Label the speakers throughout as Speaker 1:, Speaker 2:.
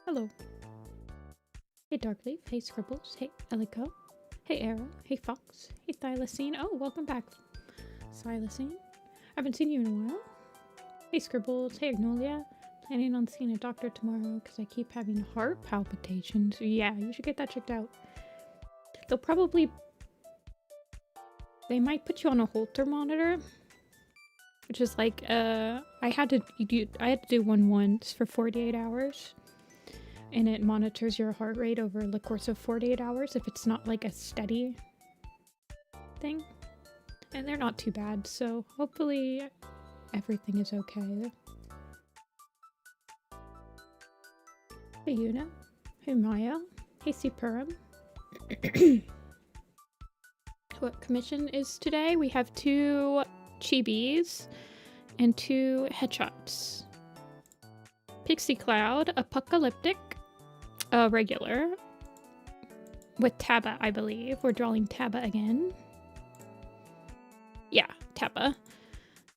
Speaker 1: Hello. Hey Darkleaf. Hey Scribbles. Hey Elico. Hey Arrow. Hey Fox. Hey Thylacine. Oh, welcome back, Thylacine. Haven't seen you in a while. Hey Scribbles. Hey Agnolia. Planning on seeing a doctor tomorrow because I keep having heart palpitations. Yeah, you should get that checked out. They might put you on a Holter monitor, which is like, I had to do one once for 48 hours. And it monitors your heart rate over the course of 48 hours if it's not like a steady thing. And they're not too bad, so hopefully everything is okay. Hey Yuna. Hey Maya. Hey Sepurum. What commission is today? We have 2 chibis and 2 headshots. Pixie Cloud, Apocalyptic, regular, with Taba, I believe. We're drawing Taba again. Yeah, Taba.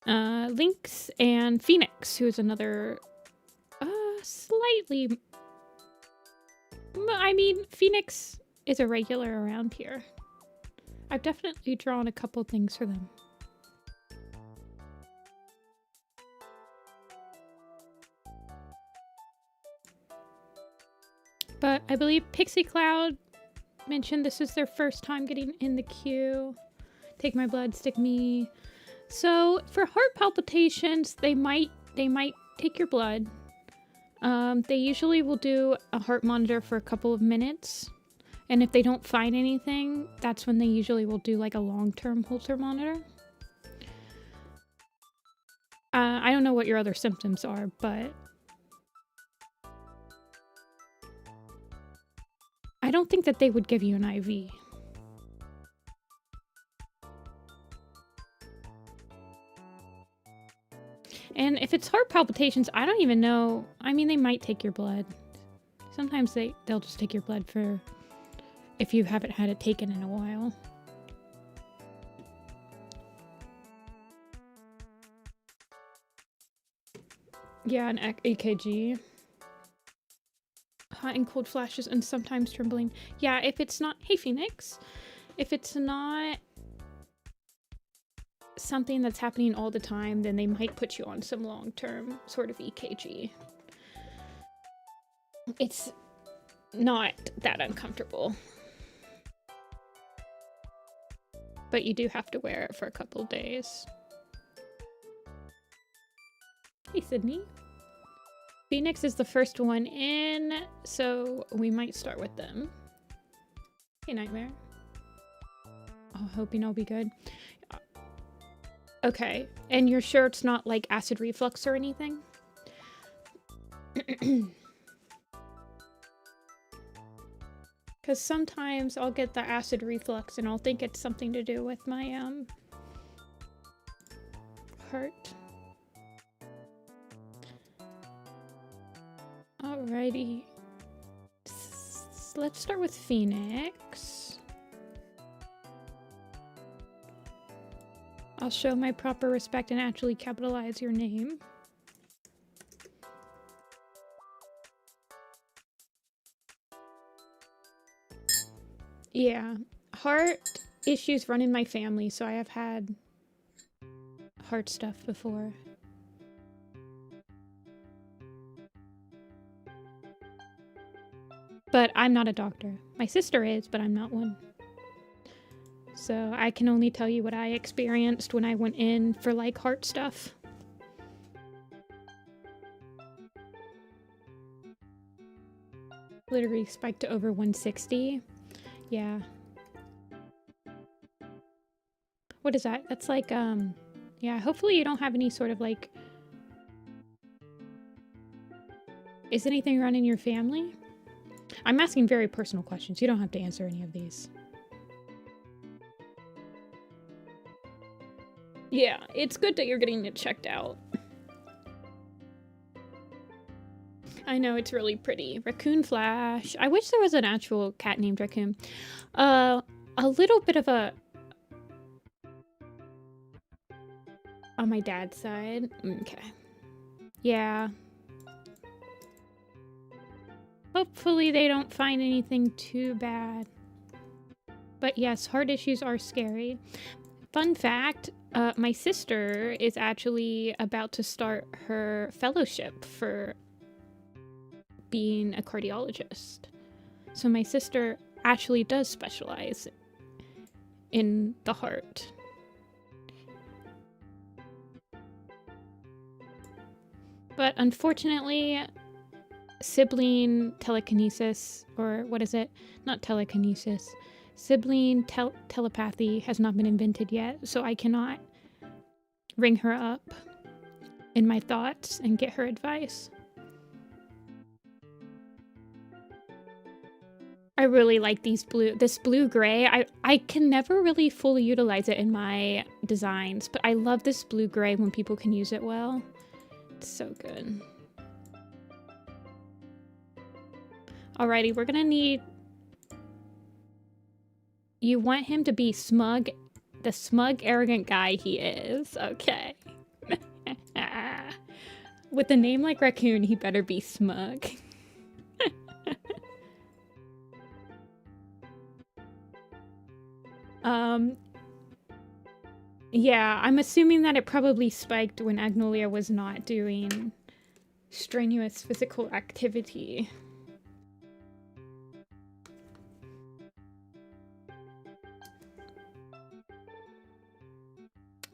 Speaker 1: Lynx and Phoenix, who is another, slightly... I mean, Phoenix is a regular around here. I've definitely drawn a couple things for them. But I believe Pixie Cloud mentioned this is their first time getting in the queue. Take my blood, stick me. So for heart palpitations, they might take your blood. They usually will do a heart monitor for a couple of minutes. And if they don't find anything, that's when they usually will do like a long-term Holter monitor. I don't know what your other symptoms are, but I don't think that they would give you an IV. And if it's heart palpitations, I don't even know. I mean, they might take your blood. Sometimes they'll just take your blood for if you haven't had it taken in a while. Yeah, an EKG. Hot and cold flashes and sometimes trembling. Yeah, if it's not... Hey, Phoenix. If it's not something that's happening all the time, then they might put you on some long-term sort of EKG. It's not that uncomfortable. But you do have to wear it for a couple of days. Hey, Sydney. Phoenix is the first one in, so we might start with them. Hey, Nightmare. Oh, hoping I'll be good. Okay, and you're sure it's not like acid reflux or anything? Because sometimes I'll get the acid reflux and I'll think it's something to do with my heart. Alrighty. Let's start with Phoenix. I'll show my proper respect and actually capitalize your name. Yeah, heart issues run in my family, so I have had heart stuff before. But I'm not a doctor. My sister is, but I'm not one. So I can only tell you what I experienced when I went in for like heart stuff. Literally spiked to over 160. Yeah. What is that? That's like, yeah, hopefully you don't have any sort of like... Is anything running in your family? I'm asking very personal questions. You don't have to answer any of these. Yeah, it's good that you're getting it checked out. I know, it's really pretty. Raccoon Flash. I wish there was an actual cat named Raccoon. A little bit of a... On my dad's side. Okay. Yeah. Hopefully they don't find anything too bad. But yes, heart issues are scary. Fun fact, my sister is actually about to start her fellowship for being a cardiologist. So my sister actually does specialize in the heart. But unfortunately, sibling telekinesis, or what is it? Not telekinesis. Sibling telepathy has not been invented yet, so I cannot ring her up in my thoughts and get her advice. I really like this blue-gray. I can never really fully utilize it in my designs, but I love this blue-gray when people can use it well. It's so good. Alrighty, we're gonna need... You want him to be smug, the smug, arrogant guy he is. Okay. With a name like Raccoon, he better be smug. Yeah, I'm assuming that it probably spiked when Agnolia was not doing strenuous physical activity.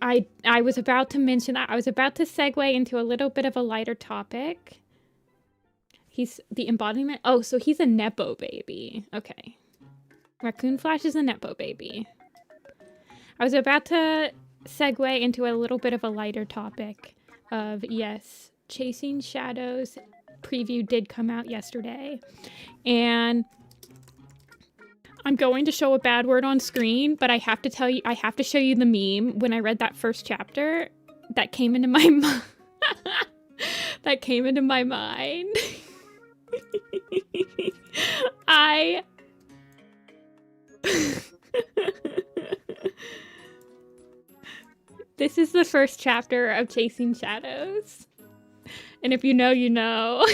Speaker 1: I was about to mention that. I was about to segue into a little bit of a lighter topic. He's the embodiment. Oh, so he's a Nepo baby. Okay. Raccoon Flash is a Nepo baby. I was about to segue into a little bit of a lighter topic of, yes, Chasing Shadows preview did come out yesterday. And I'm going to show a bad word on screen, but I have to tell you, I have to show you the meme when I read that first chapter that came into my mind. That came into my mind. This is the first chapter of Chasing Shadows. And if you know, you know.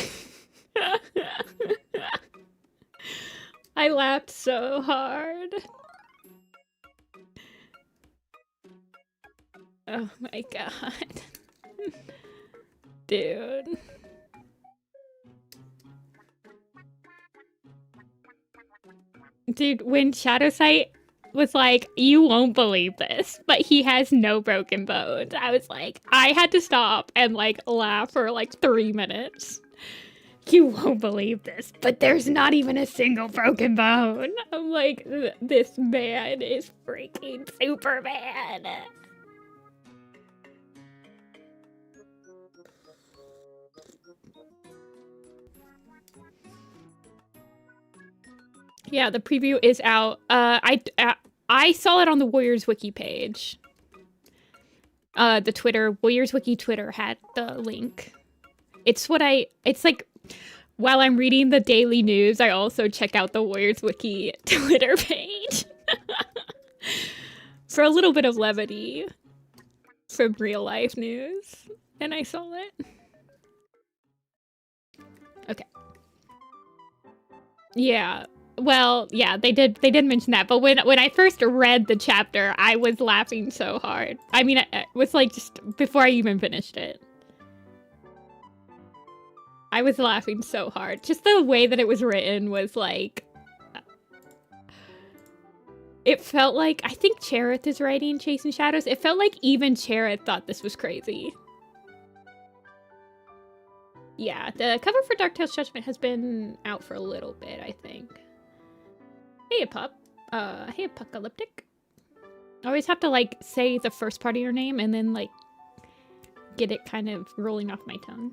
Speaker 1: I laughed so hard. Oh my god. Dude. Dude, when Shadowsight was like, you won't believe this, but he has no broken bones, I was like, I had to stop and like laugh for like 3 minutes. You won't believe this, but there's not even a single broken bone. I'm like, this man is freaking Superman. Yeah, the preview is out. I saw it on the Warriors Wiki page. The Twitter, Warriors Wiki Twitter had the link. It's like, while I'm reading the daily news, I also check out the Warriors Wiki Twitter page. For a little bit of levity from real life news. And I saw it. Okay. Yeah. Well, yeah, they did mention that, but when I first read the chapter, I was laughing so hard. I mean, it was like just before I even finished it. I was laughing so hard. Just the way that it was written was like... It felt like... I think Cherith is writing Chasing Shadows. It felt like even Cherith thought this was crazy. Yeah, the cover for Darktale's Judgment has been out for a little bit, I think. Hey, pup. Hey, apocalyptic. I always have to, like, say the first part of your name and then, like, get it kind of rolling off my tongue.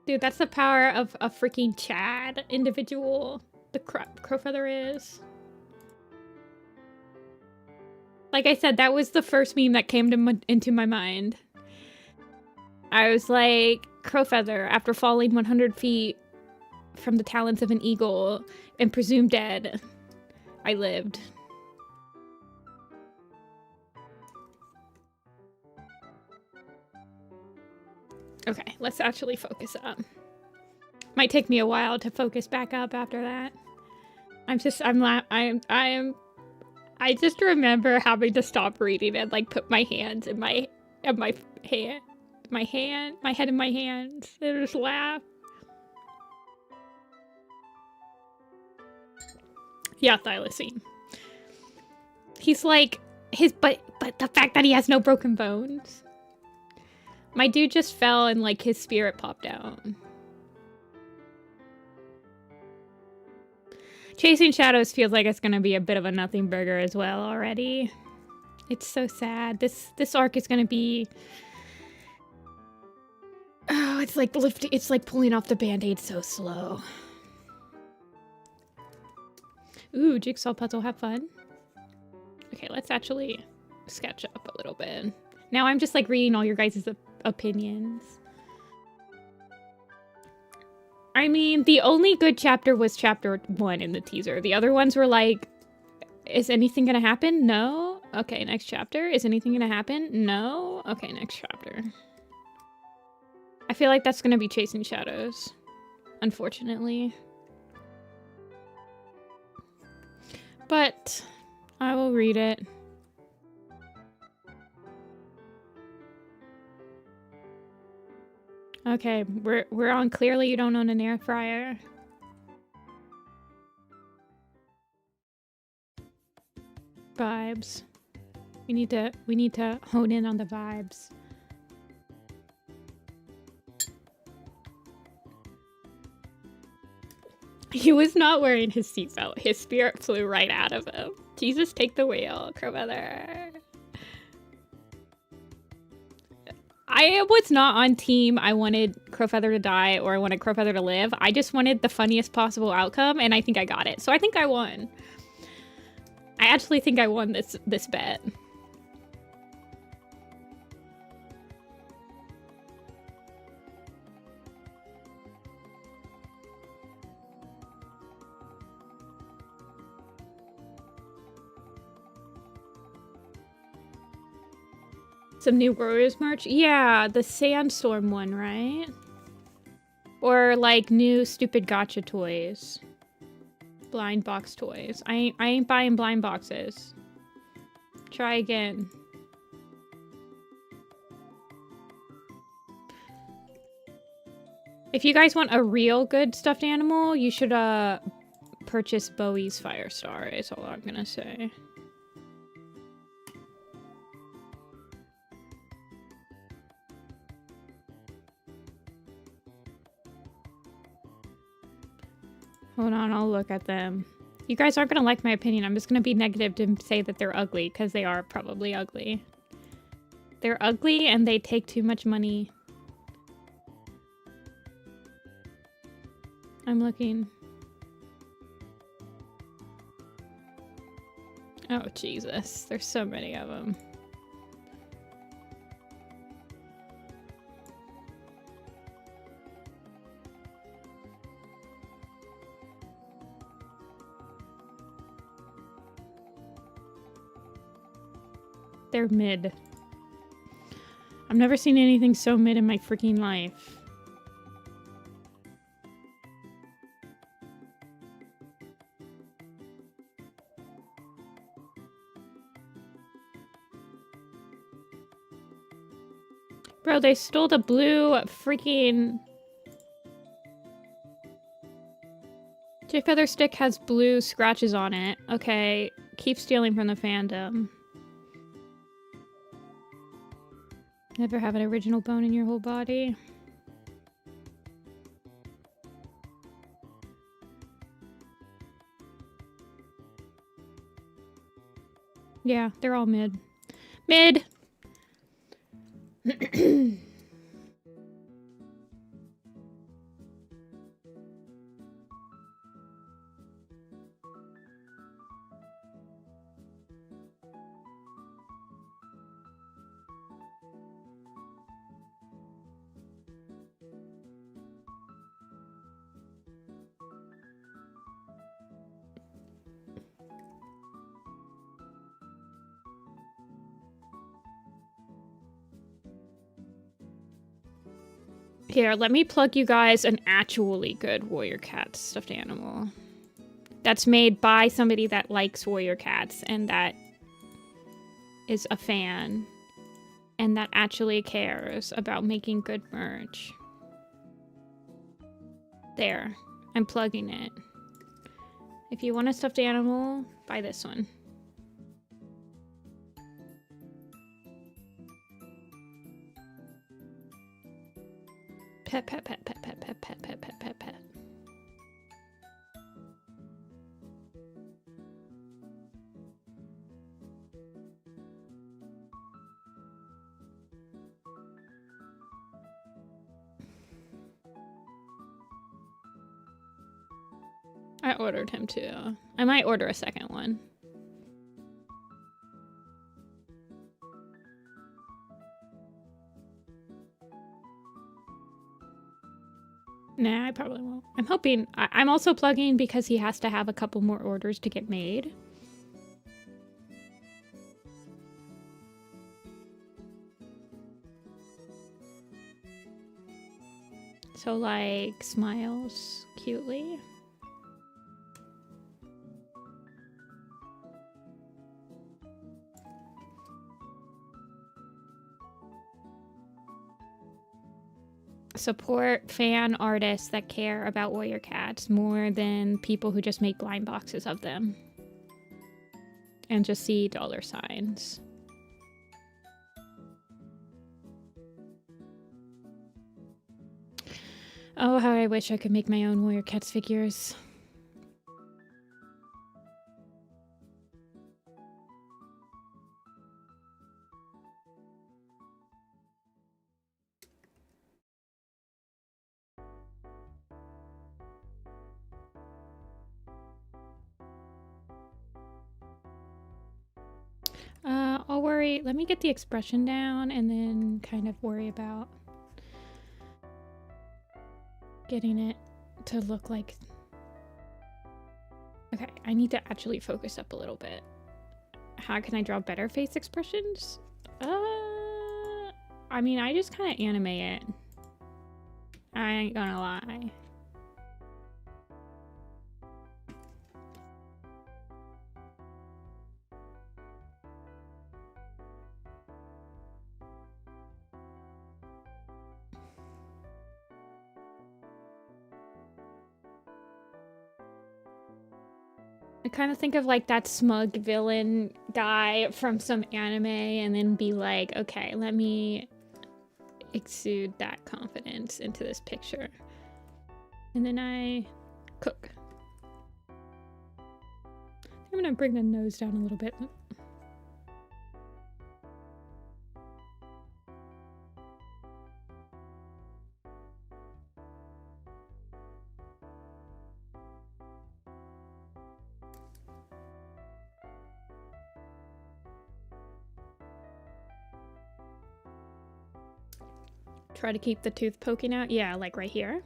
Speaker 1: Dude, that's the power of a freaking Chad individual. The Crowfeather is. Like I said, that was the first meme that came into my mind. I was like, Crowfeather, after falling 100 feet from the talons of an eagle and presumed dead, I lived. Okay, let's actually focus up. Might take me a while to focus back up after that. I just remember having to stop reading and like put my hands in my head in my hands and just laugh. Yeah, thylacine. He's like but the fact that he has no broken bones. My dude just fell and like his spirit popped out. Chasing Shadows feels like it's gonna be a bit of a nothing burger as well already. It's so sad. This arc is gonna be... Oh, it's like pulling off the band-aid so slow. Ooh, jigsaw puzzle, have fun. Okay, let's actually sketch up a little bit. Now I'm just like reading all your guys' opinions. I mean, the only good chapter was chapter 1 in the teaser. The other ones were like, is anything gonna happen? No. Okay, next chapter. Is anything gonna happen? No. Okay, next chapter. I feel like that's gonna be Chasing Shadows, unfortunately. But I will read it. Okay, we're on clearly you don't own an air fryer. Vibes. We need to hone in on the vibes. He was not wearing his seatbelt. His spirit flew right out of him. Jesus, take the wheel, Crowfeather. I was not on team I wanted Crowfeather to die or I wanted Crowfeather to live. I just wanted the funniest possible outcome, and I think I got it. So I think I won. I actually think I won this bet. Some new Warriors merch? Yeah, the Sandstorm one, right? Or like new stupid gacha toys. Blind box toys. I ain't buying blind boxes. Try again. If you guys want a real good stuffed animal, you should purchase Bowie's Firestar, is all I'm gonna say. Hold on, I'll look at them. You guys aren't gonna like my opinion. I'm just gonna be negative to say that they're ugly, because they are probably ugly. They're ugly and they take too much money. I'm looking. Oh, Jesus. There's so many of them. They're mid. I've never seen anything so mid in my freaking life. Bro, they stole the blue freaking... J-Feather Stick has blue scratches on it. Okay, keep stealing from the fandom. Never have an original bone in your whole body. Yeah, they're all mid. Mid! Here, let me plug you guys an actually good warrior cat stuffed animal. That's made by somebody that likes warrior cats and that is a fan and that actually cares about making good merch. There, I'm plugging it. If you want a stuffed animal, buy this one. Pet, pet, pet, pet, pet, pet, pet, pet, pet, pet, pet. I ordered him too. I might order a second one. Nah, I probably won't. I'm hoping... I'm also plugging because he has to have a couple more orders to get made. So, like, smiles cutely. Support fan artists that care about warrior cats more than people who just make blind boxes of them and just see dollar signs. Oh, how I wish I could make my own warrior cats figures. I'll worry. Let me get the expression down and then kind of worry about getting it to look like... Okay, I need to actually focus up a little bit. How can I draw better face expressions? I mean, I just kind of animate it. I ain't gonna lie. I kind of think of like that smug villain guy from some anime and then be like, okay, let me exude that confidence into this picture. And then I cook. I'm gonna bring the nose down a little bit. Try to keep the tooth poking out. Yeah, like right here.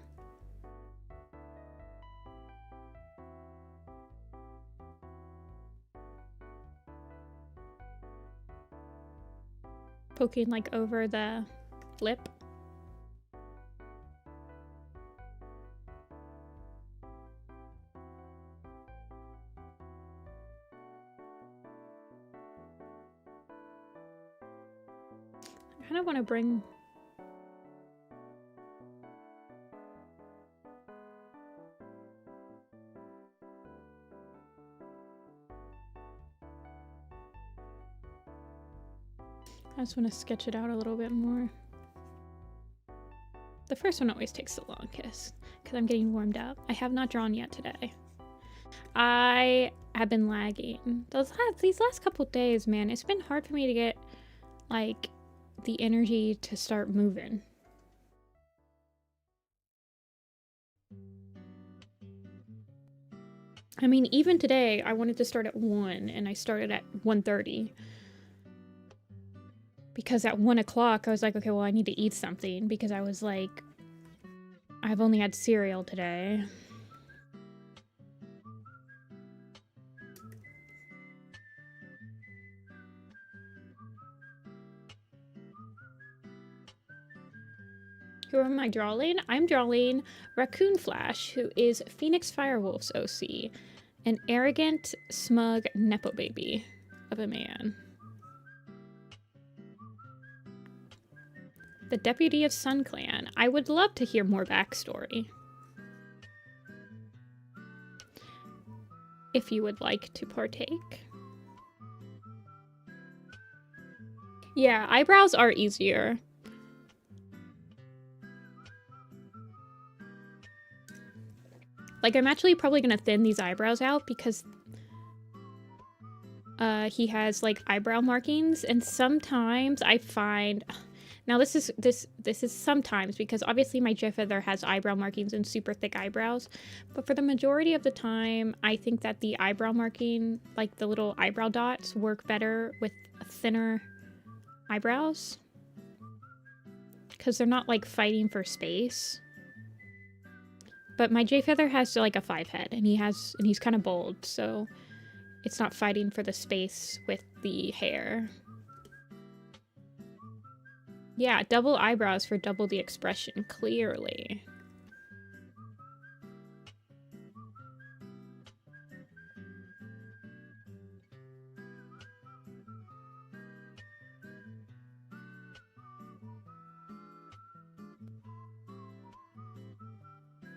Speaker 1: Poking like over the lip. I kind of want to bring... I just want to sketch it out a little bit more. The first one always takes the longest because I'm getting warmed up. I have not drawn yet today. I have been lagging. These last couple days, man, it's been hard for me to get like the energy to start moving. I mean, even today, I wanted to start at 1 and I started at 1:30. Because at 1 o'clock, I was like, okay, well, I need to eat something because I was like, I've only had cereal today. Who am I drawing? I'm drawing Raccoon Flash, who is Phoenix Firewolf's OC. An arrogant, smug nepo baby of a man. The deputy of Sun Clan. I would love to hear more backstory. If you would like to partake. Yeah, eyebrows are easier. Like, I'm actually probably gonna thin these eyebrows out because he has like eyebrow markings, and sometimes I find, now this is sometimes, because obviously my J feather has eyebrow markings and super thick eyebrows, but for the majority of the time I think that the eyebrow marking, like the little eyebrow dots, work better with thinner eyebrows because they're not like fighting for space. But my J feather has like a 5 head, and he's kind of bold, so it's not fighting for the space with the hair. Yeah, double eyebrows for double the expression, clearly.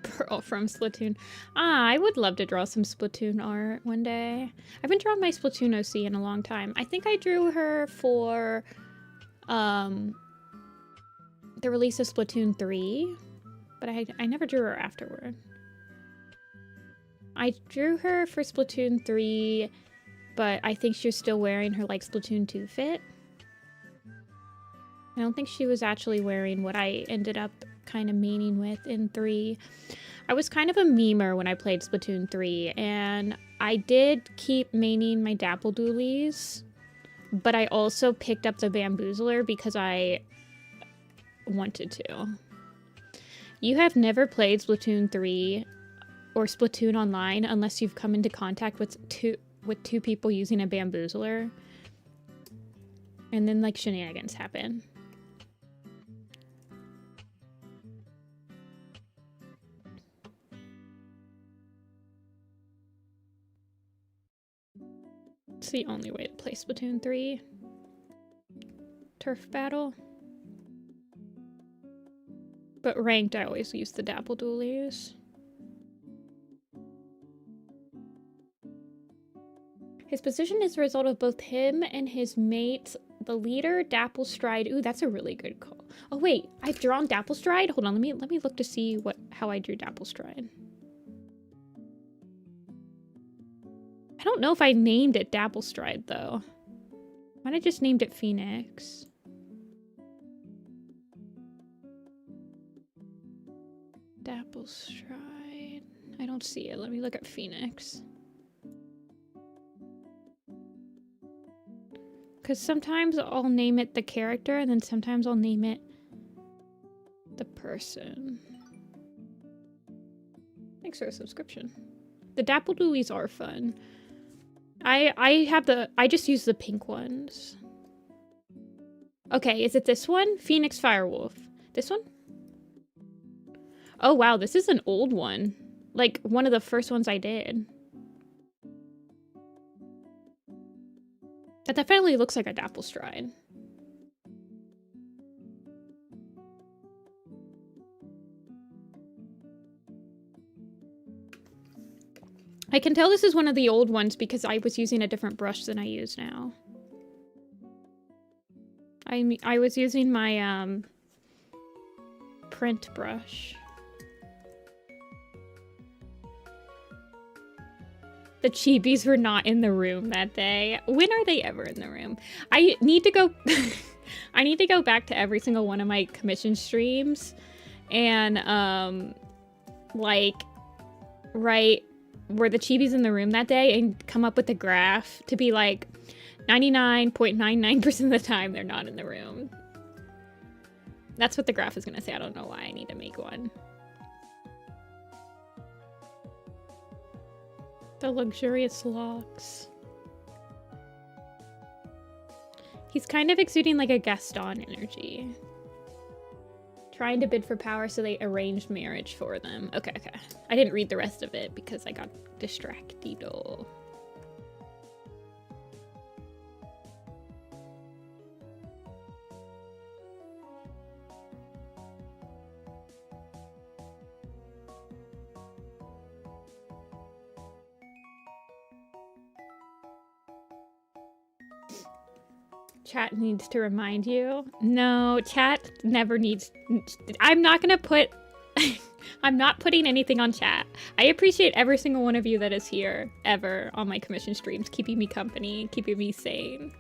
Speaker 1: Pearl from Splatoon. Ah, I would love to draw some Splatoon art one day. I haven't drawn my Splatoon OC in a long time. I think I drew her for the release of Splatoon 3, but I never drew her afterward. I drew her for Splatoon 3, but I think she was still wearing her like Splatoon 2 fit. I don't think she was actually wearing what I ended up kind of maining with in 3. I was kind of a memer when I played Splatoon 3, and I did keep maining my Dapple Doolies, but I also picked up the Bamboozler because I wanted to. You have never played Splatoon 3 or Splatoon Online unless you've come into contact with two people using a Bamboozler, and then like shenanigans happen. It's the only way to play Splatoon 3. Turf battle. But ranked, I always use the Dapple Doolies. His position is the result of both him and his mate, the leader, Dapple Stride. Ooh, that's a really good call. Oh wait, I've drawn Dapple Stride? Hold on, let me look to see how I drew Dapple Stride. I don't know if I named it Dapple Stride, though. Might have just named it Phoenix. Dapple Stride. I don't see it. Let me look at Phoenix. Because sometimes I'll name it the character, and then sometimes I'll name it the person. Thanks for a subscription. The Dapple Doolies are fun. I just use the pink ones. Okay, is it this one? Phoenix Firewolf. This one? Oh wow, this is an old one. Like one of the first ones I did. That definitely looks like a Dapple Stride. I can tell this is one of the old ones because I was using a different brush than I use now. I was using my print brush. The chibis were not in the room that day. When are they ever in the room? I need to go I need to go back to every single one of my commission streams and like write were the chibis in the room that day and come up with a graph to be like 99.99% of the time they're not in the room. That's what the graph is gonna say. I don't know why I need to make one. The luxurious locks. He's kind of exuding like a Gaston energy. Trying to bid for power, so they arranged marriage for them. Okay, okay. I didn't read the rest of it because I got distracted. Chat needs to remind you. No, chat never needs. I'm not gonna put. I'm not putting anything on chat. I appreciate every single one of you that is here ever on my commission streams, keeping me company, keeping me sane.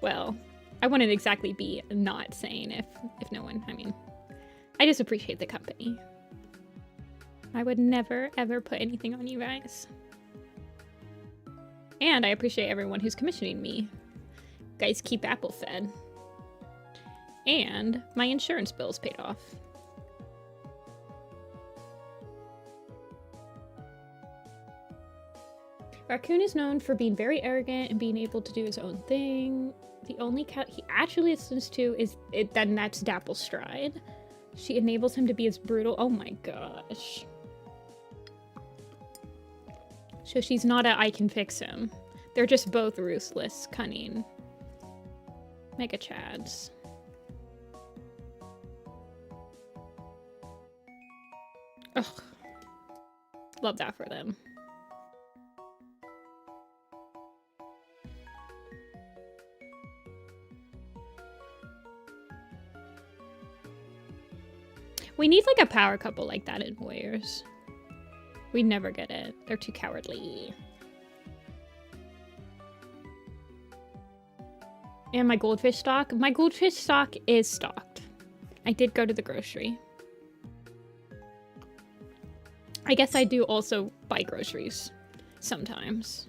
Speaker 1: Well, I wouldn't exactly be not sane if no one. I mean, I just appreciate the company. I would never ever put anything on you guys. And I appreciate everyone who's commissioning me. Guys keep Apple fed. And my insurance bill's paid off. Raccoon is known for being very arrogant and being able to do his own thing. The only cat he actually listens to is then that's Dapple Stride. She enables him to be as brutal. Oh my gosh. So she's not a I can fix him. They're just both ruthless, cunning Mega Chads. Ugh. Love that for them. We need like a power couple like that in Warriors. We never get it. They're too cowardly. And my goldfish stock? My goldfish stock is stocked. I did go to the grocery. I guess I do also buy groceries sometimes.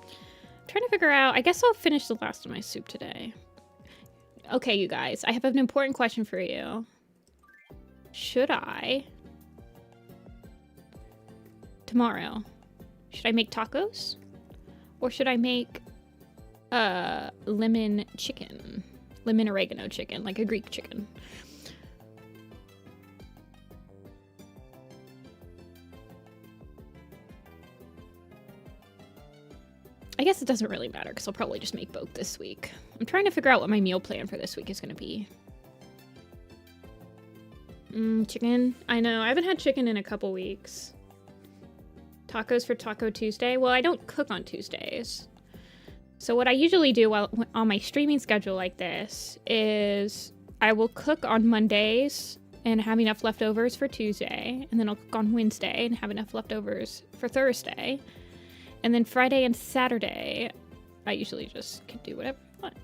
Speaker 1: I'm trying to figure out, I guess I'll finish the last of my soup today. Okay, you guys, I have an important question for you. Should I, tomorrow, should I make tacos? Or should I make lemon chicken? Lemon oregano chicken, like a Greek chicken. I guess it doesn't really matter because I'll probably just make both this week. I'm trying to figure out what my meal plan for this week is going to be. Chicken. I know. I haven't had chicken in a couple weeks. Tacos for Taco Tuesday. Well, I don't cook on Tuesdays. So what I usually do while on my streaming schedule like this is I will cook on Mondays and have enough leftovers for Tuesday. And then I'll cook on Wednesday and have enough leftovers for Thursday. And then Friday and Saturday, I usually just can do whatever I want.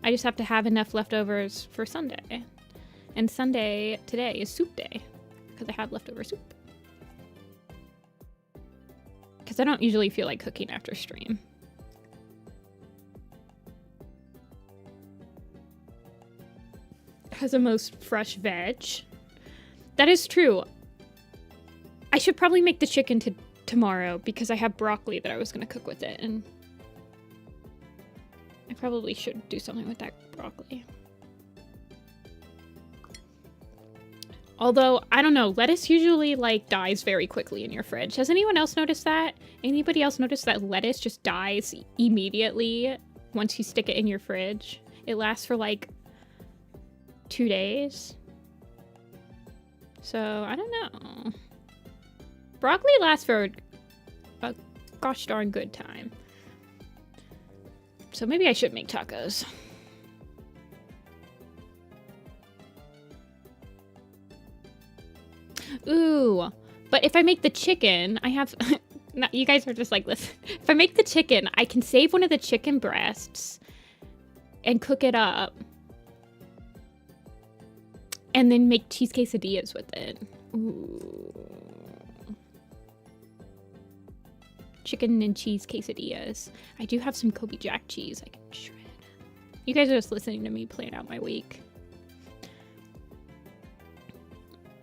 Speaker 1: I just have to have enough leftovers for Sunday. And Sunday today is soup day because I have leftover soup. Because I don't usually feel like cooking after stream. Has the most fresh veg. That is true. I should probably make the chicken tomorrow because I have broccoli that I was going to cook with it. And I probably should do something with that broccoli. Although, I don't know, lettuce usually, like, dies very quickly in your fridge. Has anyone else noticed that? Anybody else notice that lettuce just dies immediately once you stick it in your fridge? It lasts for, like, 2 days. So, I don't know. Broccoli lasts for a gosh darn good time. So maybe I should make tacos. Ooh, but if I make the chicken, I have... you guys are just like, listen. If I make the chicken, I can save one of the chicken breasts and cook it up. And then make cheese quesadillas with it. Ooh. Chicken and cheese quesadillas. I do have some Kobe Jack cheese I can shred. You guys are just listening to me plan out my week.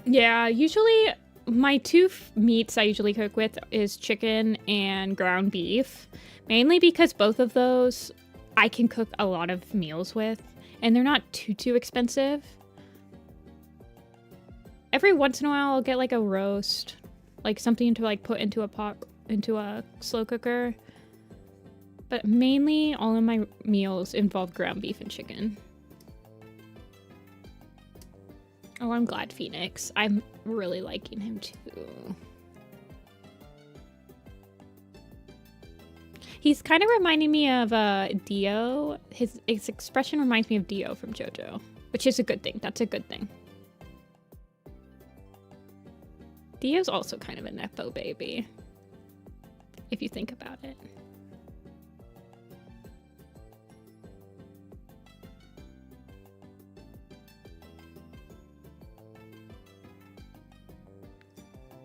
Speaker 1: Yeah, usually my two meats I usually cook with is chicken and ground beef. Mainly because both of those I can cook a lot of meals with. and they're not too expensive. Every once in a while I'll get like a roast, like something to like put into a pot, into a slow cooker. But mainly all of my meals involve ground beef and chicken. Oh, I'm glad, Phoenix. I'm really liking him too. He's kind of reminding me of Dio. His expression reminds me of Dio from JoJo, which is a good thing. That's a good thing. Dio's also kind of a nepo baby, if you think about it.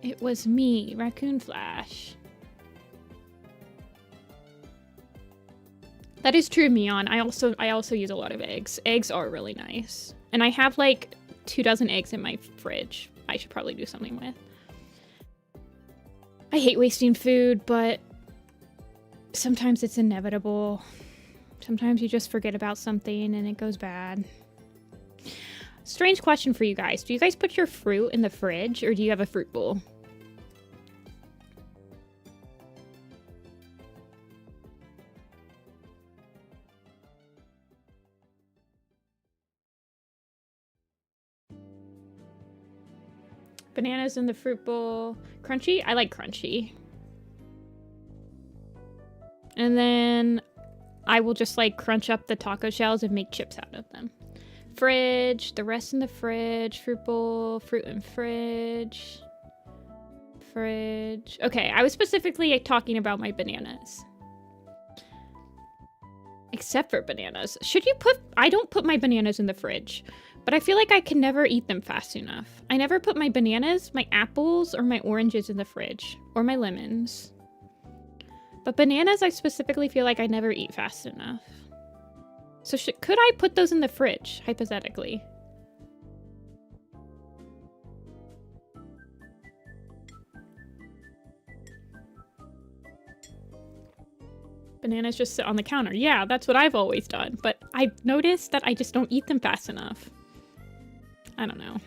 Speaker 1: It was me, Raccoon Flash. That is true, Mion. I also use a lot of eggs. Eggs are really nice. And I have like 24 eggs in my fridge. I should probably do something with. I hate wasting food, but sometimes it's inevitable. Sometimes you just forget about something and it goes bad. Strange question for you guys. Do you guys put your fruit in the fridge or do you have a fruit bowl? Bananas in the fruit bowl. Crunchy? I like crunchy. And then I will just like crunch up the taco shells and make chips out of them. Fridge. The rest in the fridge. Fruit bowl. Fruit in fridge. Fridge. Okay, I was specifically talking about my bananas. Except for bananas. Should you put... I don't put my bananas in the fridge. But I feel like I can never eat them fast enough. I never put my bananas, my apples, or my oranges in the fridge. Or my lemons. But bananas, I specifically feel like I never eat fast enough. So could I put those in the fridge, hypothetically? Bananas just sit on the counter. Yeah, that's what I've always done. But I've noticed that I just don't eat them fast enough. I don't know.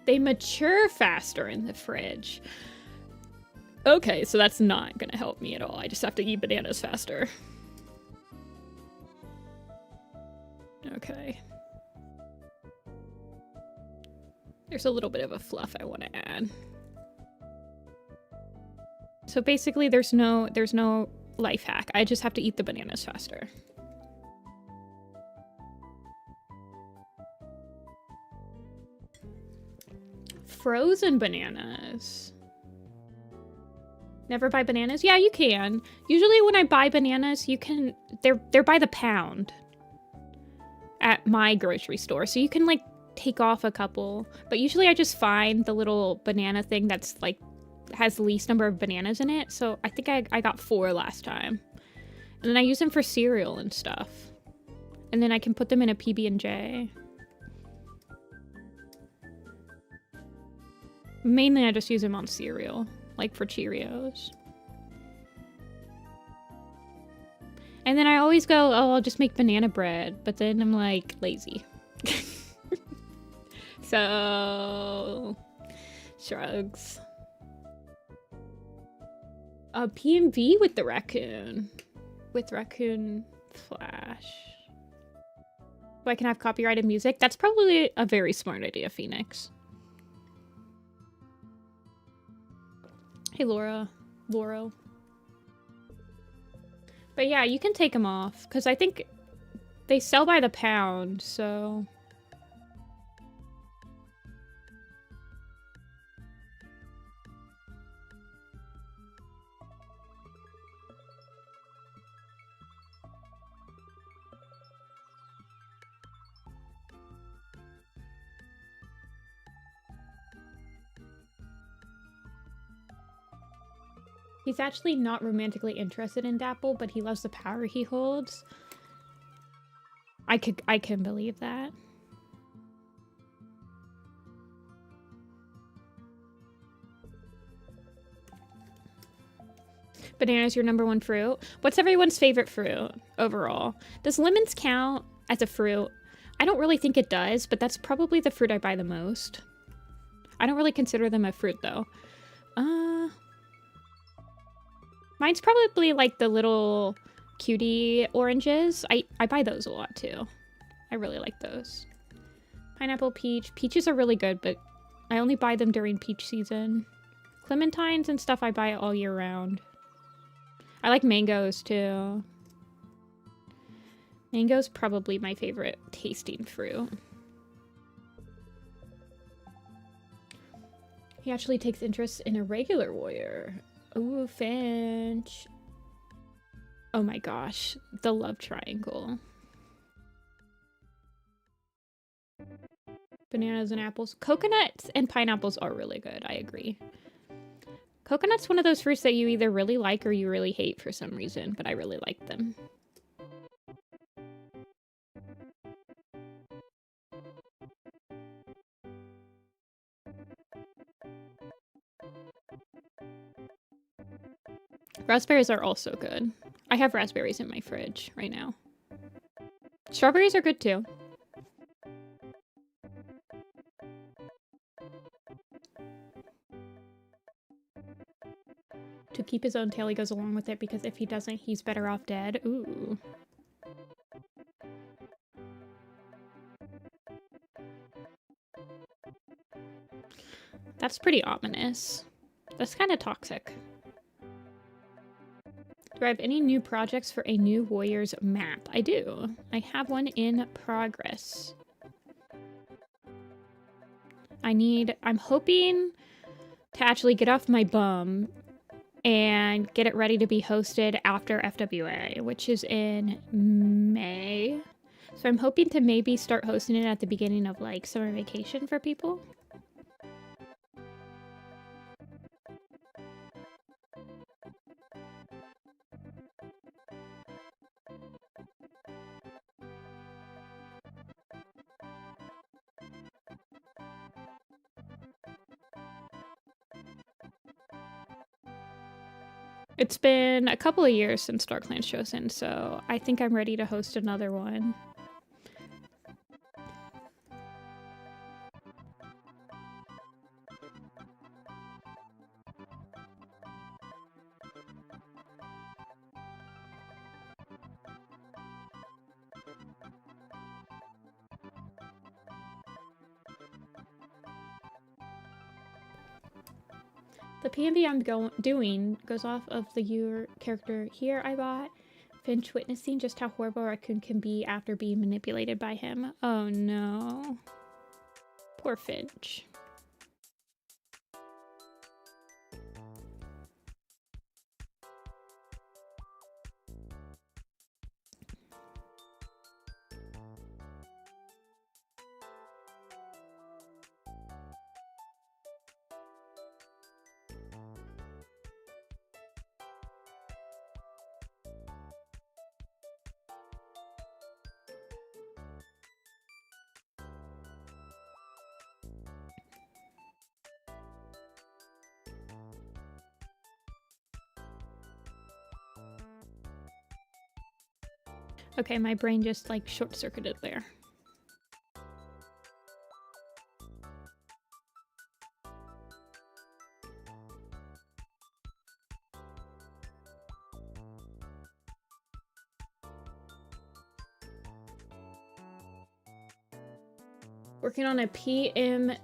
Speaker 1: They mature faster in the fridge. Okay, so that's not gonna help me at all. I just have to eat bananas faster. Okay. There's a little bit of a fluff I want to add. So basically there's no life hack. I just have to eat the bananas faster. Frozen bananas. Never buy bananas? Yeah, you can. Usually when I buy bananas, you can... They're by the pound at my grocery store. So you can, like, take off a couple. But usually I just find the little banana thing that's, like, has the least number of bananas in it. So I think I got 4 last time. And then I use them for cereal and stuff. And then I can put them in a PB&J. Mainly I just use them on cereal. Like for Cheerios. And then I always go, oh, I'll just make banana bread. But then I'm like, lazy. So... shrugs. PMV with the raccoon. With Raccoon Flash. So I can have copyrighted music? That's probably a very smart idea, Phoenix. Hey, Laura. Lauro. But yeah, you can take them off. Because I think they sell by the pound, so... He's actually not romantically interested in Dapple, but he loves the power he holds. I can believe that. Banana's your number one fruit. What's everyone's favorite fruit overall? Does lemons count as a fruit? I don't really think it does, but that's probably the fruit I buy the most. I don't really consider them a fruit though. Mine's probably like the little cutie oranges. I buy those a lot too. I really like those. Pineapple, peach. Peaches are really good, but I only buy them during peach season. Clementines and stuff I buy all year round. I like mangoes too. Mango's probably my favorite tasting fruit. He actually takes interest in a regular warrior. Ooh, Finch. Oh my gosh, the love triangle. Bananas and apples. Coconuts and pineapples are really good, I agree. Coconut's one of those fruits that you either really like or you really hate for some reason, but I really like them. Raspberries are also good. I have raspberries in my fridge right now. Strawberries are good too. To keep his own tail, he goes along with it because if he doesn't, he's better off dead. Ooh. That's pretty ominous. That's kind of toxic. Do I have any new projects for a new Warriors map? I do. I have one in progress. I'm hoping to actually get off my bum and get it ready to be hosted after FWA, which is in May. So I'm hoping to maybe start hosting it at the beginning of like summer vacation for people. It's been a couple of years since Darklands Chosen, so I think I'm ready to host another one. The PNV I'm doing goes off of your character here I bought. Finch witnessing just how horrible Raccoon can be after being manipulated by him. Oh no. Poor Finch. Okay, my brain just like short-circuited there. Working on a PMV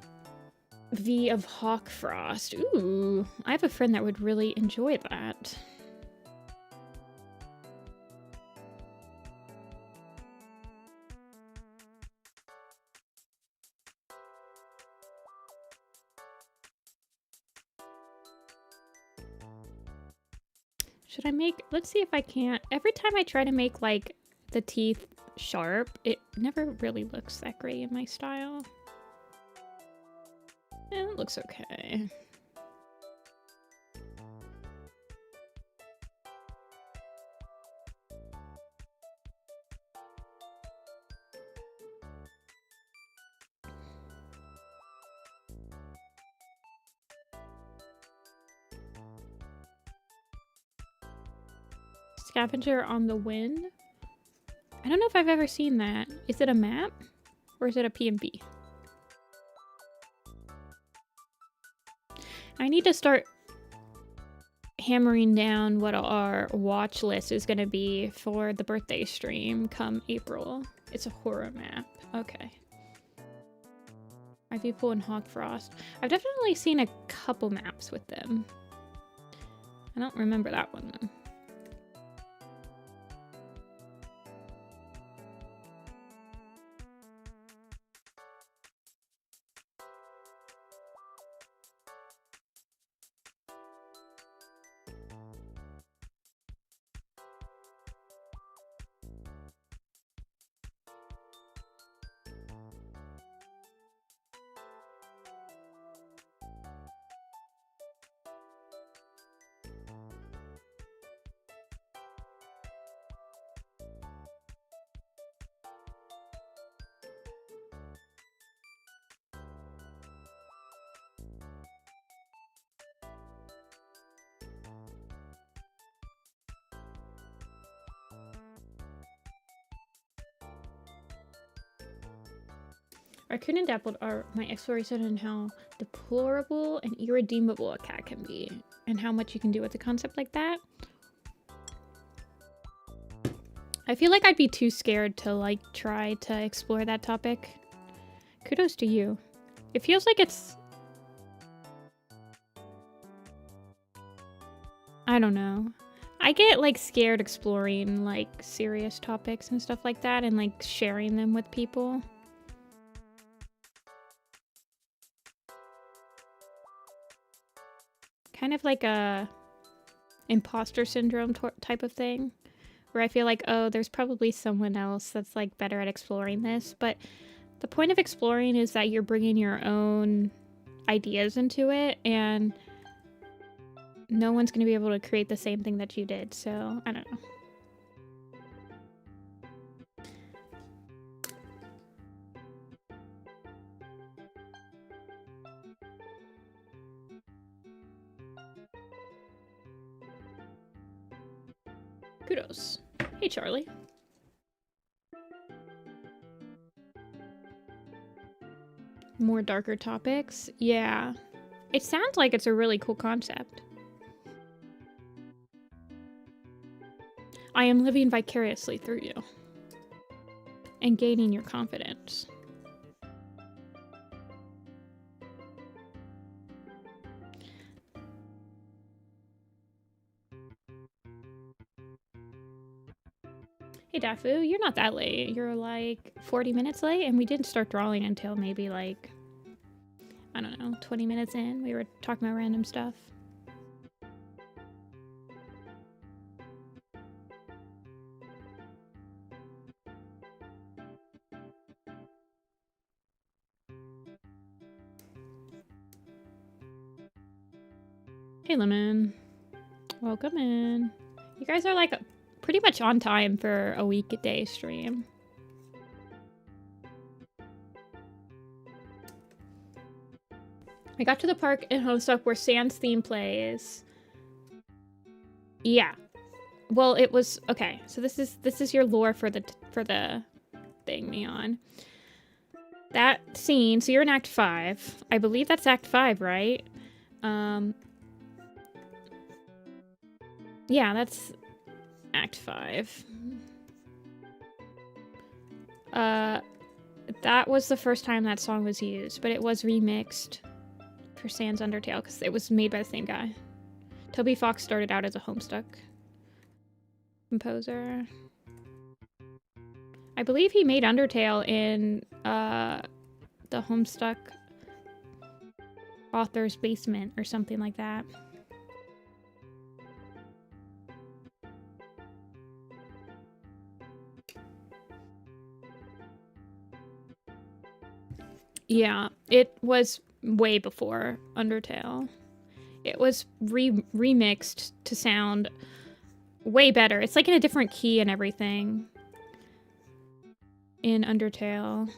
Speaker 1: of Hawkfrost. Ooh, I have a friend that would really enjoy that. Should I make, let's see if I can't. Every time I try to make like the teeth sharp, it never really looks that great in my style. It looks okay. Scavenger on the Wind. I don't know if I've ever seen that. Is it a map? Or is it a PMP? I need to start hammering down what our watch list is going to be for the birthday stream come April. It's a horror map. Okay. Ivy Pool and Hawk Frost. I've definitely seen a couple maps with them. I don't remember that one though. Raccoon and Dappled are my exploration in how deplorable and irredeemable a cat can be, and how much you can do with a concept like that. I feel like I'd be too scared to like try to explore that topic. Kudos to you. It feels like it's... I don't know. I get like scared exploring like serious topics and stuff like that and like sharing them with people. Kind of like a imposter syndrome type of thing, where I feel like, oh, there's probably someone else that's like better at exploring this. But the point of exploring is that you're bringing your own ideas into it, and no one's going to be able to create the same thing that you did. So I don't know. Kudos. Hey, Charlie. More darker topics? Yeah. It sounds like it's a really cool concept. I am living vicariously through you. And gaining your confidence. Hey Dafu, you're not that late. You're like 40 minutes late, and we didn't start drawing until maybe like, I don't know, 20 minutes in. We were talking about random stuff. Hey Lemon. Welcome in. You guys are like pretty much on time for a weekday stream. I got to the park in Homestuck where Sans theme plays. Yeah. Well, it was okay. So this is your lore for the thing, Neon. That scene. So you're in Act 5. I believe that's Act 5, right? Yeah, that's Act 5. That was the first time that song was used, but it was remixed for Sans Undertale because it was made by the same guy. Toby Fox started out as a Homestuck composer. I believe he made Undertale in the Homestuck author's basement or something like that. Yeah, it was way before Undertale. It was remixed to sound way better. It's like in a different key and everything in Undertale.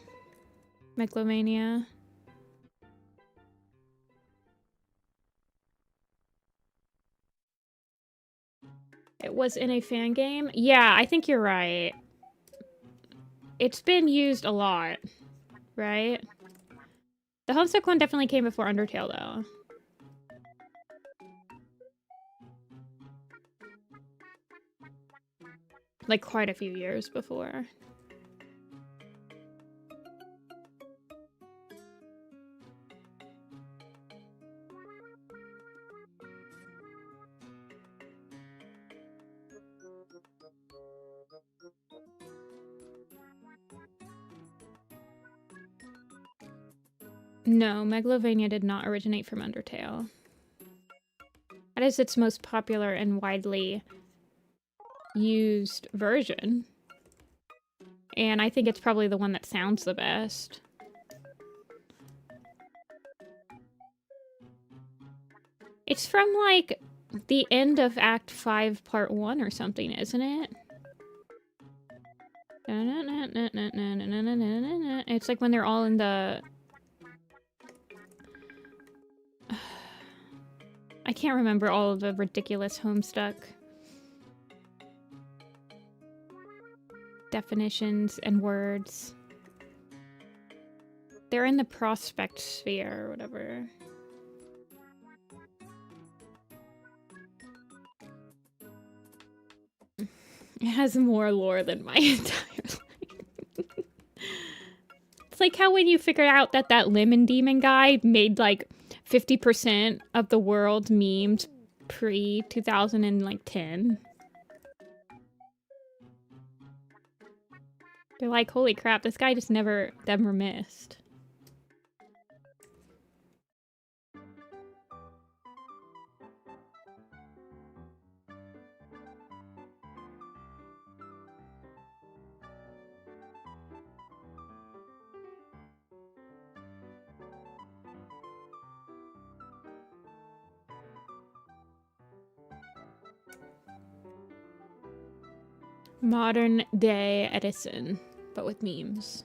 Speaker 1: Megalomania. It was in a fan game? Yeah, I think you're right. It's been used a lot, right? The Homestuck one definitely came before Undertale, though. Like, quite a few years before. No, Megalovania did not originate from Undertale. That is its most popular and widely used version. And I think it's probably the one that sounds the best. It's from, like, the end of Act 5, Part 1 or something, isn't it? It's like when they're all in the... I can't remember all of the ridiculous Homestuck definitions and words. They're in the prospect sphere or whatever. It has more lore than my entire life. It's like how when you figured out that that Lemon Demon guy made like 50% of the world's memes pre-2010. They're like, holy crap, this guy just never missed. Modern day Edison, but with memes.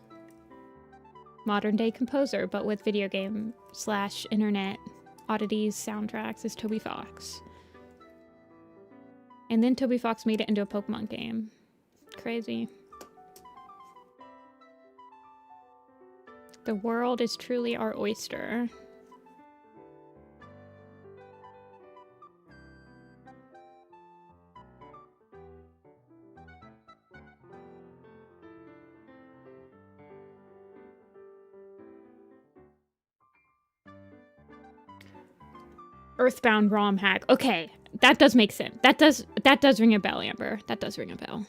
Speaker 1: Modern day composer, but with video game / internet oddities soundtracks is Toby Fox. And then Toby Fox made it into a Pokemon game. Crazy. The world is truly our oyster. Earthbound ROM hack. Okay, that does make sense. That does ring a bell, Amber. That does ring a bell.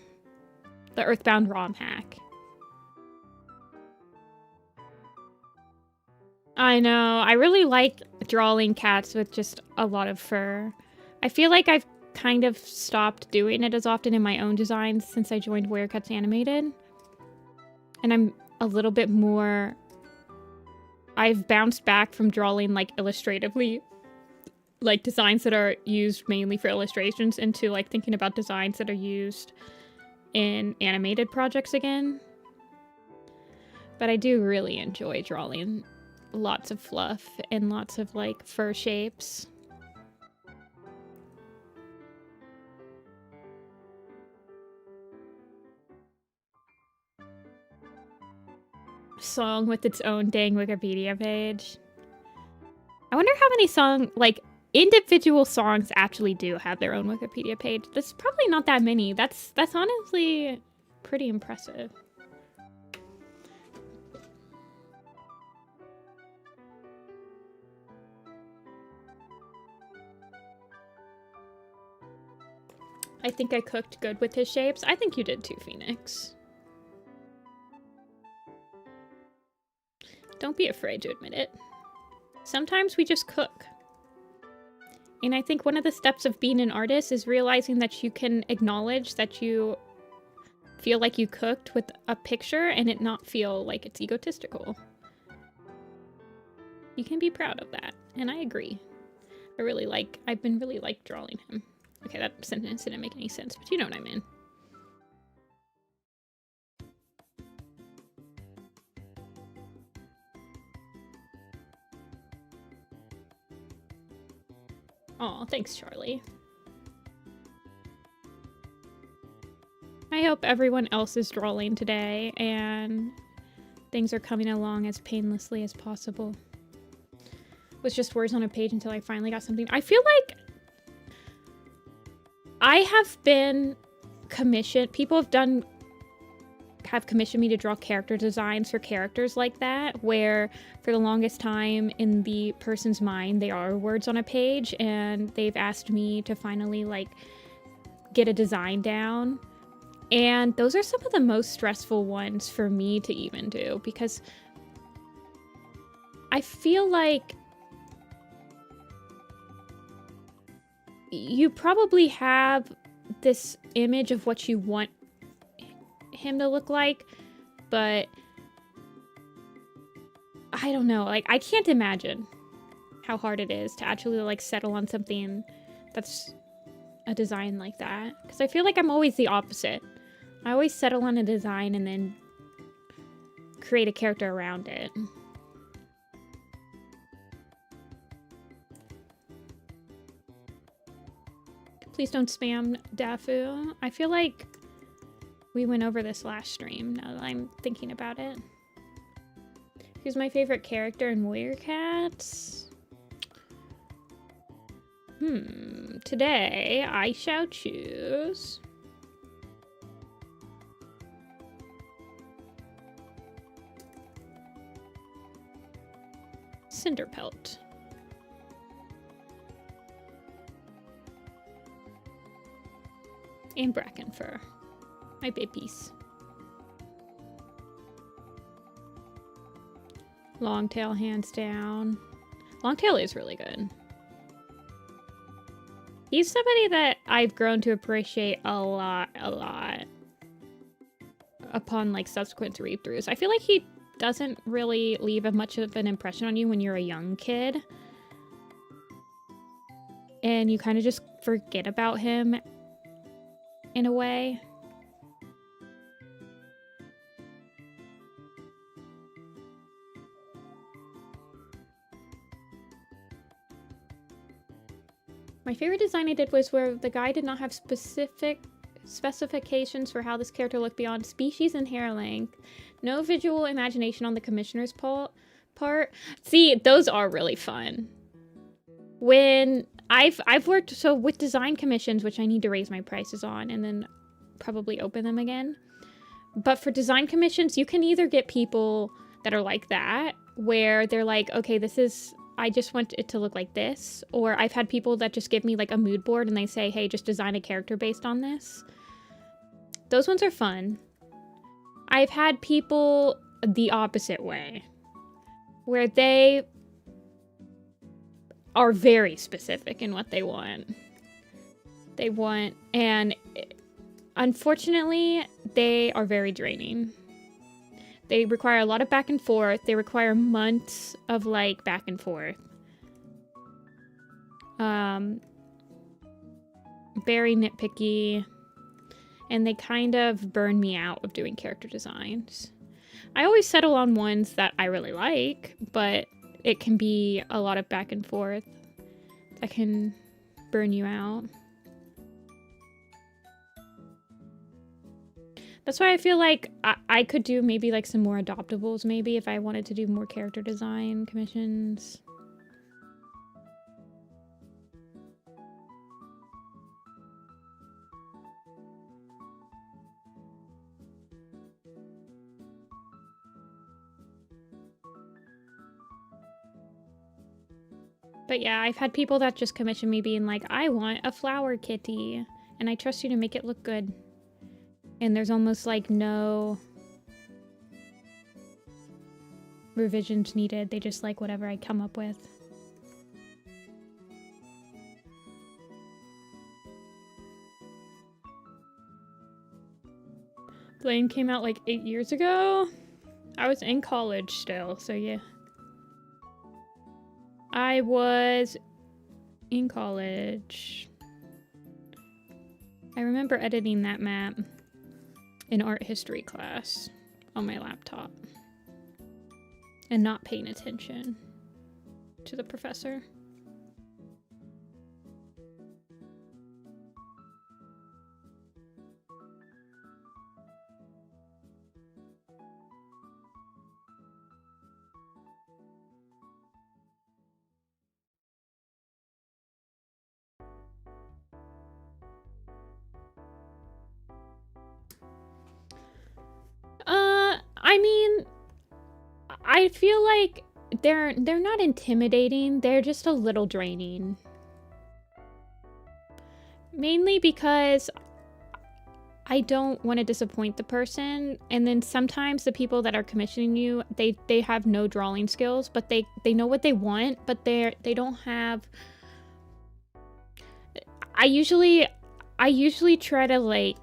Speaker 1: The Earthbound ROM hack. I know. I really like drawing cats with just a lot of fur. I feel like I've kind of stopped doing it as often in my own designs since I joined Werecats Animated. And I'm a little bit more... I've bounced back from drawing, like, illustratively, like, designs that are used mainly for illustrations into, like, thinking about designs that are used in animated projects again. But I do really enjoy drawing lots of fluff and lots of, like, fur shapes. Song with its own dang Wikipedia page. I wonder how many like, individual songs actually do have their own Wikipedia page. There's probably not that many. That's honestly pretty impressive. I think I cooked good with his shapes. I think you did too, Phoenix. Don't be afraid to admit it. Sometimes we just cook. And I think one of the steps of being an artist is realizing that you can acknowledge that you feel like you cooked with a picture and it not feel like it's egotistical. You can be proud of that. And I agree. I've been really like drawing him. Okay, that sentence didn't make any sense, but you know what I mean. Aw, thanks, Charlie. I hope everyone else is drawing today and things are coming along as painlessly as possible. It was just words on a page until I finally got something. I feel like I have been commissioned, people have commissioned me to draw character designs for characters like that, where for the longest time in the person's mind they are words on a page, and they've asked me to finally like get a design down. And those are some of the most stressful ones for me to even do, because I feel like you probably have this image of what you want him to look like, but I don't know, like I can't imagine how hard it is to actually like settle on something that's a design like that, because I feel like I'm always the opposite. I always settle on a design and then create a character around it. Please don't spam Dafu. I feel like we went over this last stream, now that I'm thinking about it. Who's my favorite character in Warrior Cats? Today I shall choose Cinderpelt. And Brackenfur, my babies. Longtail, hands down. Longtail is really good. He's somebody that I've grown to appreciate a lot upon like subsequent read-throughs. I feel like he doesn't really leave much of an impression on you when you're a young kid. And you kind of just forget about him in a way. My favorite design I did was where the guy did not have specific specifications for how this character looked beyond species and hair length. No visual imagination on the commissioner's part. See, those are really fun. When I've worked so with design commissions, which I need to raise my prices on and then probably open them again. But for design commissions, you can either get people that are like that, where they're like, okay, I just want it to look like this. Or I've had people that just give me like a mood board and they say, hey, just design a character based on this. Those ones are fun. I've had people the opposite way, where they are very specific in what they want. And unfortunately, they are very draining. They require a lot of back and forth. They require months of like back and forth. Very nitpicky. And they kind of burn me out of doing character designs. I always settle on ones that I really like, but it can be a lot of back and forth that can burn you out. That's why I feel like I could do maybe like some more adoptables maybe if I wanted to do more character design commissions. But yeah, I've had people that just commission me being like, I want a flower kitty, and I trust you to make it look good. And there's almost like no revisions needed. They just like whatever I come up with. Blame came out like 8 years ago. I was in college still, so yeah. I was in college. I remember editing that map in art history class on my laptop and not paying attention to the professor. I mean, I feel like they're not intimidating, they're just a little draining. Mainly because I don't want to disappoint the person, and then sometimes the people that are commissioning you, they have no drawing skills, but they know what they want, but they don't have. I usually try to like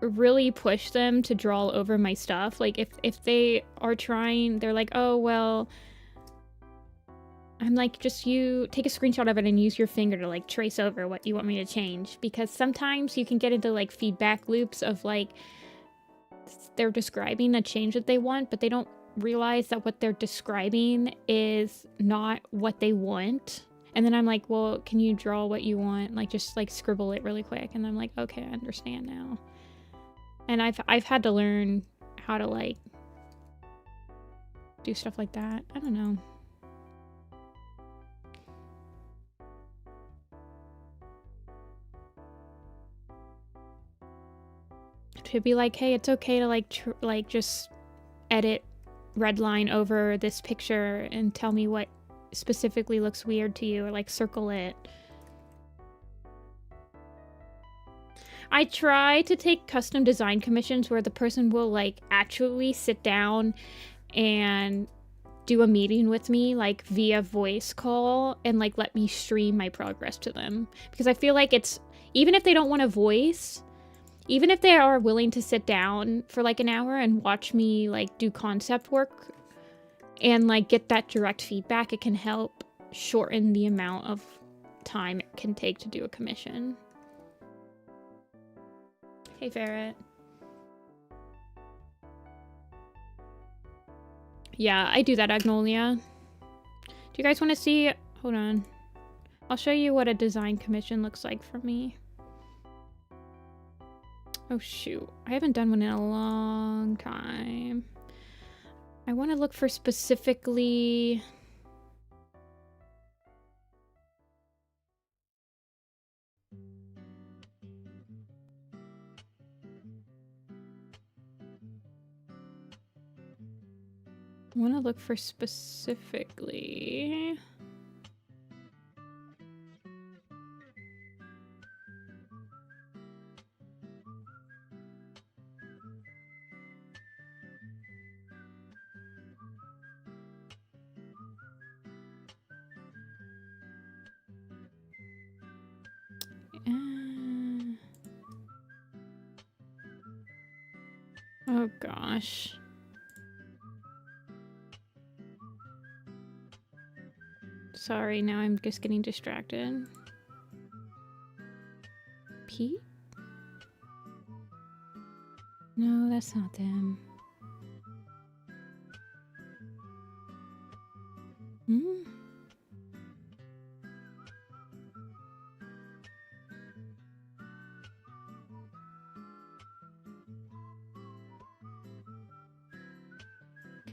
Speaker 1: really push them to draw over my stuff. Like if they are trying, they're like, oh well, I'm like, just you take a screenshot of it and use your finger to like trace over what you want me to change, because sometimes you can get into like feedback loops of like they're describing a change that they want, but they don't realize that what they're describing is not what they want. And then I'm like, well, can you draw what you want? Like just like scribble it really quick. And I'm like, okay, I understand now. And I've had to learn how to like do stuff like that. I don't know. To be like, hey, it's okay to like just edit redline over this picture and tell me what specifically looks weird to you, or like circle it. I try to take custom design commissions where the person will like actually sit down and do a meeting with me like via voice call and like let me stream my progress to them, because I feel like it's, even if they don't want a voice, even if they are willing to sit down for like an hour and watch me like do concept work and like get that direct feedback, it can help shorten the amount of time it can take to do a commission. Hey, Ferret. Yeah, I do that, Agnolia. Do you guys want to see? Hold on. I'll show you what a design commission looks like for me. Oh shoot, I haven't done one in a long time. I want to look for specifically... I want to look for specifically... Oh gosh. Sorry, now I'm just getting distracted. Pete? No, that's not them. Hmm?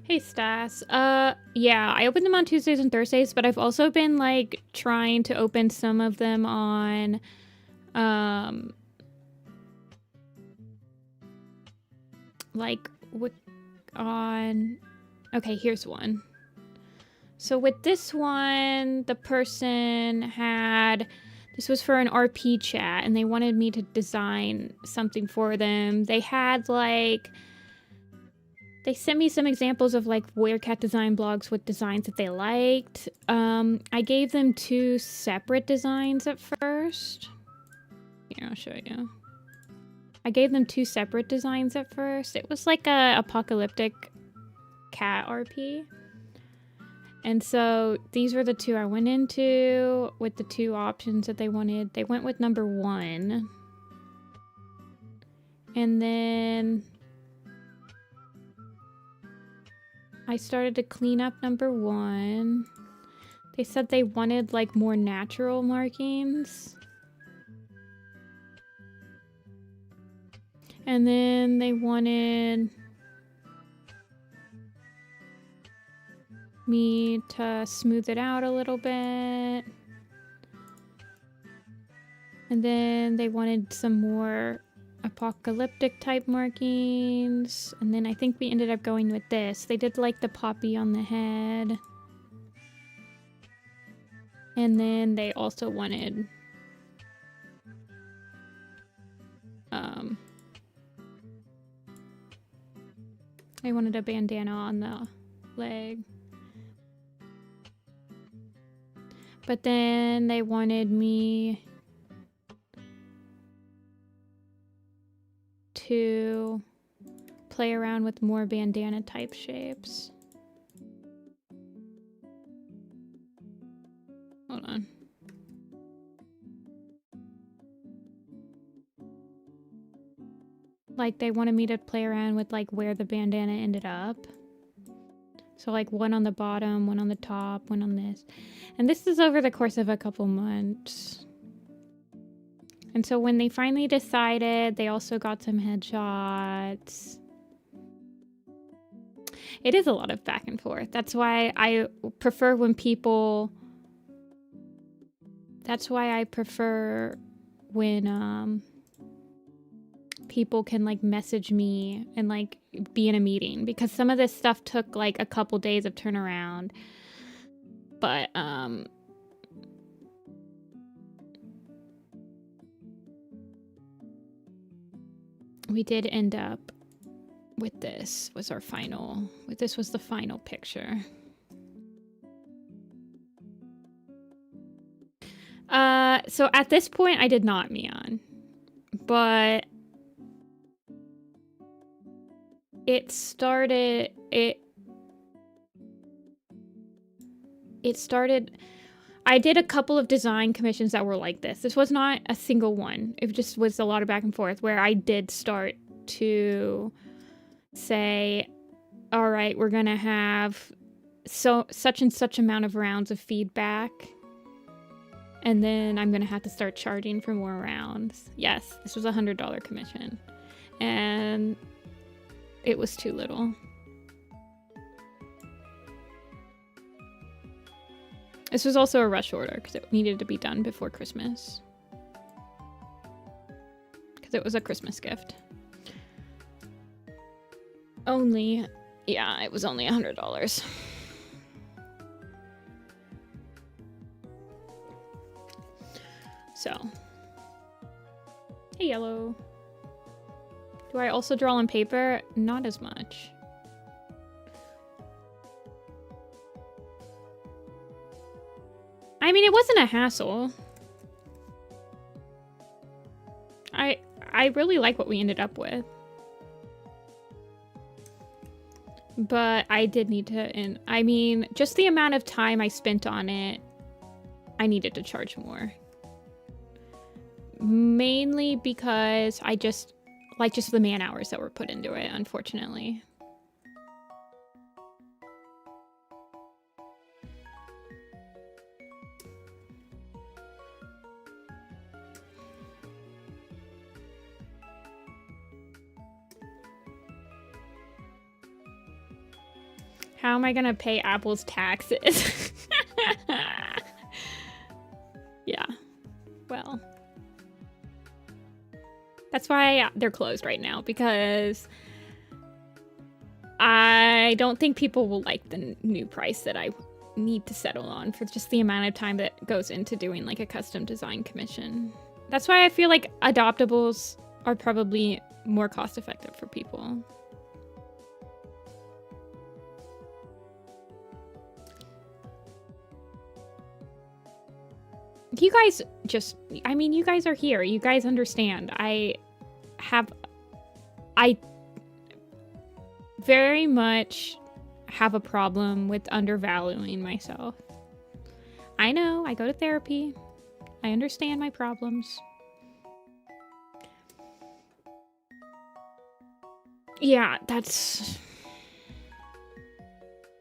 Speaker 1: Hey Stas. Yeah, I opened them on Tuesdays and Thursdays, but I've also been like trying to open some of them on like on, okay, here's one. So with this one, the person had, this was for an RP chat and they wanted me to design something for them. They had like, they sent me some examples of like Werecat design blogs with designs that they liked. I gave them 2 separate designs at first. Here, I'll show you. I gave them 2 separate designs at first. It was like a apocalyptic cat RP. And so these were the 2 I went into with the 2 options that they wanted. They went with number 1. And then I started to clean up number 1. They said they wanted like more natural markings. And then they wanted me to smooth it out a little bit. And then they wanted some more apocalyptic type markings. And then I think we ended up going with this. They did like the poppy on the head. And then they also wanted they wanted a bandana on the leg. But then they wanted me to play around with more bandana type shapes. Hold on. Like they wanted me to play around with like where the bandana ended up. So like one on the bottom, one on the top, one on this. And this is over the course of a couple months. And so when they finally decided, they also got some headshots. It is a lot of back and forth. That's why I prefer when people... That's why I prefer when people can like message me and like be in a meeting, because some of this stuff took like a couple days of turnaround. But we did end up with this was our final, this was the final picture. So at this point I did not Mian, but it started, I did a couple of design commissions that were like this. This was not a single one. It just was a lot of back and forth where I did start to say, all right, we're gonna have such and such amount of rounds of feedback. And then I'm gonna have to start charging for more rounds. Yes, this was a $100 commission. And it was too little. This was also a rush order because it needed to be done before Christmas. Because it was a Christmas gift. Only, yeah, it was only $100. So, hey, yellow. Do I also draw on paper? Not as much. I mean, it wasn't a hassle. I really like what we ended up with. But I did need to, and I mean, just the amount of time I spent on it, I needed to charge more. Mainly because I just the man hours that were put into it, unfortunately. How am I gonna pay Apple's taxes? Yeah, well. That's why they're closed right now, because I don't think people will like the new price that I need to settle on for just the amount of time that goes into doing like a custom design commission. That's why I feel like adoptables are probably more cost effective for people. You guys just, I mean, you guys are here. You guys understand. I very much have a problem with undervaluing myself. I know, I go to therapy. I understand my problems. Yeah, that's...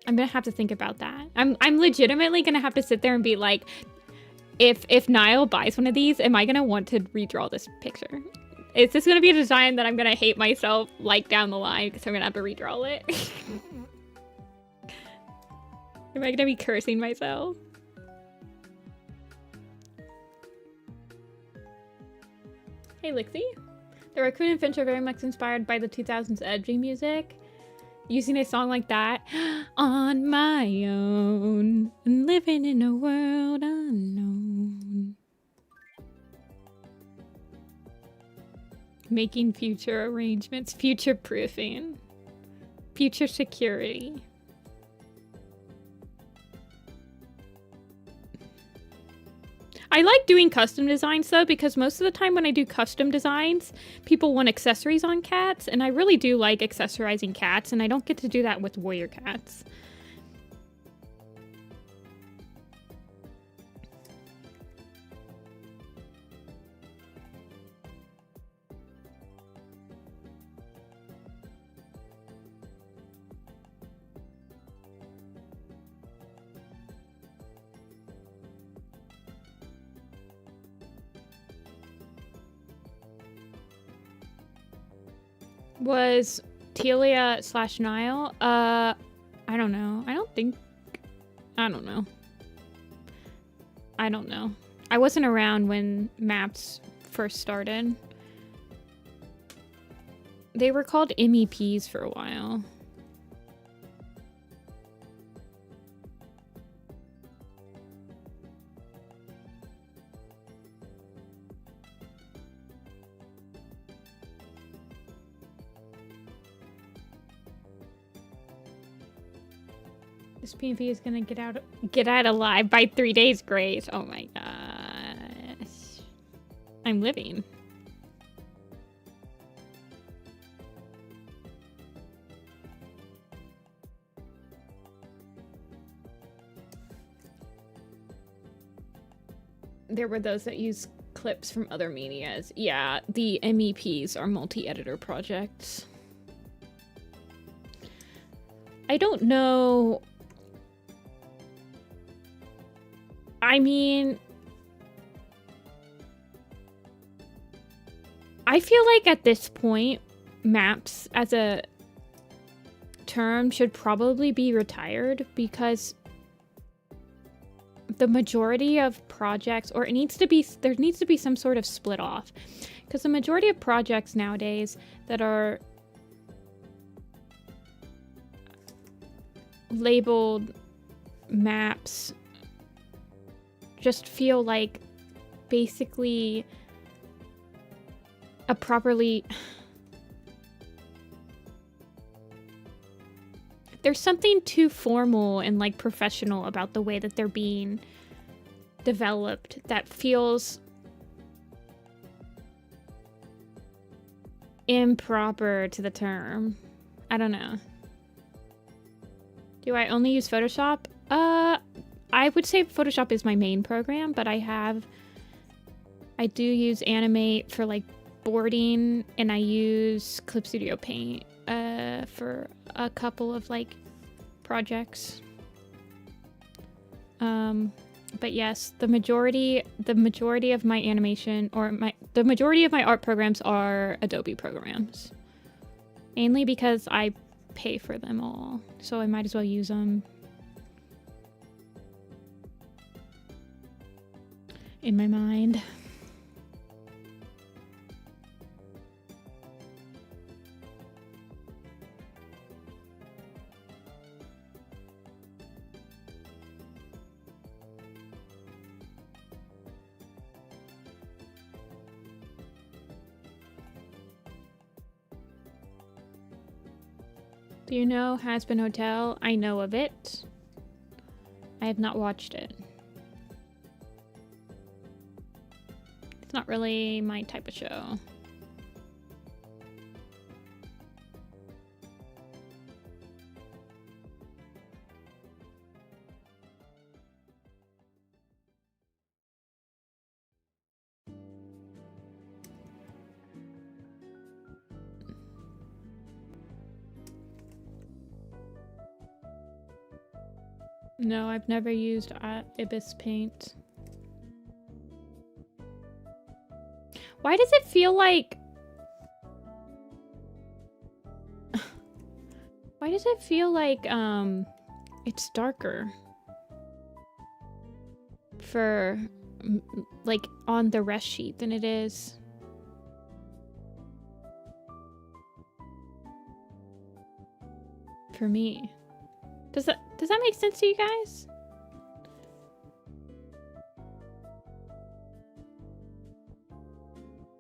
Speaker 1: I'm gonna have to think about that. I'm legitimately gonna have to sit there and be like, if Niall buys one of these, am I gonna want to redraw this picture? Is this gonna be a design that I'm gonna hate myself like down the line because I'm gonna have to redraw it? Am I gonna be cursing myself? Hey Lixie, The Raccoon and Finch are very much inspired by the 2000s edgy music. Using a song like that, on my own, and living in a world unknown. Making future arrangements, future proofing, future security. I like doing custom designs though, because most of the time when I do custom designs, people want accessories on cats, and I really do like accessorizing cats, and I don't get to do that with warrior cats. Was Telia / Nile? I don't know. I don't know. I wasn't around when maps first started. They were called MEPs for a while. This PV is gonna get out alive by 3 days, Grace. Oh my gosh. I'm living. There were those that use clips from other medias. Yeah, the MEPs are multi-editor projects. I don't know. I mean, I feel like at this point, maps as a term should probably be retired, because the majority of projects, or there needs to be some sort of split off, because the majority of projects nowadays that are labeled maps just feel like basically a properly... There's something too formal and like professional about the way that they're being developed that feels improper to the term. I don't know. Do I only use Photoshop? I would say Photoshop is my main program, but I do use Animate for like boarding, and I use Clip Studio Paint for a couple of like projects. But yes, the majority of my animation, or the majority of my art programs are Adobe programs. Mainly because I pay for them all, so I might as well use them. In my mind. Do you know Has-Been Hotel? I know of it. I have not watched it. It's not really my type of show. No, I've never used Ibis Paint. Why does it feel like... Why does it feel like, it's darker? For, like, on the rest sheet than it is for me. Does that make sense to you guys?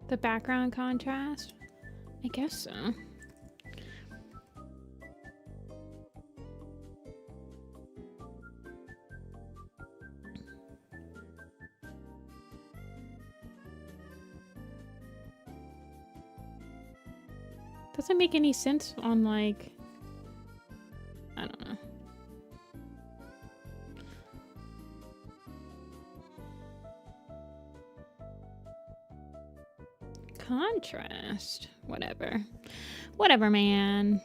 Speaker 1: The background contrast? I guess so. Doesn't make any sense on, like, I don't know. Contrast. Whatever. Whatever, man.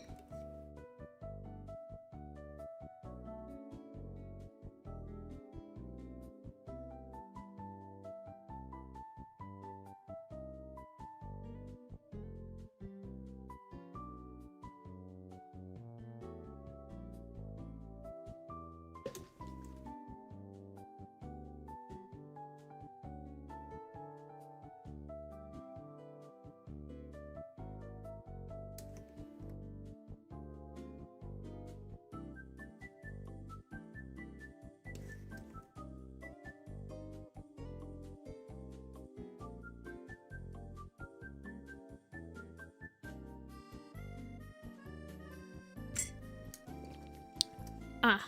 Speaker 1: Ah,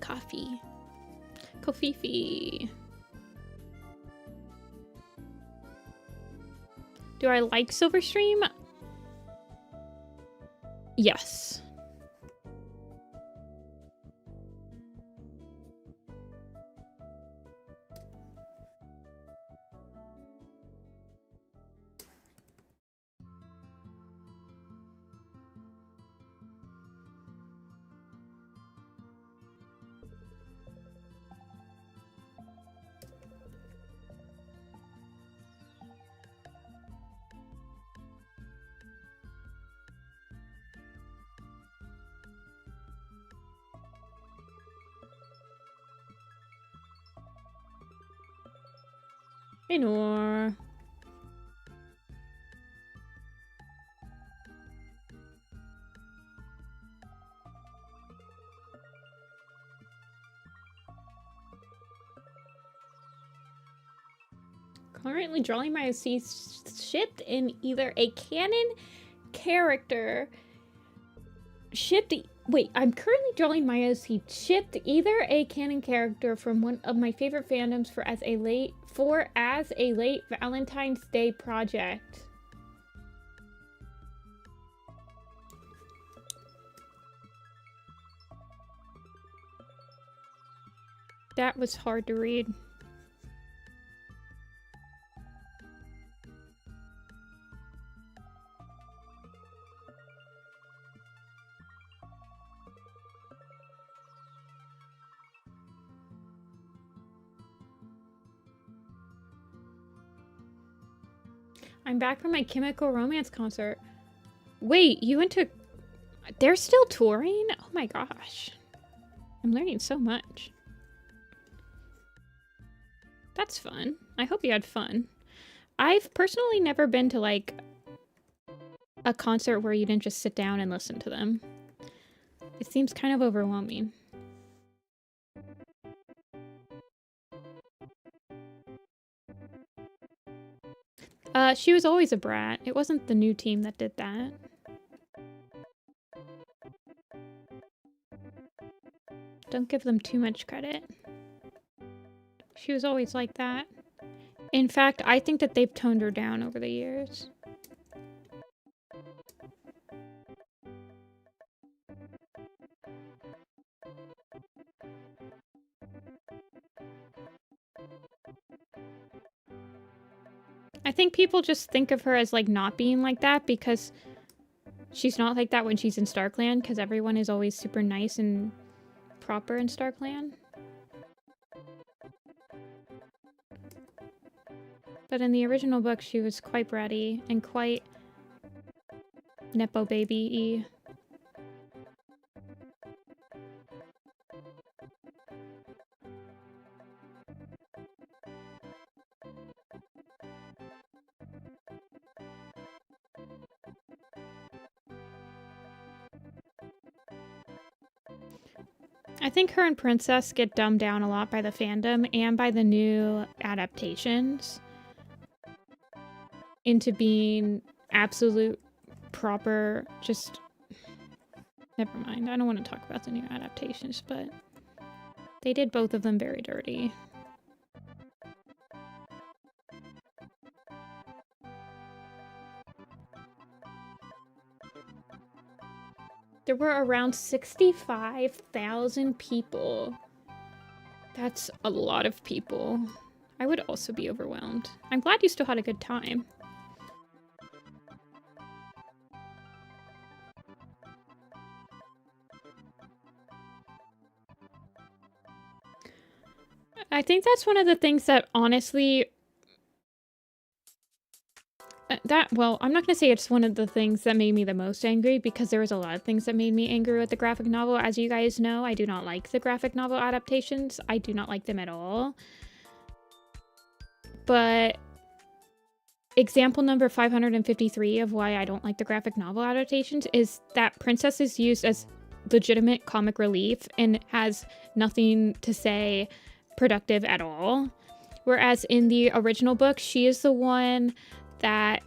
Speaker 1: coffee. Kofifi. Do I like Silverstream? Yes. Hey, Noor. Currently drawing my OC shipped in either a canon character shipped. Wait, I'm currently drawing my OC shipped either a canon character from one of my favorite fandoms for as a late Valentine's Day project. That was hard to read. I'm back from my Chemical Romance concert. Wait, you went to... They're still touring? Oh my gosh. I'm learning so much. That's fun. I hope you had fun. I've personally never been to, like, a concert where you didn't just sit down and listen to them. It seems kind of overwhelming. She was always a brat. It wasn't the new team that did that. Don't give them too much credit. She was always like that. In fact, I think that they've toned her down over the years. I think people just think of her as, like, not being like that because she's not like that when she's in StarClan, because everyone is always super nice and proper in StarClan. But in the original book, she was quite bratty and quite Nepo baby-y. I think her and Princess get dumbed down a lot by the fandom and by the new adaptations into being absolute proper, just... Never mind, I don't want to talk about the new adaptations, but they did both of them very dirty. There were around 65,000 people. That's a lot of people. I would also be overwhelmed. I'm glad you still had a good time. I think that's one of the things that honestly... well, I'm not going to say it's one of the things that made me the most angry, because there was a lot of things that made me angry with the graphic novel. As you guys know, I do not like the graphic novel adaptations. I do not like them at all. But example number 553 of why I don't like the graphic novel adaptations is that Princess is used as legitimate comic relief and has nothing to say productive at all. Whereas in the original book, she is the one that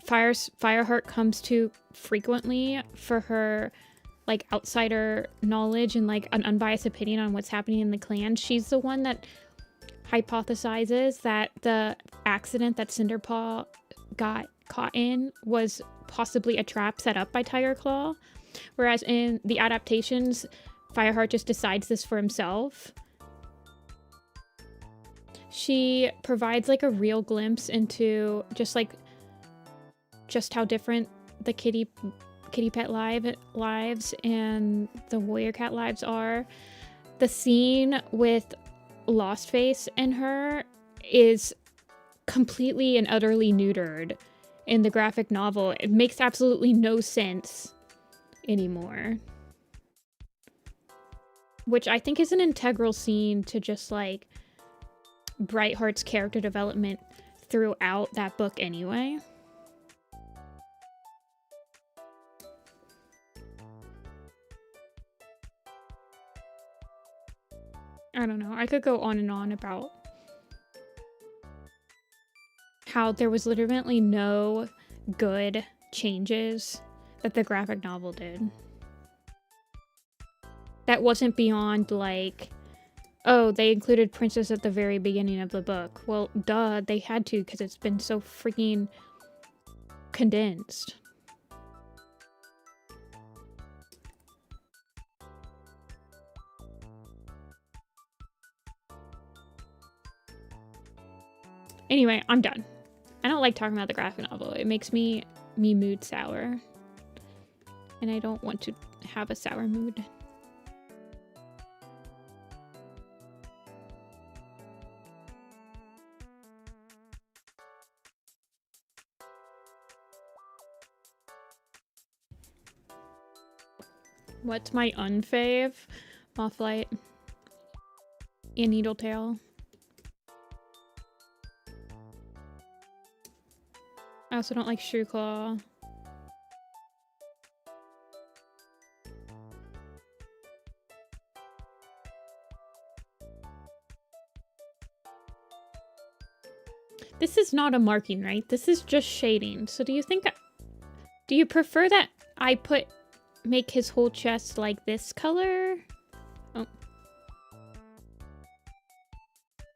Speaker 1: Fireheart comes to frequently for her, like, outsider knowledge and, like, an unbiased opinion on what's happening in the clan. She's the one that hypothesizes that the accident that Cinderpaw got caught in was possibly a trap set up by Tiger Claw. Whereas in the adaptations, Fireheart just decides this for himself. She provides, like, a real glimpse into just how different the kitty pet lives and the warrior cat lives are. The scene with Lost Face and her is completely and utterly neutered in the graphic novel. It makes absolutely no sense anymore. Which I think is an integral scene to just, like, Brightheart's character development throughout that book anyway. I don't know. I could go on and on about how there was literally no good changes that the graphic novel did. That wasn't beyond, like, oh, they included Princess at the very beginning of the book. Well, duh, they had to, because it's been so freaking condensed. Anyway, I'm done. I don't like talking about the graphic novel. It makes me mood sour. And I don't want to have a sour mood. What's my unfave? Mothlight and Needletail. I also don't like Shrew-Claw. This is not a marking, right? This is just shading. So do you prefer that I make his whole chest like this color? Oh.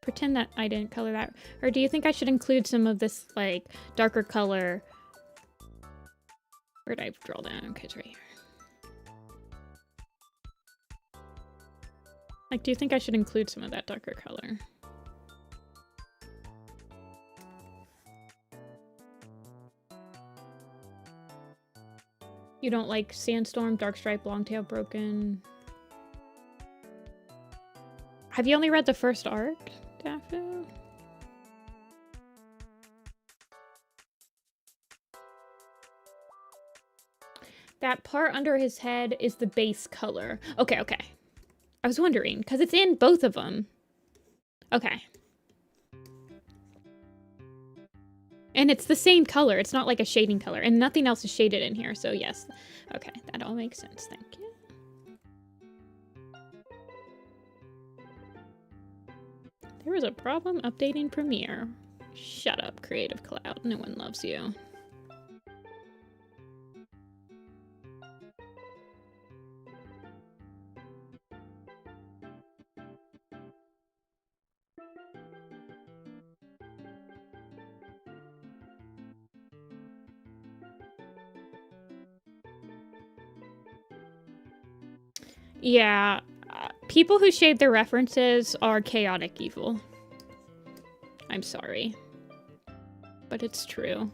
Speaker 1: Pretend that I didn't color that. Or do you think I should include some of this, like, darker color? Where'd I draw that? Okay, it's right here. Like, do you think I should include some of that darker color? You don't like Sandstorm, Darkstripe, Longtail, Broken? Have you only read the first arc, Daffo? That part under his head is the base color. Okay, okay. I was wondering, because it's in both of them. Okay. And it's the same color. It's not like a shading color. And nothing else is shaded in here, so yes. Okay, that all makes sense. Thank you. There was a problem updating Premiere. Shut up, Creative Cloud. No one loves you. Yeah, people who shade their references are chaotic evil. I'm sorry. But it's true.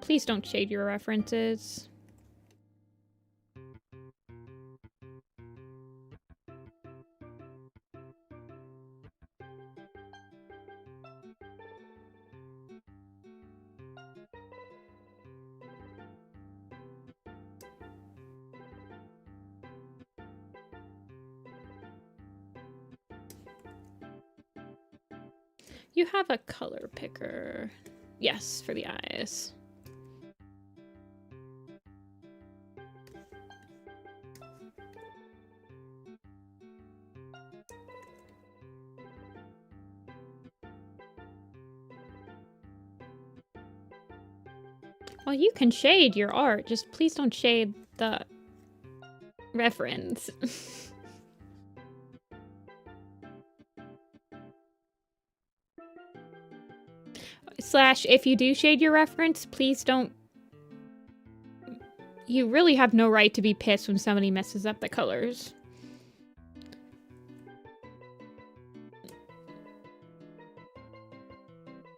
Speaker 1: Please don't shade your references. You have a color picker. Yes, for the eyes. Well, you can shade your art, just please don't shade the reference. Slash, if you do shade your reference, please don't... You really have no right to be pissed when somebody messes up the colors.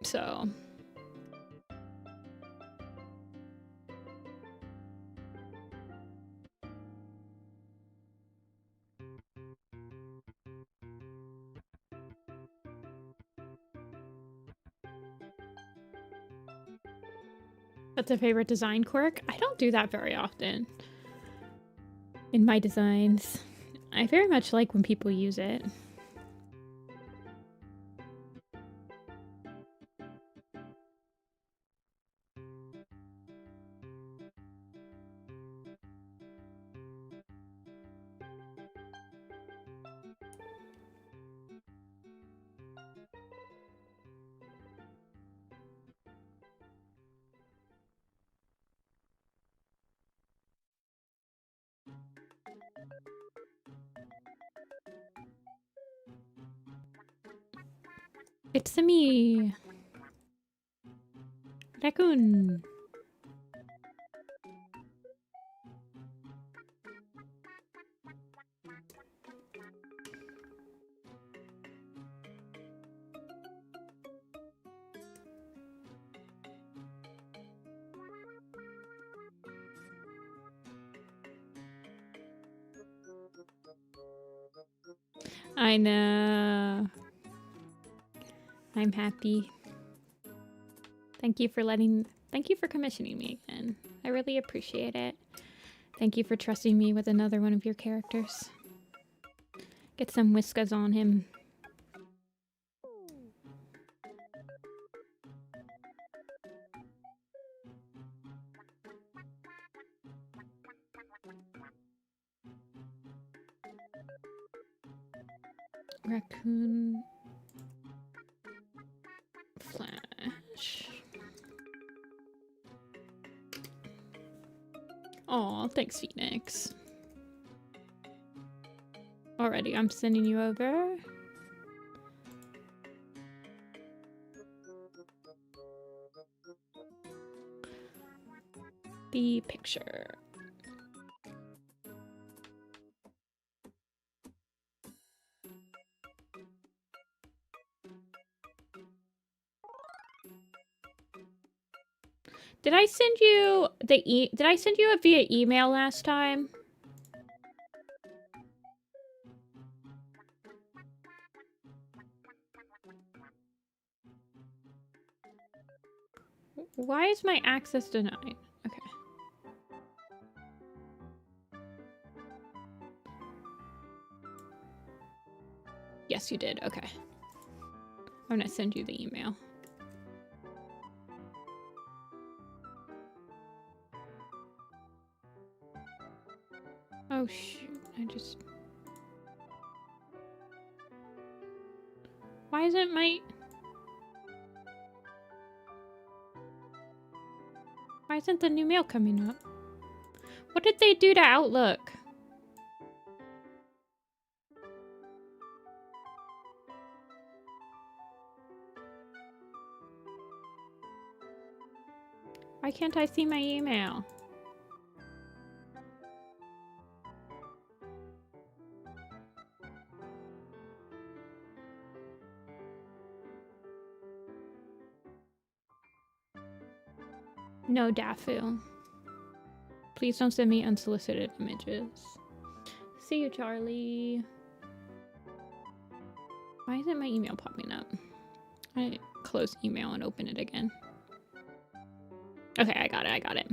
Speaker 1: So... That's a favorite design quirk? I don't do that very often in my designs. I very much like when people use it. It's me, Raccoon. I know. I'm happy. Thank you for commissioning me again. I really appreciate it. Thank you for trusting me with another one of your characters. Get some whiskers on him. Raccoon. Flash. Aw, thanks, Phoenix. Alrighty, I'm sending you over. The picture. Did I send you did I send you it via email last time? Why is my access denied? Okay. Yes, you did. Okay. I'm gonna send you the email. Oh shoot, I just... Why isn't my... Why isn't the new mail coming up? What did they do to Outlook? Why can't I see my email? No, Dafu. Please don't send me unsolicited images. See you, Charlie. Why isn't my email popping up? I close email and open it again. Okay, I got it.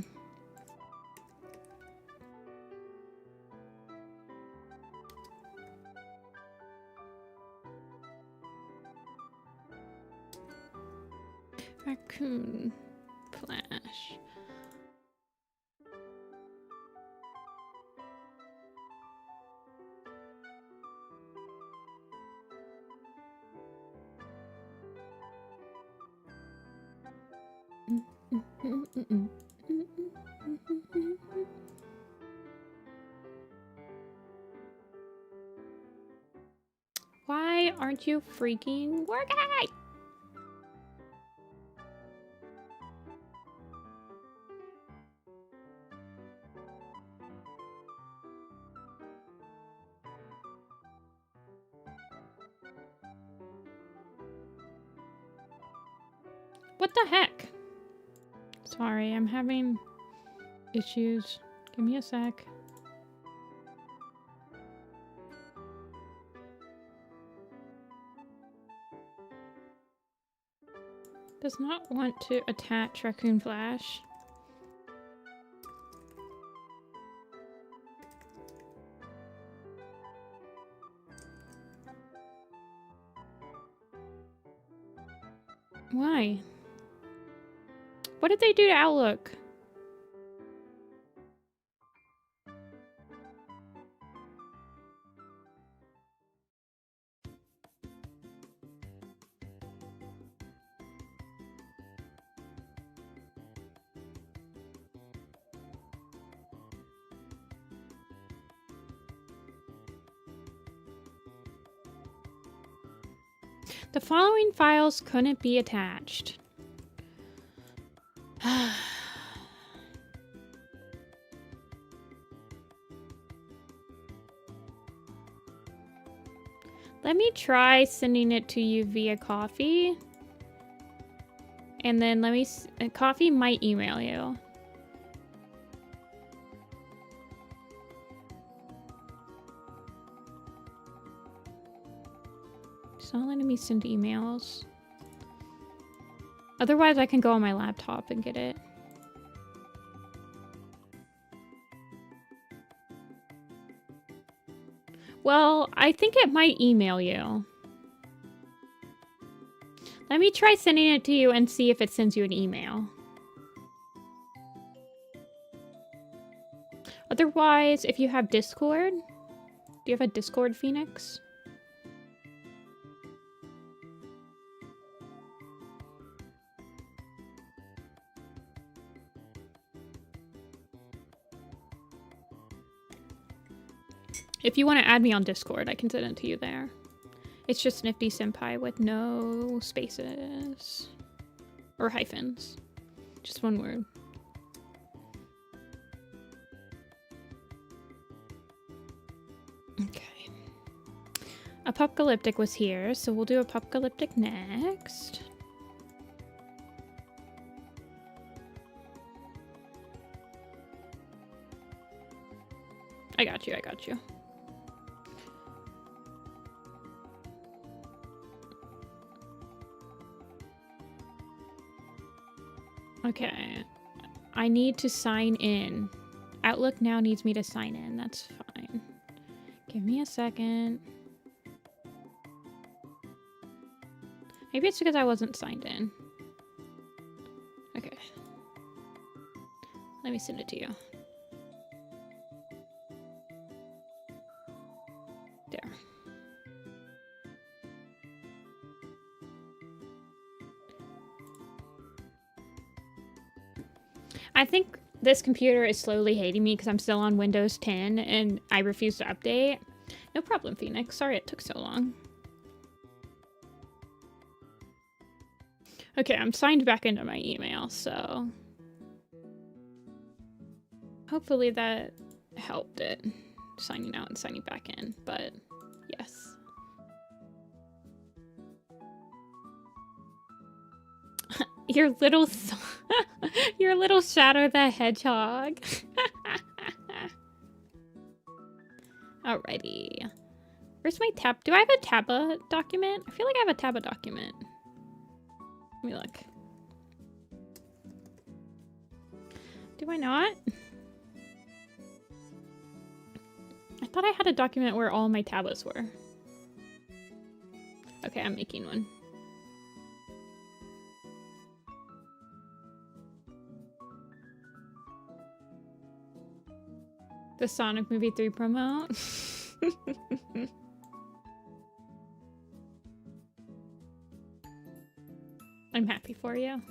Speaker 1: Raccoon Flash. Why aren't you freaking working? What the heck? Sorry, I'm having issues. Give me a sec. Does not want to attach Raccoon Flash. Why? What did they do to Outlook? The following files couldn't be attached. Let me try sending it to you via Coffee. And then let me... Coffee might email you. It's not letting me send emails. Otherwise, I can go on my laptop and get it. Well, I think it might email you. Let me try sending it to you and see if it sends you an email. Otherwise, if you have Discord, do you have a Discord, Phoenix? If you want to add me on Discord, I can send it to you there. It's just Nifty-Senpai with no spaces. Or hyphens. Just one word. Okay. Apocalyptic was here, so we'll do Apocalyptic next. I got you, I got you. Okay, I need to sign in. Outlook now needs me to sign in. That's fine. Give me a second. Maybe it's because I wasn't signed in. Okay. Let me send it to you. There. I think this computer is slowly hating me because I'm still on Windows 10 and I refuse to update. No problem, Phoenix. Sorry it took so long. Okay, I'm signed back into my email, so... hopefully that helped it. Signing out and signing back in, but yes. Your little Shadow the Hedgehog. Alrighty. Where's my tab? Do I have a Taba document? I feel like I have a Taba document. Let me look. Do I not? I thought I had a document where all my Tabas were. Okay, I'm making one. The Sonic Movie 3 promo. I'm happy for you.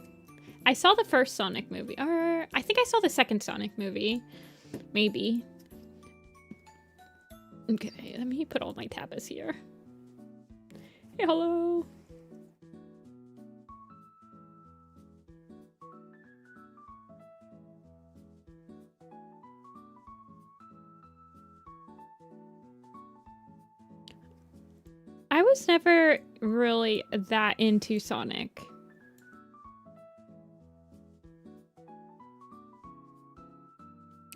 Speaker 1: I saw the first Sonic movie, or I think I saw the second Sonic movie. Maybe. Okay, let me put all my tabas here. Hey, hello. I was never really that into Sonic.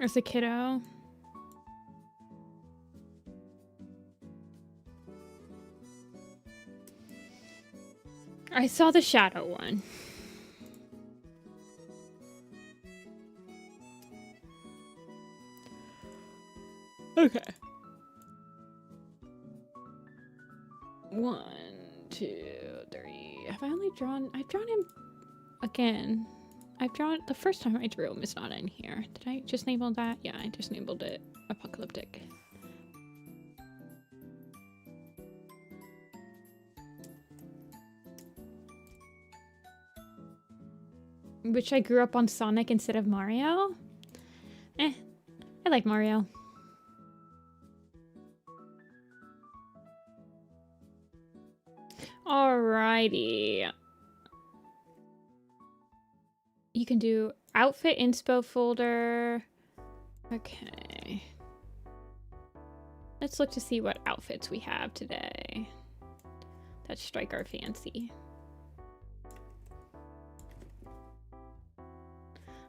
Speaker 1: As a kiddo. I saw the Shadow one. Okay. 1, 2, 3. Have I only drawn? I've drawn him again. I've drawn the first time I drew him is not in here. Did I just enable that? Yeah, I just enabled it. Apocalyptic. Which I grew up on Sonic instead of Mario. I like Mario. Alrighty. You can do outfit inspo folder. Okay. Let's look to see what outfits we have today that strike our fancy.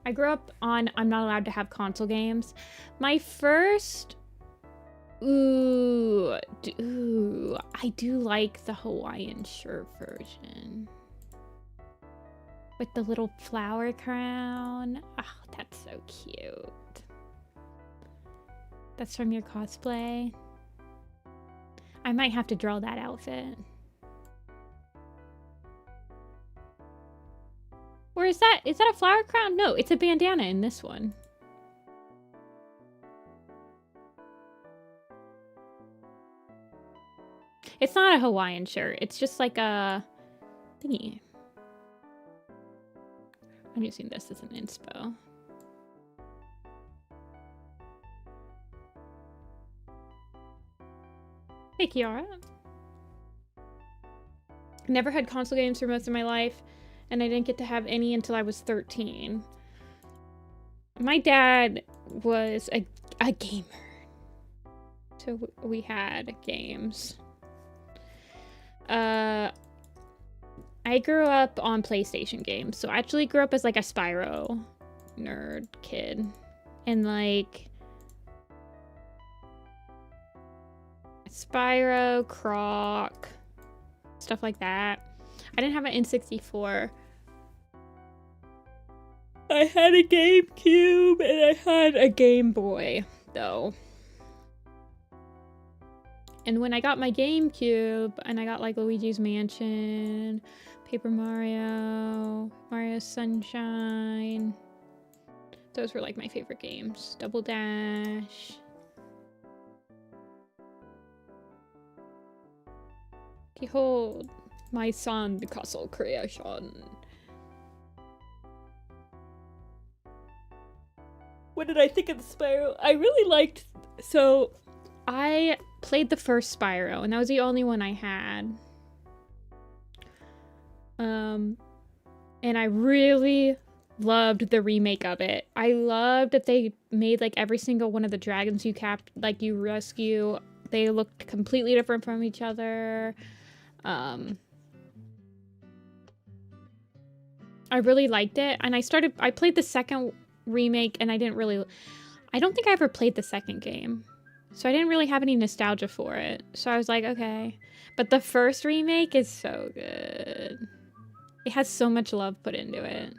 Speaker 1: I grew up on I'm not allowed to have console games. My first... Ooh, I do like the Hawaiian shirt version. With the little flower crown. Oh, that's so cute. That's from your cosplay. I might have to draw that outfit. Or is that a flower crown? No, it's a bandana in this one. It's not a Hawaiian shirt. It's just like a thingy. I'm using this as an inspo. Hey, Kiara. Never had console games for most of my life, and I didn't get to have any until I was 13. My dad was a gamer. So we had games. I grew up on PlayStation games, so I actually grew up as like a Spyro nerd kid. And like Spyro, Croc, stuff like that. I didn't have an N64. I had a GameCube and I had a Game Boy, though. And when I got my GameCube, and I got like Luigi's Mansion, Paper Mario, Mario Sunshine. Those were like my favorite games. Double Dash. Behold, my son, the castle creation. What did I think of the Spyro? I really liked... So, I played the first Spyro, and that was the only one I had. And I really loved the remake of it. I loved that they made, like, every single one of the dragons you rescue. They looked completely different from each other. I really liked it, and I played the second remake, and I don't think I ever played the second game, so I didn't really have any nostalgia for it. So I was like, okay. But the first remake is so good. It has so much love put into it.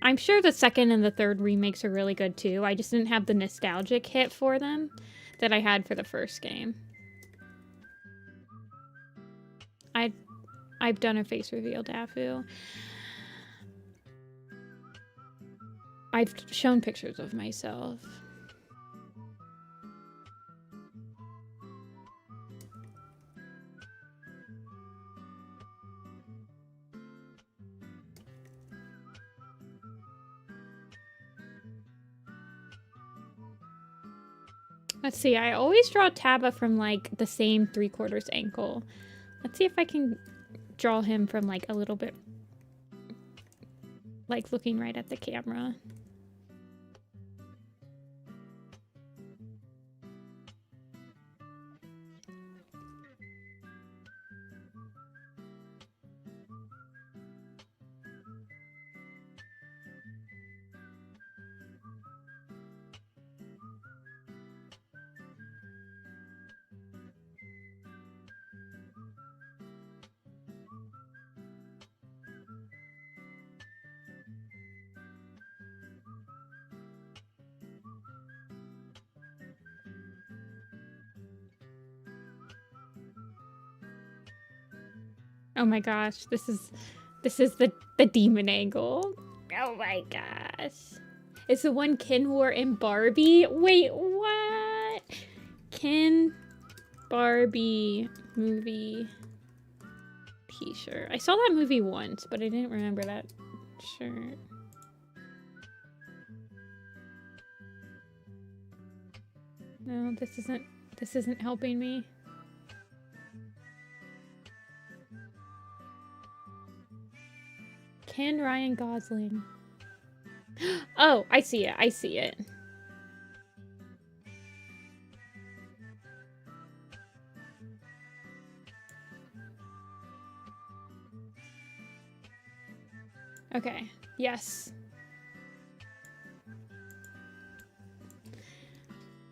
Speaker 1: I'm sure the second and the third remakes are really good too. I just didn't have the nostalgic hit for them that I had for the first game. I've done a face reveal, Dafu. I've shown pictures of myself. Let's see, I always draw Taba from, like, the same 3/4 ankle. Let's see if I can draw him from, like, a little bit, like, looking right at the camera. Oh my gosh, this is the demon angle. Oh my gosh. It's the one Ken wore in Barbie? Wait, what? Ken Barbie movie t-shirt. I saw that movie once, but I didn't remember that shirt. No, this isn't helping me. Ken Ryan Gosling. Oh, I see it. I see it. Okay. Yes.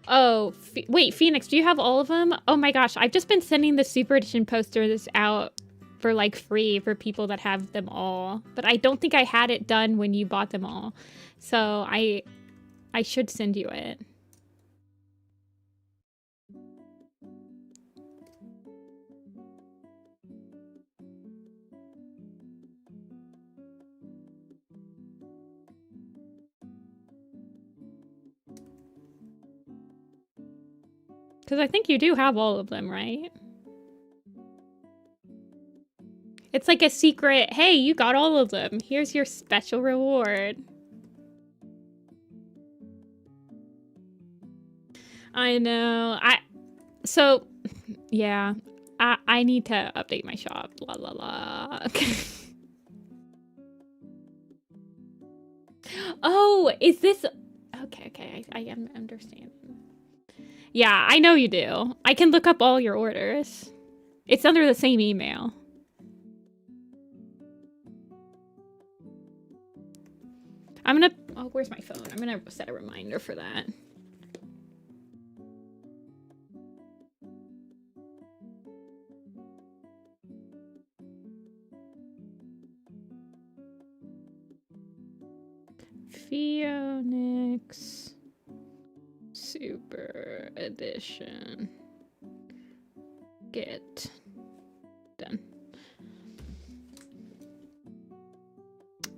Speaker 1: Oh, wait, Phoenix, do you have all of them? Oh my gosh, I've just been sending the Super Edition posters out for, like, free for people that have them all. But I don't think I had it done when you bought them all. So I should send you it. Because I think you do have all of them, right? It's like a secret, hey, you got all of them. Here's your special reward. I know. So, yeah. I need to update my shop. La la la. Oh, is this... Okay, I am understanding. Yeah, I know you do. I can look up all your orders. It's under the same email. I'm gonna... Oh, where's my phone? I'm gonna set a reminder for that. Phoenix Super Edition. Get done.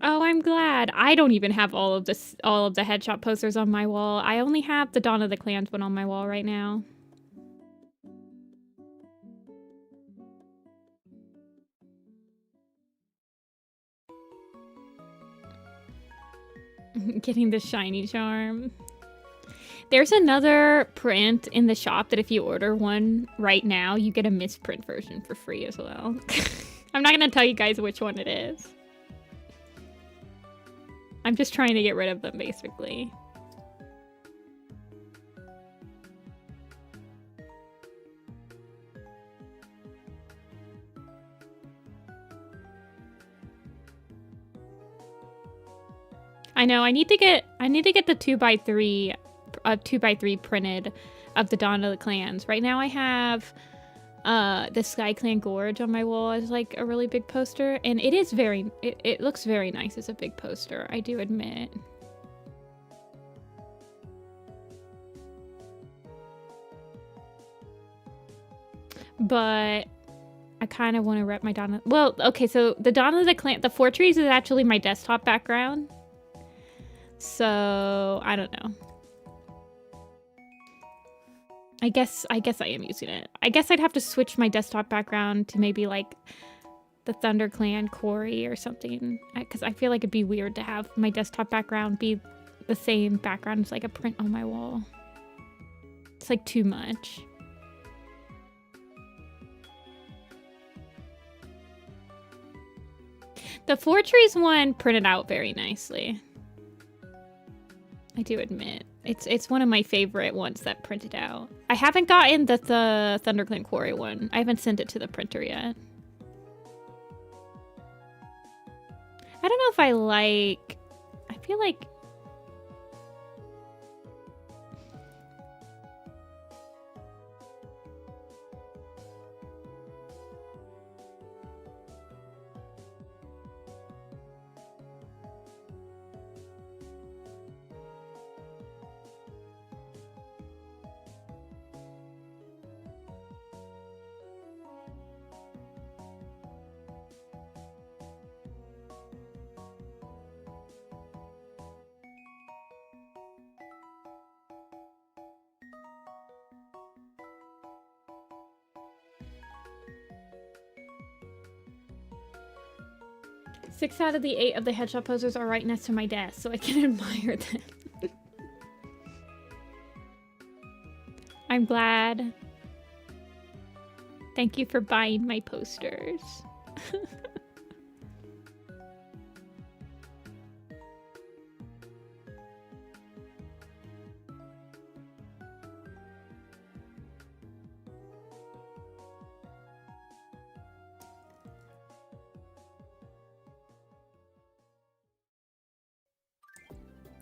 Speaker 1: Oh, I'm glad. I don't even have all of the headshot posters on my wall. I only have the Dawn of the Clans one on my wall right now. Getting the shiny charm. There's another print in the shop that if you order one right now, you get a misprint version for free as well. I'm not gonna tell you guys which one it is. I'm just trying to get rid of them, basically. I know, I need to get the 2x3 printed of the Dawn of the Clans. Right now I have the Sky Clan Gorge on my wall as like a really big poster, and it is it looks very nice as a big poster, I do admit. But I kind of want to rep my Dawn. Well, okay, so the Dawn of the Clan, the Fortress is actually my desktop background. So, I don't know. I guess I am using it. I guess I'd have to switch my desktop background to maybe like the Thunder Clan Quarry or something. Because I feel like it'd be weird to have my desktop background be the same background as like a print on my wall. It's like too much. The Fortress one printed out very nicely. I do admit. It's one of my favorite ones that printed out. I haven't gotten the ThunderClan Quarry one. I haven't sent it to the printer yet. I don't know if I feel like... Six out of the 8 of the headshot posters are right next to my desk, so I can admire them. I'm glad. Thank you for buying my posters.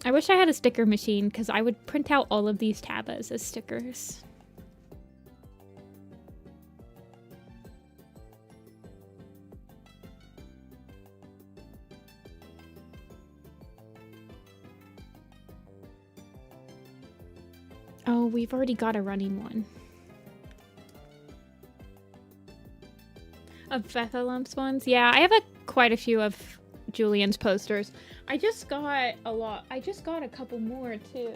Speaker 1: I wish I had a sticker machine because I would print out all of these tabas as stickers. Oh, we've already got a running one. Of Bethalumps ones? Yeah, I have quite a few of Julian's posters. I just got a lot. I just got a couple more too.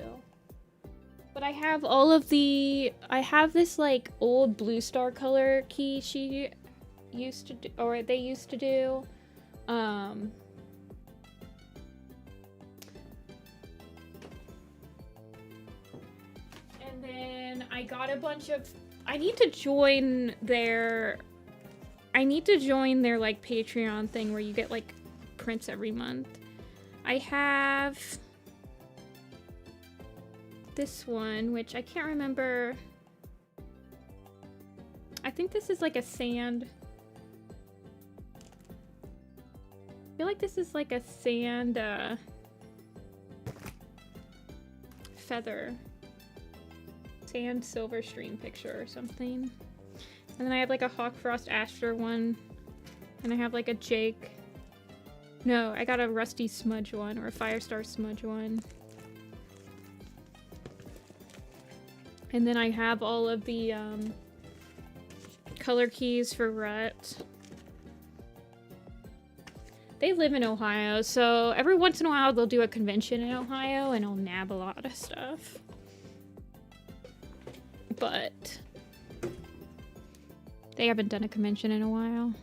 Speaker 1: But I have all of the... I have this like old Blue Star color key she used to do, or they used to do. And then I got a bunch of... I need to join their like Patreon thing where you get like prints every month. I have this one, which I can't remember. I think this is like a sand. I feel like this is like a sand feather. Sand silver stream picture or something. And then I have like a Hawk Frost Aster one. And I have like a Jake. No, I got a Rusty Smudge one or a Firestar Smudge one. And then I have all of the color keys for Rut. They live in Ohio, so every once in a while they'll do a convention in Ohio and I'll nab a lot of stuff. But they haven't done a convention in a while.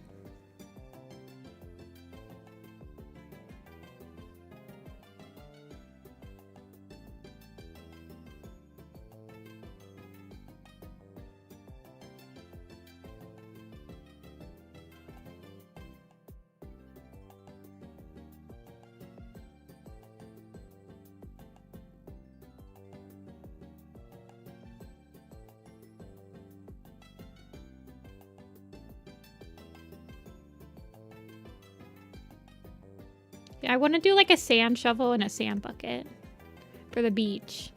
Speaker 1: I want to do like a sand shovel and a sand bucket for the beach.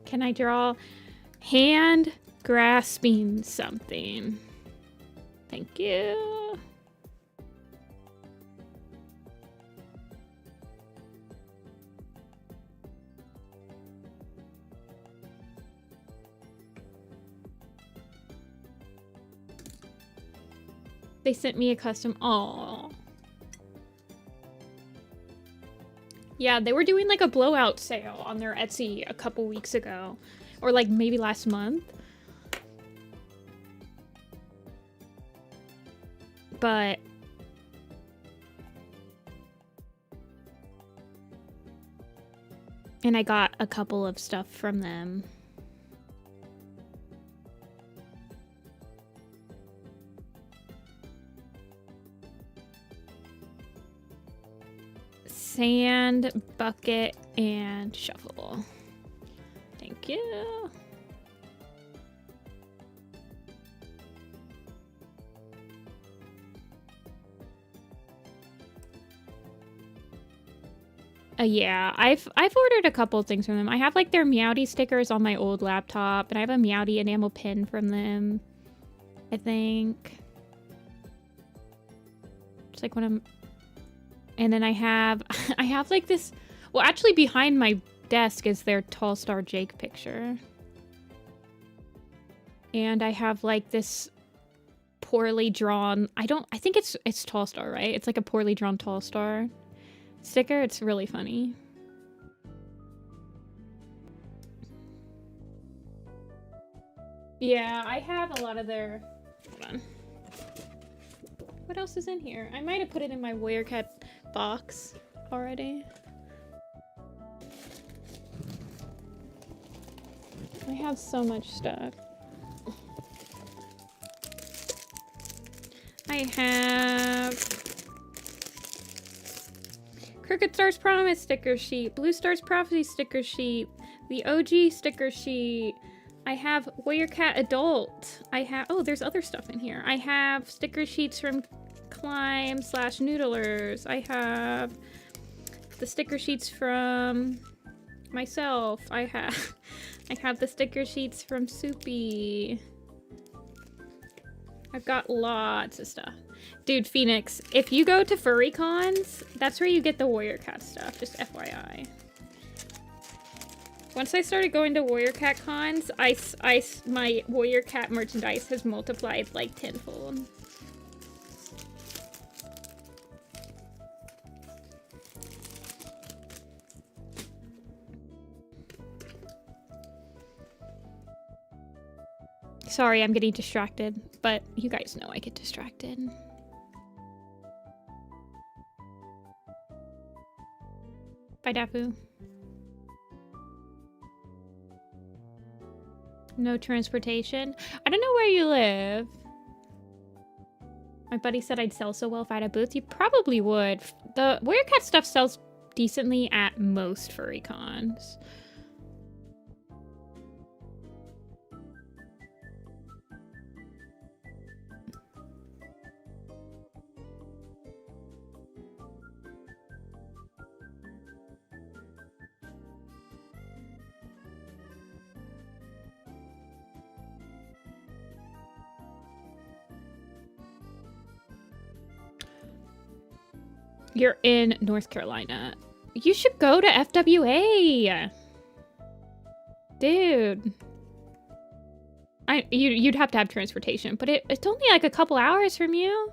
Speaker 1: Can I draw hand grasping something? Thank you. They sent me a custom. Aww. Yeah, they were doing like a blowout sale on their Etsy a couple weeks ago. Or like maybe last month. But and I got a couple of stuff from them. Sand, bucket, and shovel. Thank you. Yeah, I've ordered a couple things from them. I have like their Meowdy stickers on my old laptop, and I have a Meowdy enamel pin from them, I think. It's like when I'm... And then I have like this... Well, actually behind my desk is their Tall Star Jake picture. And I have like this poorly drawn... I think it's Tall Star, right? It's like a poorly drawn Tall Star sticker. It's really funny. Yeah, I have a lot of their... Hold on. What else is in here? I might have put it in my Warrior Cat box already. I have so much stuff. I have Crooked Star's Promise sticker sheet, Blue Star's Prophecy sticker sheet, the OG sticker sheet. I have Warrior Cat Adult. I have, oh, there's other stuff in here. I have sticker sheets from Climb / Noodlers. I have the sticker sheets from myself. I have the sticker sheets from Soupy. I've got lots of stuff. Dude, Phoenix, if you go to furry cons, that's where you get the Warrior Cat stuff, just FYI. Once I started going to Warrior Cat cons, my Warrior Cat merchandise has multiplied like tenfold. Sorry, I'm getting distracted, but you guys know I get distracted. Bye, Dafu. No transportation. I don't know where you live. My buddy said I'd sell so well if I had a booth. You probably would. The Warrior Cat stuff sells decently at most furry cons. You're in North Carolina. You should go to FWA. Dude. You'd have to have transportation, but it's only like a couple hours from you.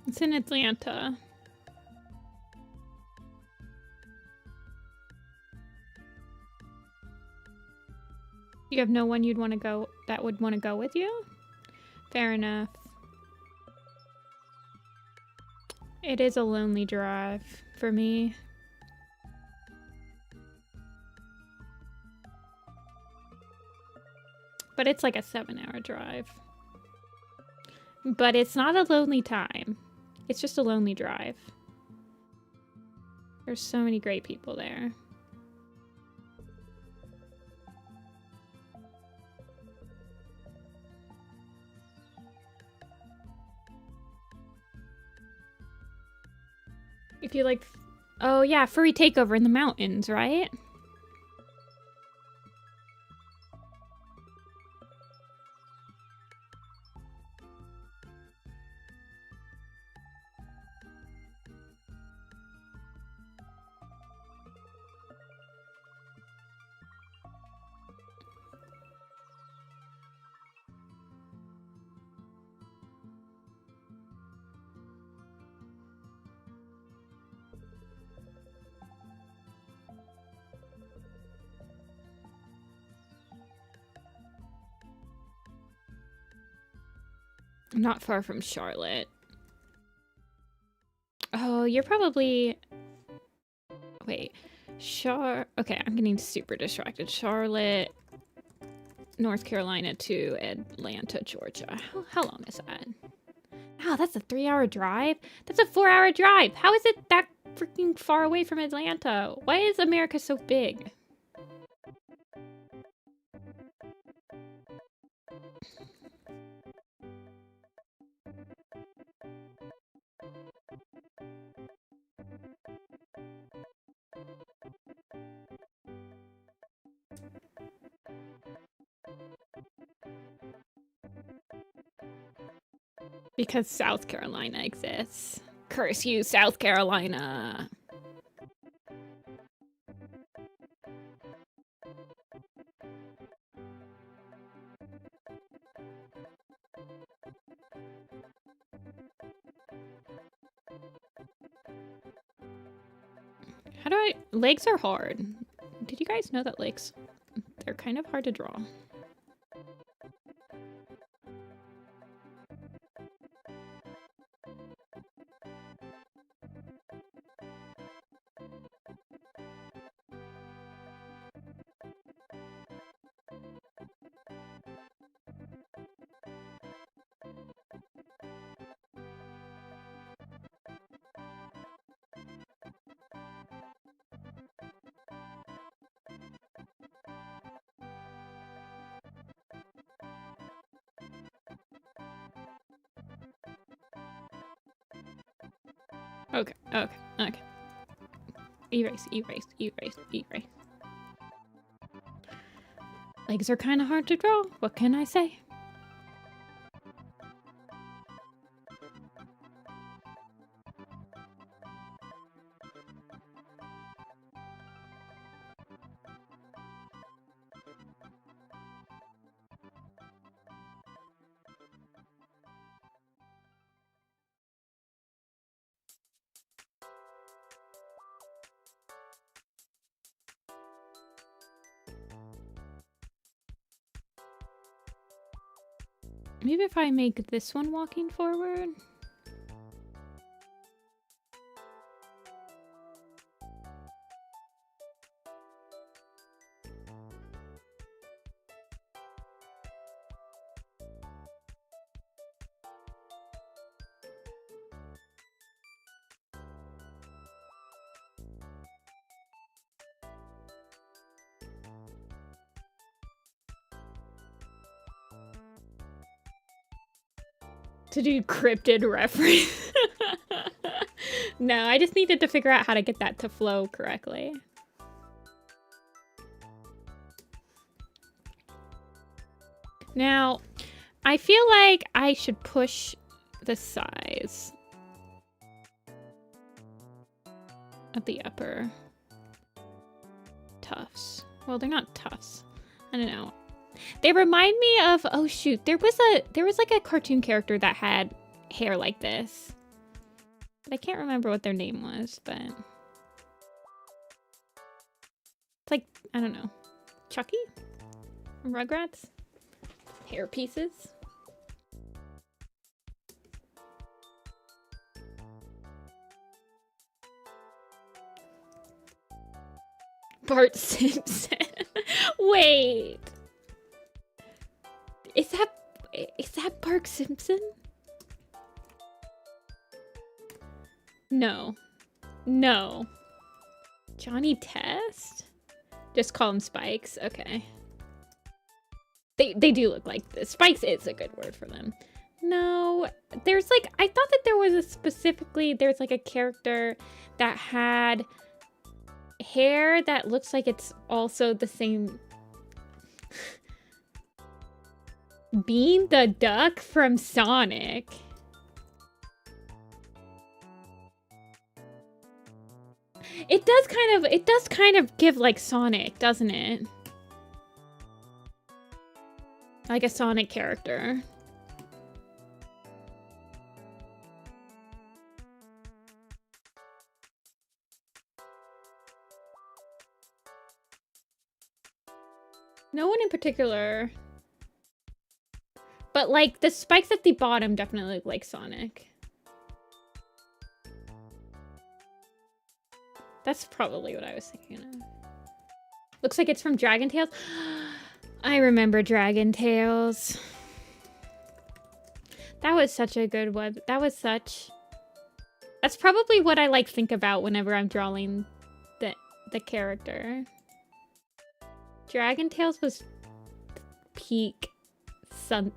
Speaker 1: It's in Atlanta. You have no one you'd want to go that would want to go with you? Fair enough. It is a lonely drive for me. But it's like a 7-hour drive. But it's not a lonely time. It's just a lonely drive. There's so many great people there. If you like... Oh yeah, furry takeover in the mountains, right? Not far from Charlotte. Oh, you're probably... Wait. Okay, I'm getting super distracted. Charlotte, North Carolina to Atlanta, Georgia. How long is that? Oh, that's a 3-hour drive? That's a 4-hour drive! How is it that freaking far away from Atlanta? Why is America so big? Because South Carolina exists. Curse you, South Carolina! How do I... Legs are hard. Did you guys know that legs... They're kind of hard to draw. Okay, okay, okay. Erase, erase, erase, erase. Legs are kind of hard to draw. What can I say? Maybe if I make this one walking forward. To do cryptid reference. No, I just needed to figure out how to get that to flow correctly. Now, I feel like I should push the size of the upper tufts. Well, they're not tufts. I don't know. They remind me of, oh shoot, there was like a cartoon character that had hair like this. But I can't remember what their name was, but it's like, I don't know, Chucky? Rugrats? Hair pieces? Bart Simpson. Wait. Is that Bart Simpson? No. No. Johnny Test? Just call them Spikes? Okay. They do look like this. Spikes is a good word for them. No, there's like, I thought that there was a specifically, there's like a character that had hair that looks like it's also the same. Bean the Duck from Sonic. It does kind of give like Sonic, doesn't it? Like a Sonic character. No one in particular. But like the spikes at the bottom definitely look like Sonic. That's probably what I was thinking of. Looks like it's from Dragon Tales. I remember Dragon Tales. That was such a good one. That's probably what I like think about whenever I'm drawing the character. Dragon Tales was peak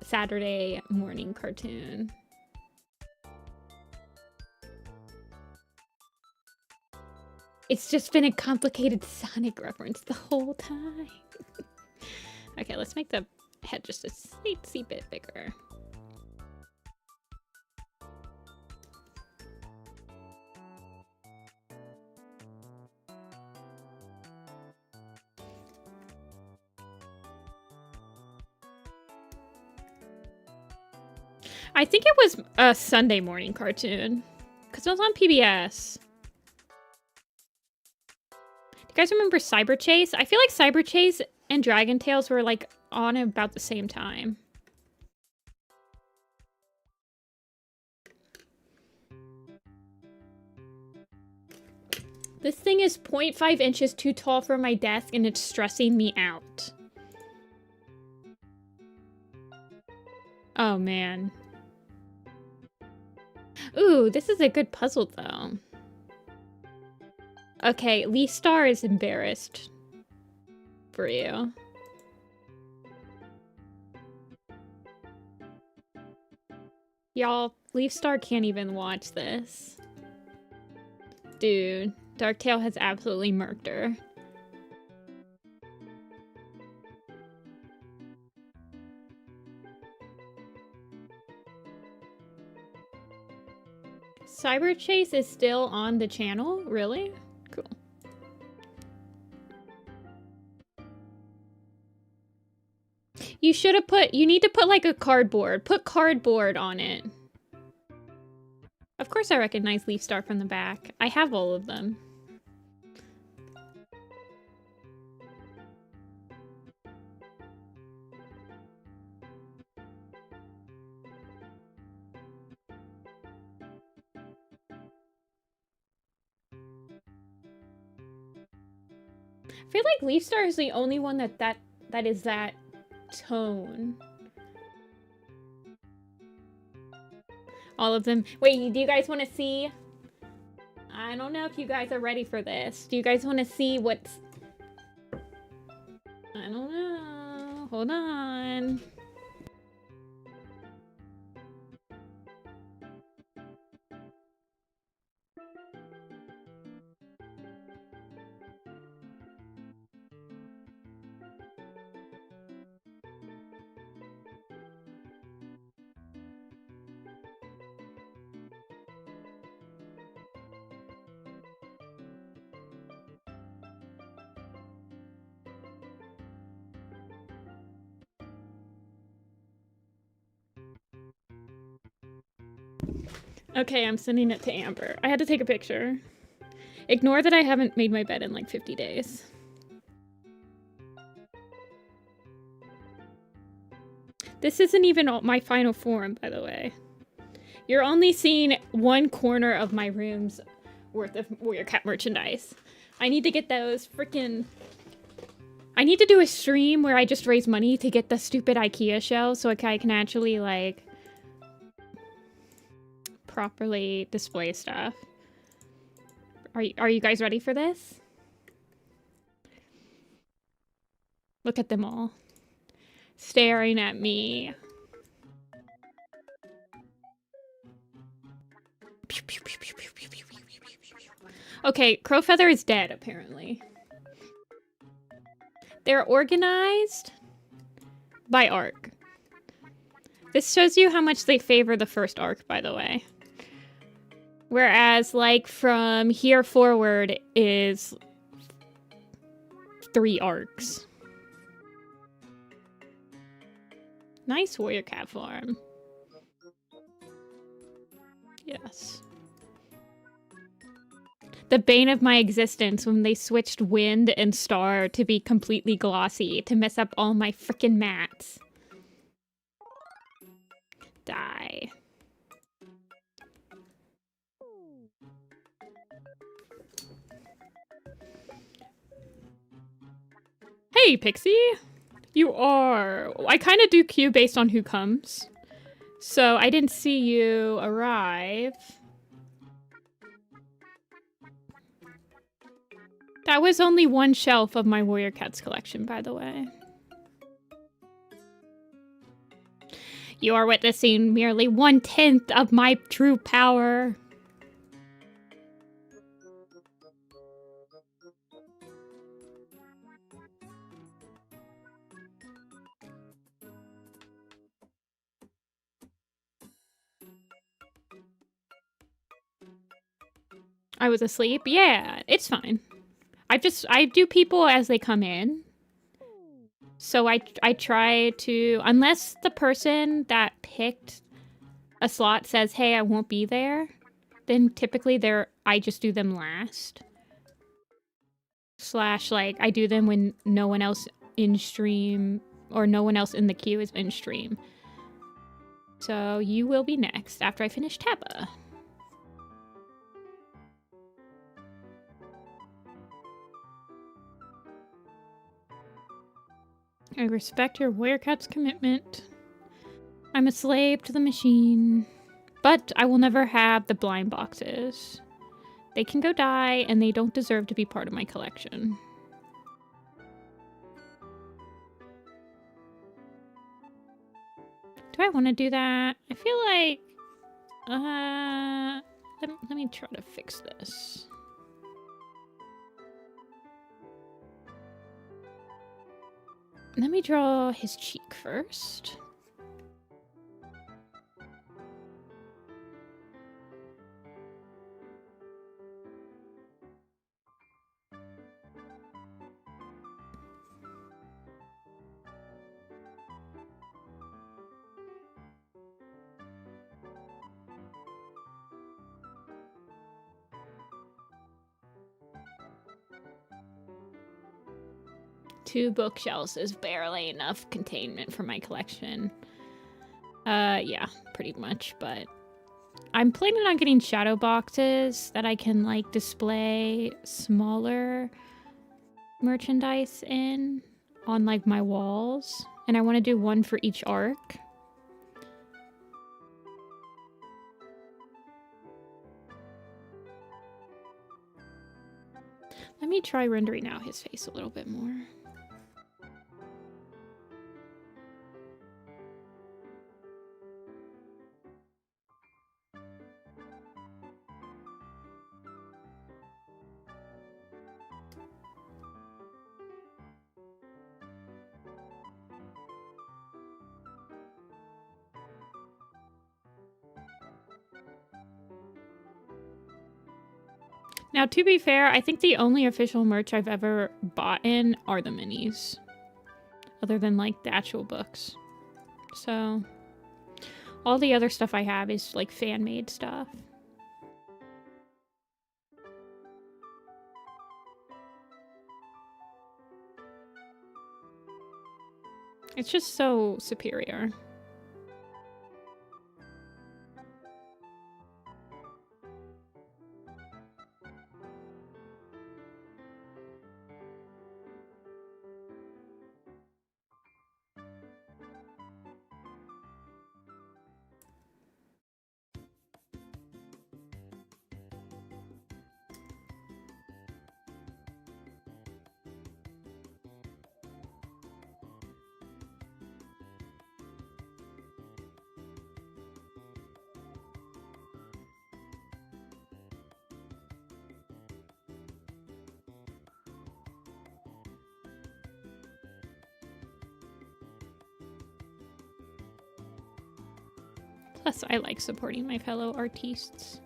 Speaker 1: Saturday morning cartoon. It's just been a complicated Sonic reference the whole time. Okay, let's make the head just a teensy bit bigger. I think it was a Sunday morning cartoon because it was on PBS. Do you guys remember Cyber Chase? I feel like Cyber Chase and Dragon Tales were like on about the same time. This thing is 0.5 inches too tall for my desk and it's stressing me out. Oh man. Ooh, this is a good puzzle though. Okay, Lee Star is embarrassed for you. Y'all, Leaf Star can't even watch this. Dude, Darktail has absolutely murked her. Cyber Chase is still on the channel? Really? Cool. You should have put, you need to put like a cardboard. Put cardboard on it. Of course I recognize Leaf Star from the back. I have all of them. I feel like Leaf Star is the only one that is that tone. All of them. Wait, do you guys want to see? I don't know if you guys are ready for this. Do you guys want to see what's... I don't know. Hold on. Okay, I'm sending it to Amber. I had to take a picture. Ignore that I haven't made my bed in like 50 days. This isn't even my final form, by the way. You're only seeing one corner of my room's worth of Warrior Cat merchandise. I need to get those freaking... I need to do a stream where I just raise money to get the stupid IKEA shelves so I can actually, like... properly display stuff. Are you guys ready for this? Look at them all. Staring at me. Okay, Crowfeather is dead, apparently. They're organized by arc. This shows you how much they favor the first arc, by the way. Whereas, like, from here forward is 3 arcs. Nice warrior cat farm. Yes. The bane of my existence when they switched Wind and Star to be completely glossy to mess up all my frickin' mats. Die. Hey, Pixie! You are... I kind of do queue based on who comes. So I didn't see you arrive. That was only one shelf of my Warrior Cats collection, by the way. You are witnessing merely 1/10 of my true power. I was asleep? Yeah, it's fine. I do people as they come in. So I try to, unless the person that picked a slot says, hey, I won't be there, then typically I just do them last. Slash, like, I do them when no one else in stream, or no one else in the queue is in stream. So you will be next after I finish Tappa. I respect your Warrior Cat's commitment. I'm a slave to the machine. But I will never have the blind boxes. They can go die, and they don't deserve to be part of my collection. Do I want to do that? I feel like... let me try to fix this. Let me draw his cheek first. Two bookshelves is barely enough containment for my collection. Yeah, pretty much, but I'm planning on getting shadow boxes that I can, like, display smaller merchandise in on, like, my walls. And I want to do one for each arc. Let me try rendering out his face a little bit more. Now, to be fair, I think the only official merch I've ever bought in are the minis. Other than, like, the actual books. So, all the other stuff I have is, like, fan-made stuff. It's just so superior. Plus, I like supporting my fellow artistes.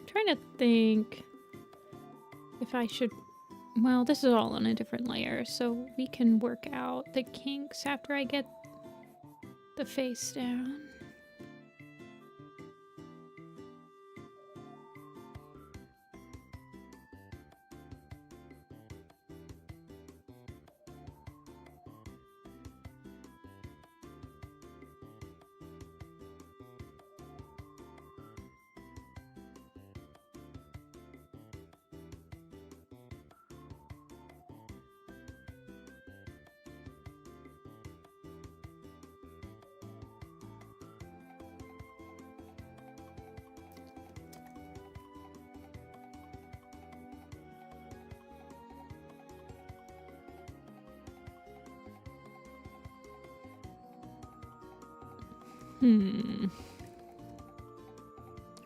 Speaker 1: Trying to think if I should, well, this is all on a different layer, so we can work out the kinks after I get the face down.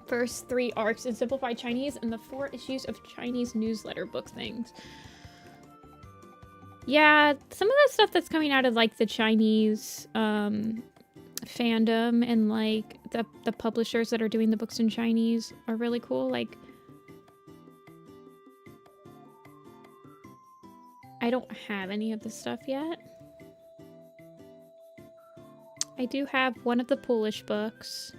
Speaker 1: First 3 arcs in Simplified Chinese and the 4 issues of Chinese newsletter book things. Yeah, some of the stuff that's coming out of like the Chinese fandom and like the publishers that are doing the books in Chinese are really cool. Like, I don't have any of the stuff yet. I do have one of the Polish books.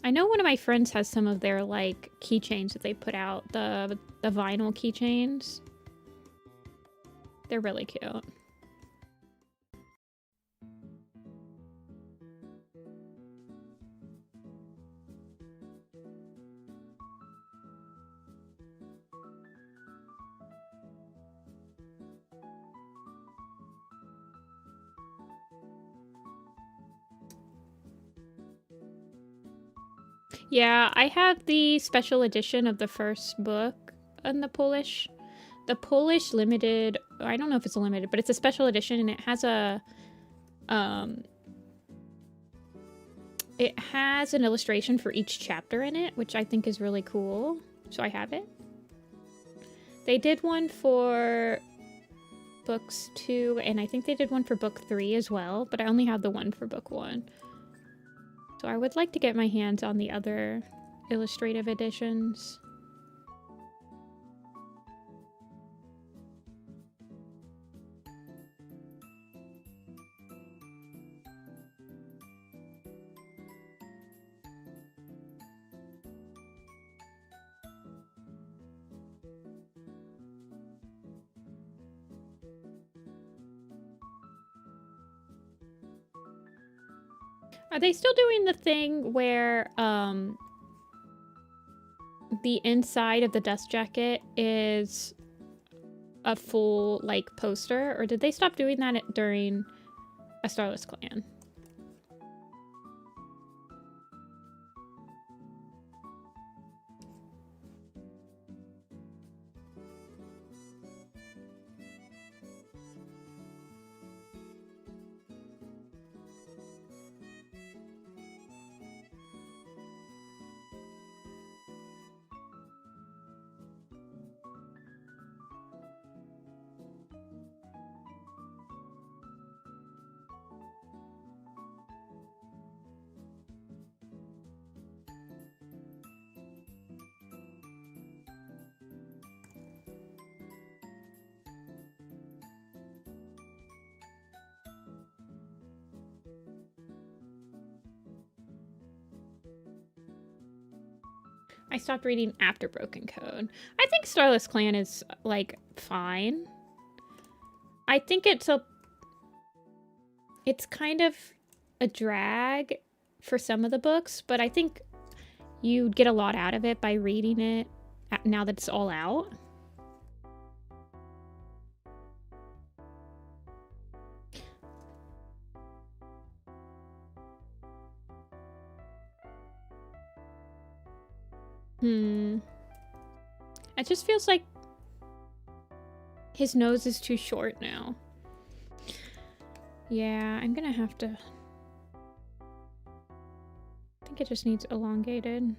Speaker 1: I know one of my friends has some of their like keychains that they put out, the vinyl keychains. They're really cute. Yeah, I have the special edition of the first book in the Polish. The Polish limited, I don't know if it's a limited, but it's a special edition and it has a it has an illustration for each chapter in it, which I think is really cool. So I have it. They did one for books 2 and I think they did one for book 3 as well, but I only have the one for book 1. So I would like to get my hands on the other illustrative editions. Are they still doing the thing where the inside of the dust jacket is a full like poster, or did they stop doing that during A Starless Clan? I stopped reading after Broken Code. I think Starless Clan is, like, fine. I think it's kind of a drag for some of the books, but I think you'd get a lot out of it by reading it now that it's all out. It just feels like his nose is too short now. Yeah, I'm gonna have to... I think it just needs elongated.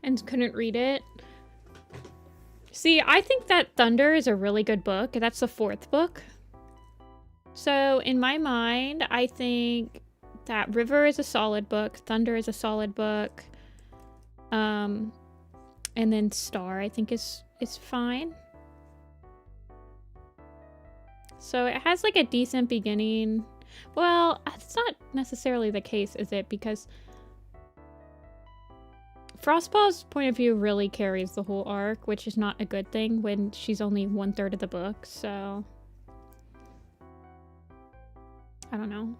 Speaker 1: And couldn't read it. See, I think that Thunder is a really good book. That's the 4th book. So in my mind, I think that River is a solid book. Thunder is a solid book. And then Star, I think is fine. So it has like a decent beginning. Well, that's not necessarily the case, is it? Because Frostpaw's point of view really carries the whole arc, which is not a good thing when she's only 1/3 of the book, so... I don't know.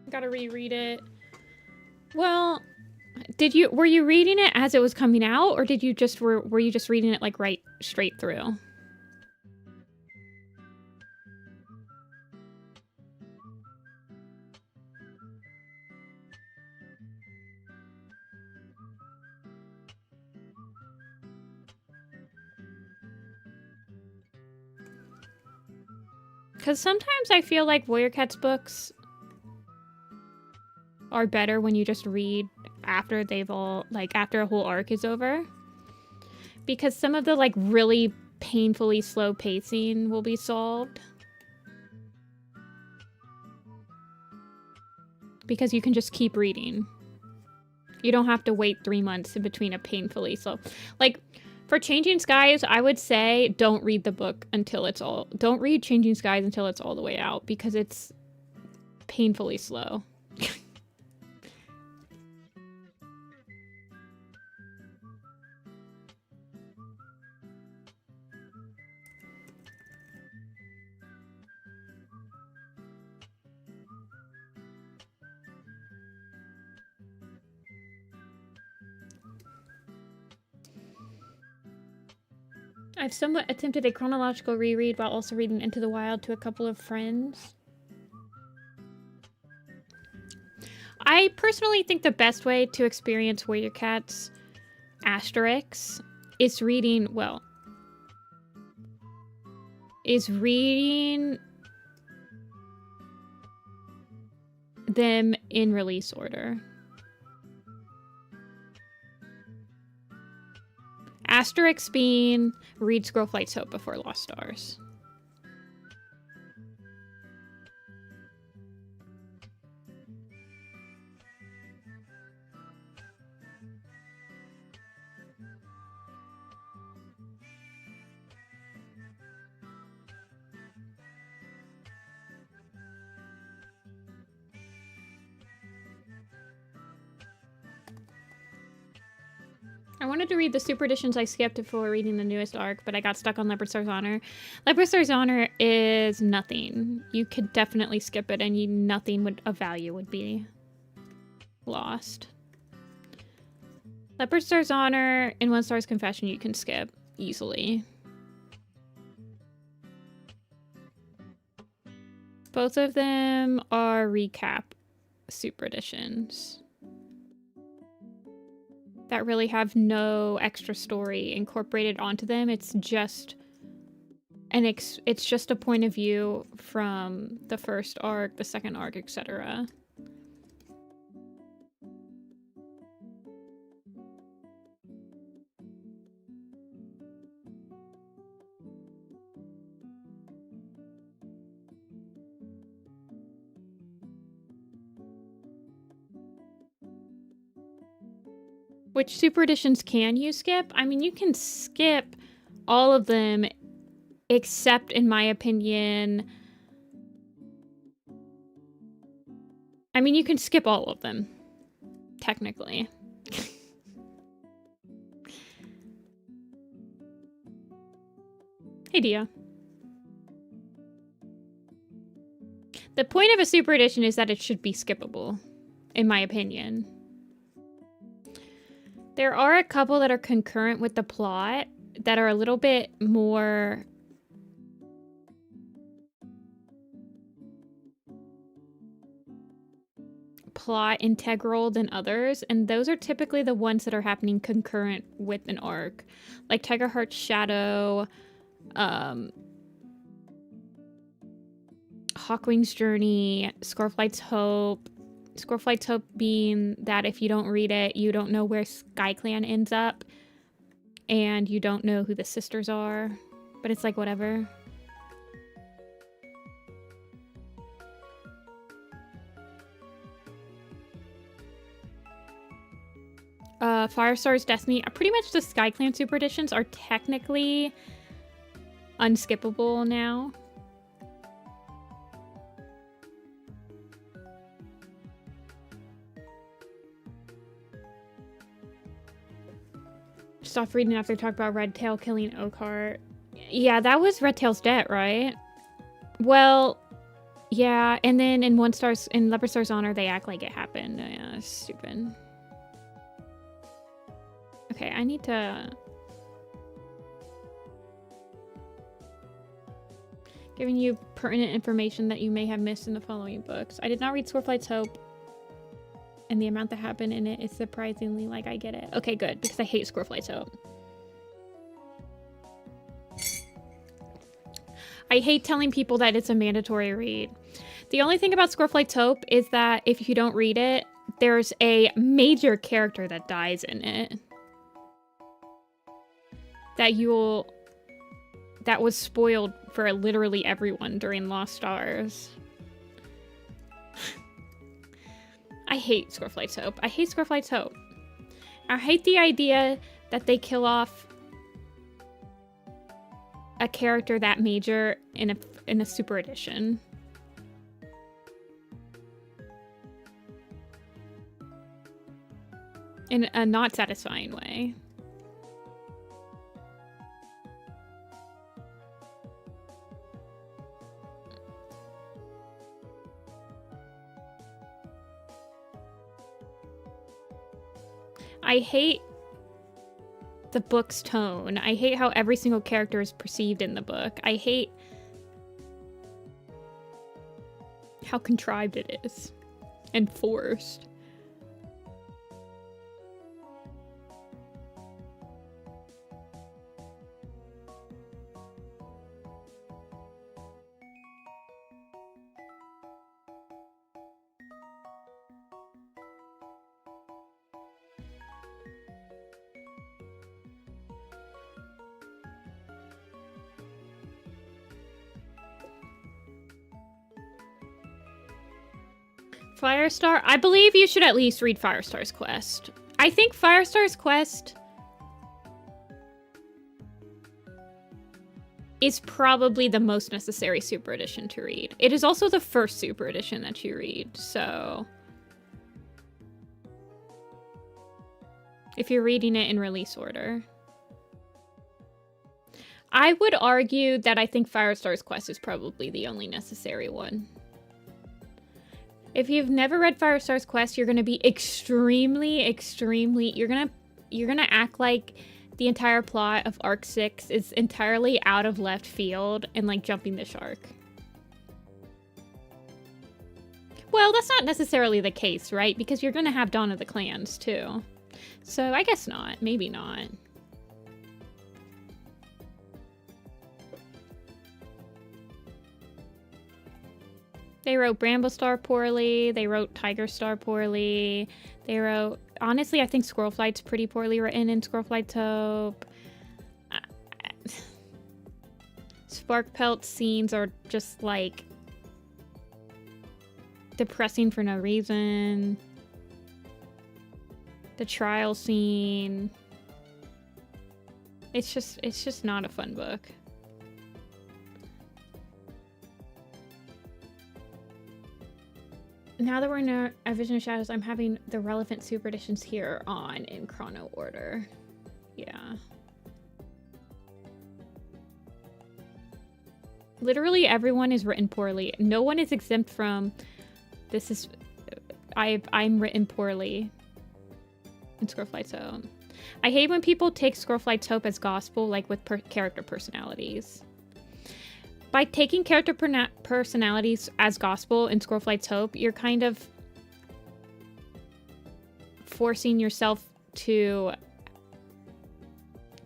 Speaker 1: Gotta reread it. Well, were you reading it as it was coming out, or did you just were you just reading it like right straight through? Because sometimes I feel like Warrior Cat's books are better when you just read after after a whole arc is over. Because some of the like really painfully slow pacing will be solved. Because you can just keep reading. You don't have to wait 3 months in between a painfully slow... Like, for Changing Skies, I would say don't read the book until it's all... Don't read Changing Skies until it's all the way out, because it's painfully slow. I've somewhat attempted a chronological reread while also reading Into the Wild to a couple of friends. I personally think the best way to experience Warrior Cat's Asterix is reading them in release order. Asterix being read Scroll Flight's Hope before Lost Stars. I wanted to read the super editions I skipped before reading the newest arc, but I got stuck on Leopard Star's Honor. Leopard Star's Honor is nothing. You could definitely skip it, and nothing of value would be lost. Leopard Star's Honor and One Star's Confession you can skip easily. Both of them are recap super editions that really have no extra story incorporated onto them. It's just it's just a point of view from the first arc, the second arc, etc. Which super editions can you skip? I mean, you can skip all of them, except, in my opinion... I mean, you can skip all of them, technically. Hey, Dia. The point of a super edition is that it should be skippable, in my opinion. There are a couple that are concurrent with the plot that are a little bit more plot integral than others, and those are typically the ones that are happening concurrent with an arc, like Tiger Heart's Shadow, Hawkwing's Journey, Scoreflight's Hope. Scoreflight's Hope being that if you don't read it, you don't know where Sky Clan ends up, and you don't know who the sisters are, but it's like, whatever. Firestar's Destiny, pretty much the Sky Clan super editions are technically unskippable now. Stopped reading after talk about Red Tail killing Oakheart. Yeah, that was Red Tail's debt, right? Well, yeah, and then in Leopard Star's Honor, they act like it happened. Yeah, stupid. Okay, I need to... Giving you pertinent information that you may have missed in the following books. I did not read Scoreflight's Hope, and the amount that happened in it is surprisingly like I get it. Okay, good, because I hate Scoreflight's Hope. I hate telling people that it's a mandatory read. The only thing about Scoreflight's Hope is that if you don't read it, there's a major character that dies in it. That was spoiled for literally everyone during Lost Stars. I hate Scoreflight's Hope. I hate Scoreflight's Hope. I hate the idea that they kill off a character that major in a super edition. In a not satisfying way. I hate the book's tone. I hate how every single character is perceived in the book. I hate how contrived it is and forced. Firestar? I believe you should at least read Firestar's Quest. I think Firestar's Quest is probably the most necessary super edition to read. It is also the first super edition that you read, so... if you're reading it in release order. I would argue that I think Firestar's Quest is probably the only necessary one. If you've never read Firestar's Quest, you're going to be extremely, you're going to act like the entire plot of Arc 6 is entirely out of left field and like jumping the shark. Well, that's not necessarily the case, right? Because you're going to have Dawn of the Clans too. So I guess not. Maybe not. They wrote Bramblestar poorly. They wrote Tigerstar poorly. They wrote... Honestly, I think Squirrelflight's pretty poorly written in Squirrelflight's Hope. Sparkpelt scenes are just, like... depressing for no reason. The trial scene... It's just not a fun book. Now that we're in a Vision of Shadows, I'm having the relevant super editions here on in chrono order. Yeah. Literally everyone is written poorly. No one is exempt from this is... I'm written poorly in Squirrelflight's Hope. I hate when people take Squirrelflight's Hope as gospel, like with character personalities. By taking character personalities as gospel in Squirrelflight's Hope, you're kind of forcing yourself to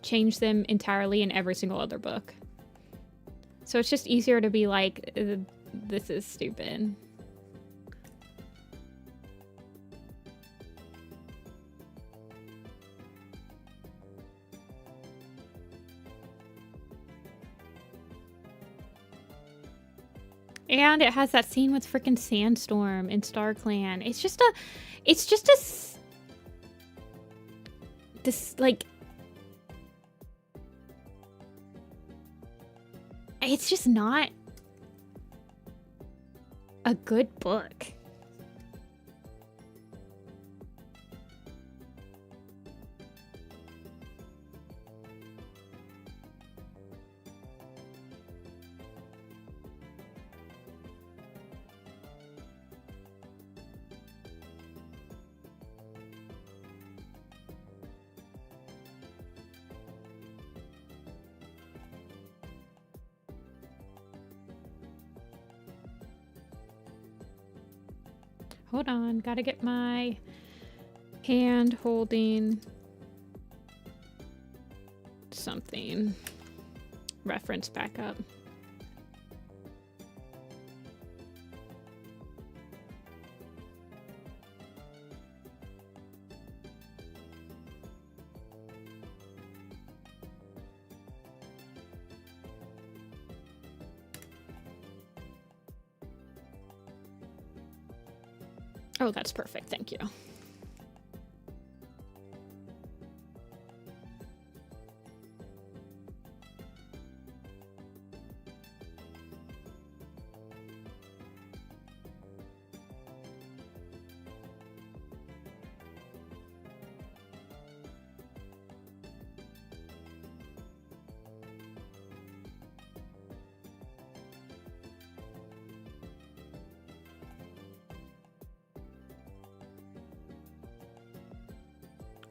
Speaker 1: change them entirely in every single other book. So it's just easier to be like, this is stupid. And it has that scene with frickin' Sandstorm in StarClan. It's just like, it's just not a good book. Hold on, gotta get my hand holding something reference back up. Oh, that's perfect. Thank you.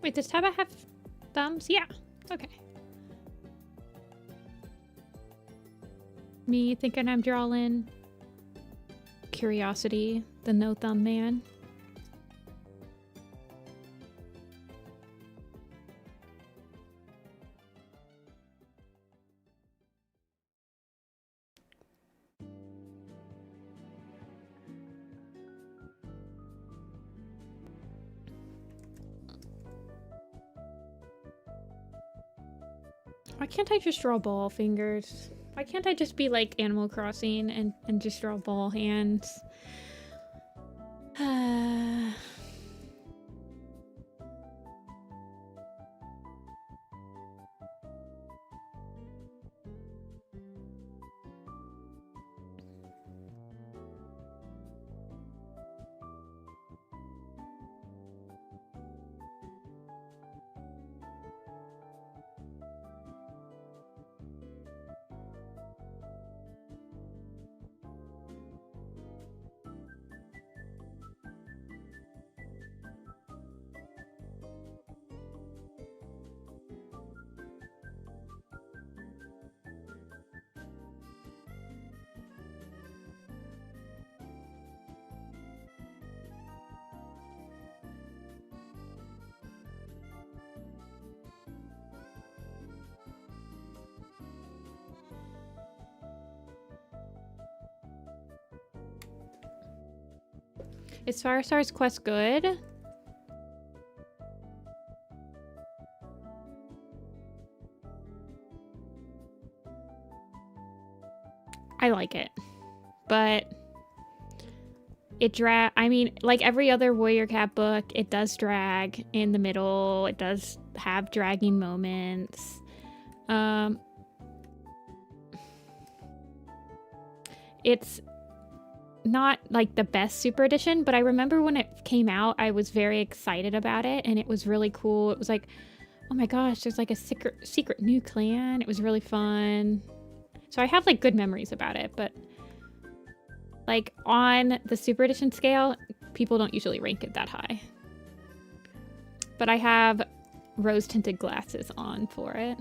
Speaker 1: Wait, does Taba have thumbs? Yeah. Okay. Me thinking I'm drawing Curiosity, the no thumb man. Why can't I just draw ball fingers? Why can't I just be like Animal Crossing and just draw ball hands? Is Firestar's quest good? I like it, but it I mean, like every other Warrior Cat book, it does drag in the middle. It does have dragging moments. It's not like the best super edition, but I remember when it came out, I was very excited about it, and it was really cool. It was like, oh my gosh, there's like a secret new clan. It was really fun. So I have like good memories about it, but like on the super edition scale, people don't usually rank it that high. But I have rose tinted glasses on for it.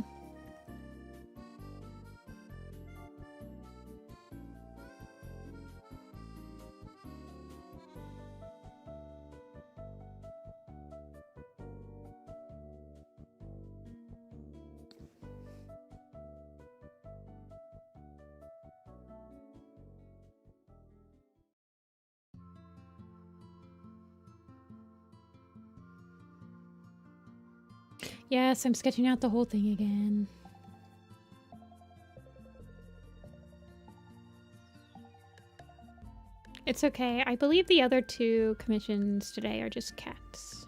Speaker 1: Yes, I'm sketching out the whole thing again. It's okay. I believe the other 2 commissions today are just cats.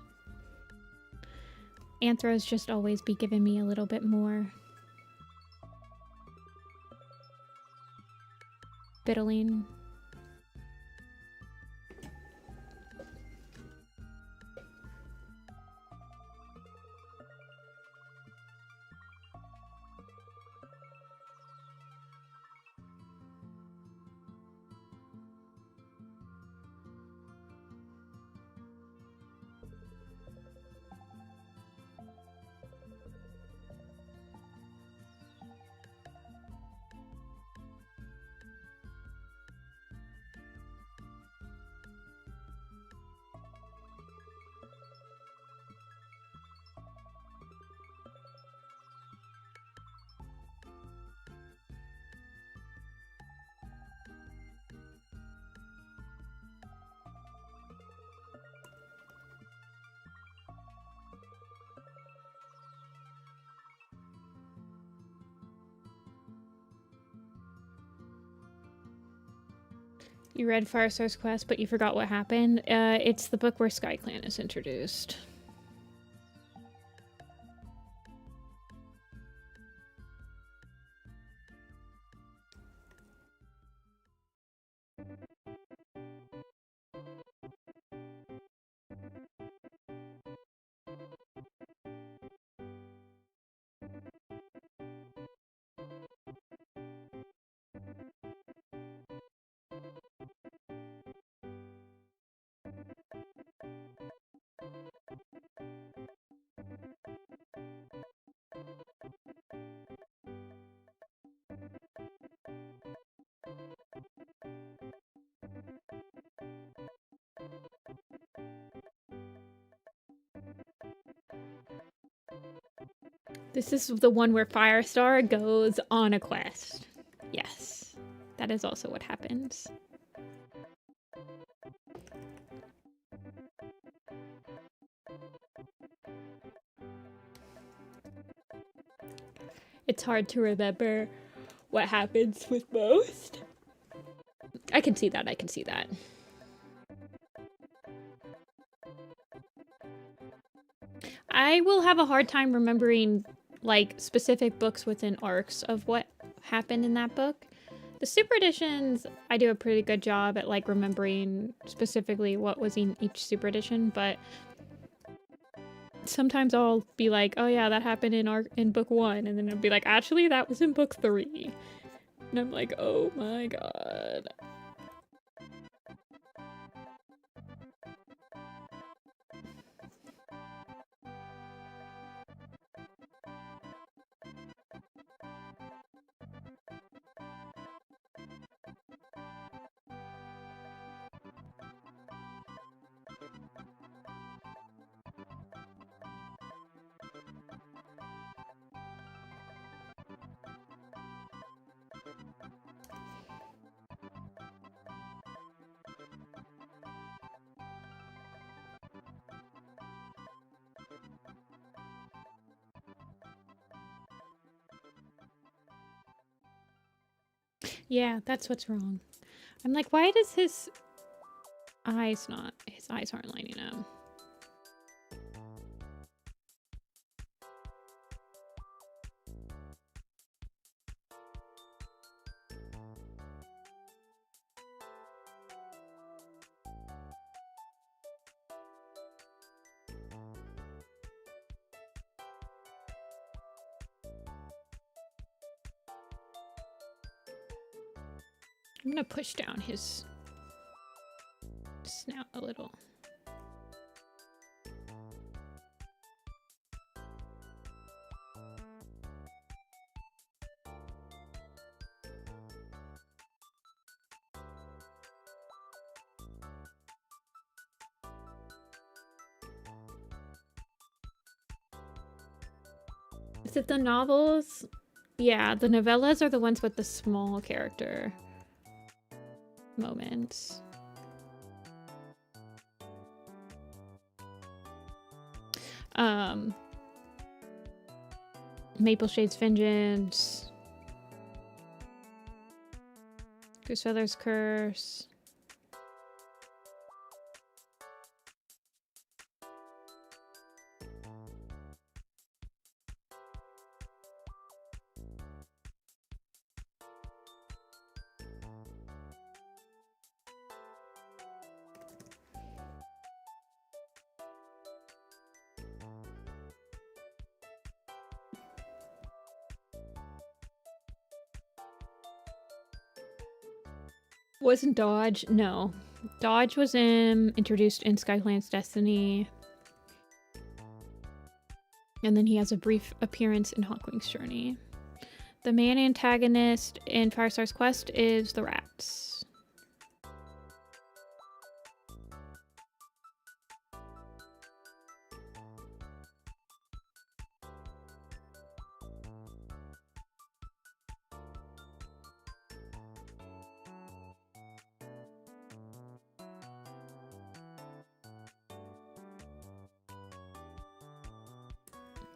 Speaker 1: Anthros just always be giving me a little bit more. Biddling. You read Firestar's Quest, but you forgot what happened. It's the book where SkyClan is introduced. This is the one where Firestar goes on a quest. Yes, that is also what happens. It's hard to remember what happens with most. I can see that, I can see that. I will have a hard time remembering like specific books within arcs of what happened in that book. The super editions, I do a pretty good job at like remembering specifically what was in each super edition, but sometimes I'll be like, oh yeah, that happened in book 1, and then it'll be like, actually that was in book 3. And I'm like, oh my god. Yeah, that's what's wrong. I'm like, why does his eyes aren't lining up? I'm gonna push down his snout a little. Is it the novels? Yeah, the novellas are the ones with the small character moments. Maple Shade's Vengeance, Goosefeather's Curse. Wasn't Dodge? No. Dodge was introduced in Skyland's Destiny. And then he has a brief appearance in Hawkwing's Journey. The main antagonist in Firestar's Quest is the rats.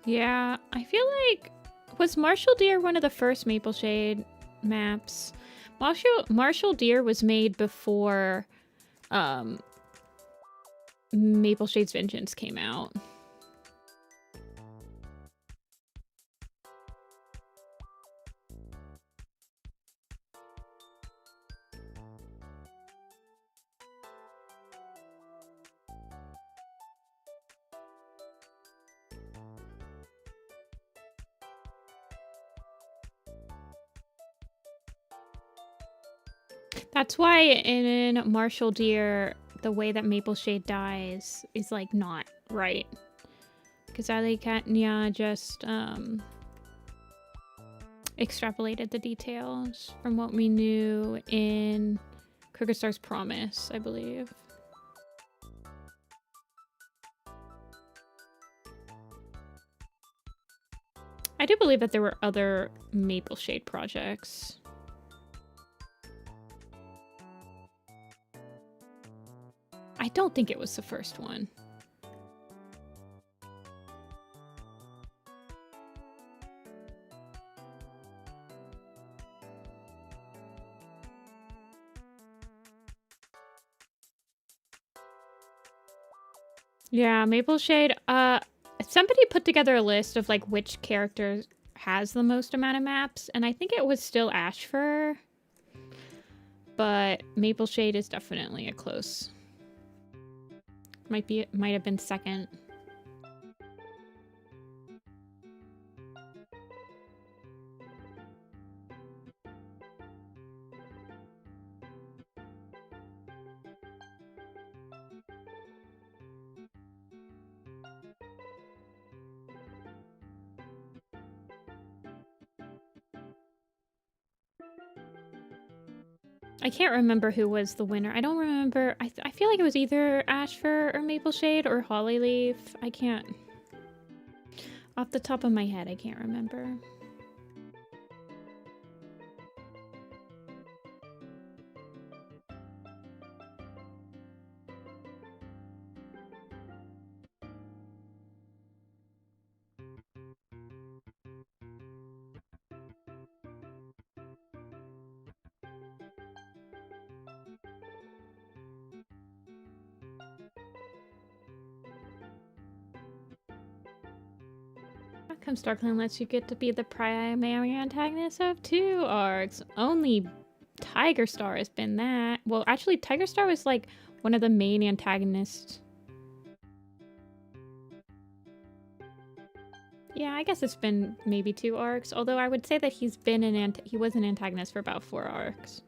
Speaker 1: Yeah, I feel like... Was Marshall Deer one of the first Maple Shade maps? Marshall Deer was made before Maple Shade's Vengeance came out. That's why in Marshall Deer, the way that Maple Shade dies is like not right. Because Ali Katnia just extrapolated the details from what we knew in Crooked Star's Promise, I believe. I do believe that there were other Maple Shade projects. I don't think it was the first one. Yeah, Maple Shade. Somebody put together a list of like which character has the most amount of maps, and I think it was still Ashfur. But Maple Shade is definitely a close. Might have been second. I can't remember who was the winner. I don't remember. I feel like it was either Ashfur or Maple Shade or Hollyleaf. I can't. Off the top of my head, I can't remember. Come Starkland lets you get to be the primary antagonist of 2 arcs. Only Tiger Star has been that. Well, actually, Tiger Star was like one of the main antagonists. Yeah, I guess it's been maybe 2 arcs. Although I would say that he was an antagonist for about 4 arcs.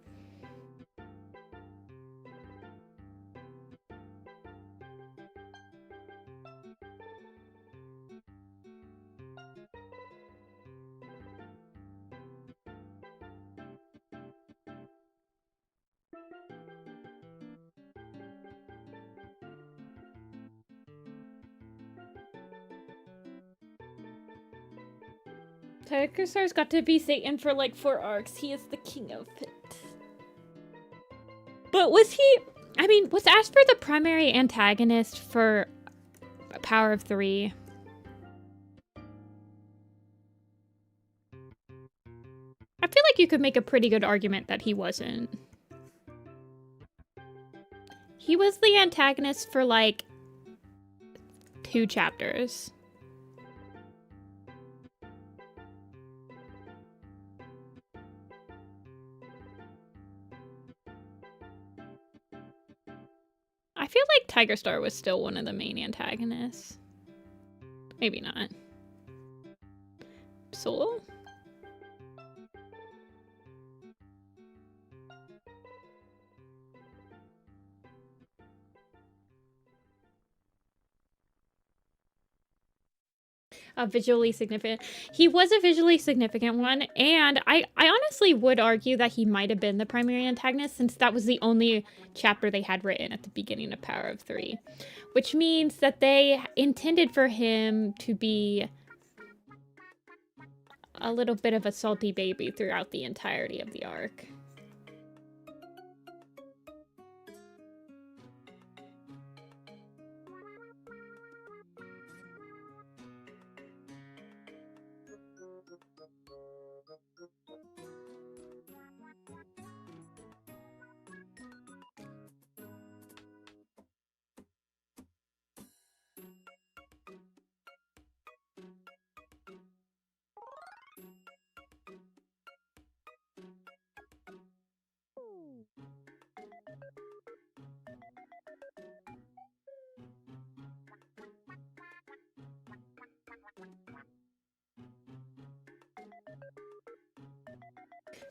Speaker 1: Tiger Star's got to be Satan for like 4 arcs. He is the king of it. But was he... I mean, was Ashfur the primary antagonist for Power of 3? I feel like you could make a pretty good argument that he wasn't. He was the antagonist for like 2 chapters. I feel like Tiger Star was still one of the main antagonists. Maybe not. Solo? A visually significant. He was a visually significant one, and I honestly would argue that he might have been the primary antagonist since that was the only chapter they had written at the beginning of Power of 3. Which means that they intended for him to be a little bit of a salty baby throughout the entirety of the arc.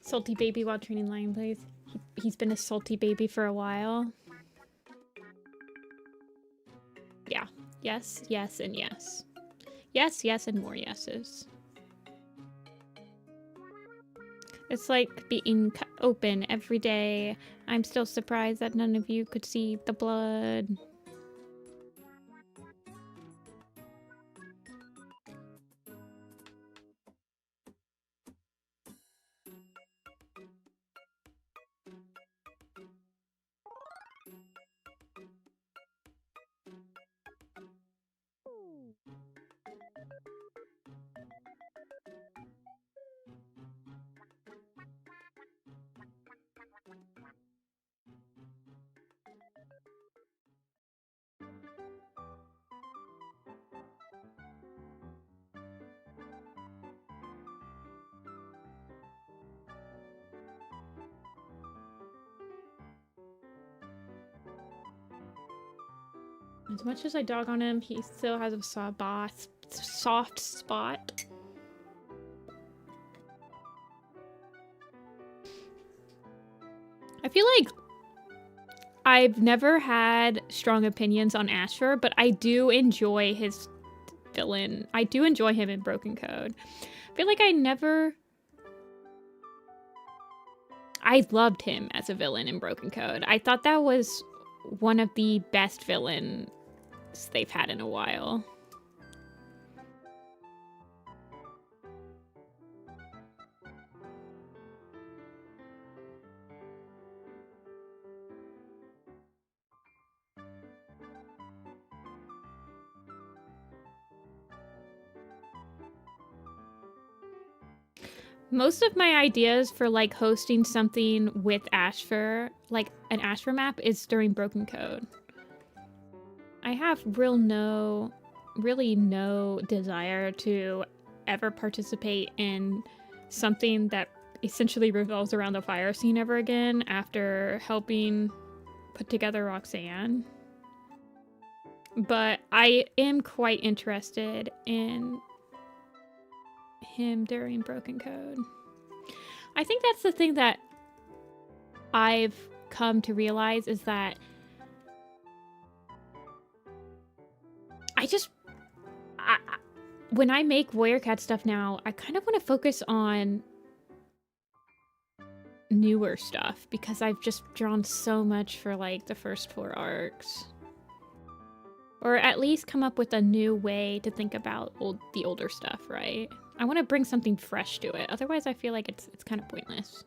Speaker 1: Salty baby while training lion plays. He's been a salty baby for a while. Yeah. Yes, yes, and yes. Yes, yes, and more yeses. It's like being open every day. I'm still surprised that none of you could see the blood. As much as I dog on him, he still has a soft spot. I feel like I've never had strong opinions on Ashfur, but I do enjoy his villain. I do enjoy him in Broken Code. I feel like I loved him as a villain in Broken Code. I thought that was one of the best villains they've had in a while. Most of my ideas for like hosting something with Ashfur, like an Ashfur map, is during Broken Code. I have really no desire to ever participate in something that essentially revolves around the fire scene ever again after helping put together Roxanne. But I am quite interested in him during Broken Code. I think that's the thing that I've come to realize is that when I make Warrior Cat stuff now, I kind of want to focus on newer stuff because I've just drawn so much for like the first 4 arcs. Or at least come up with a new way to think about the older stuff, right? I want to bring something fresh to it. Otherwise, I feel like it's kind of pointless.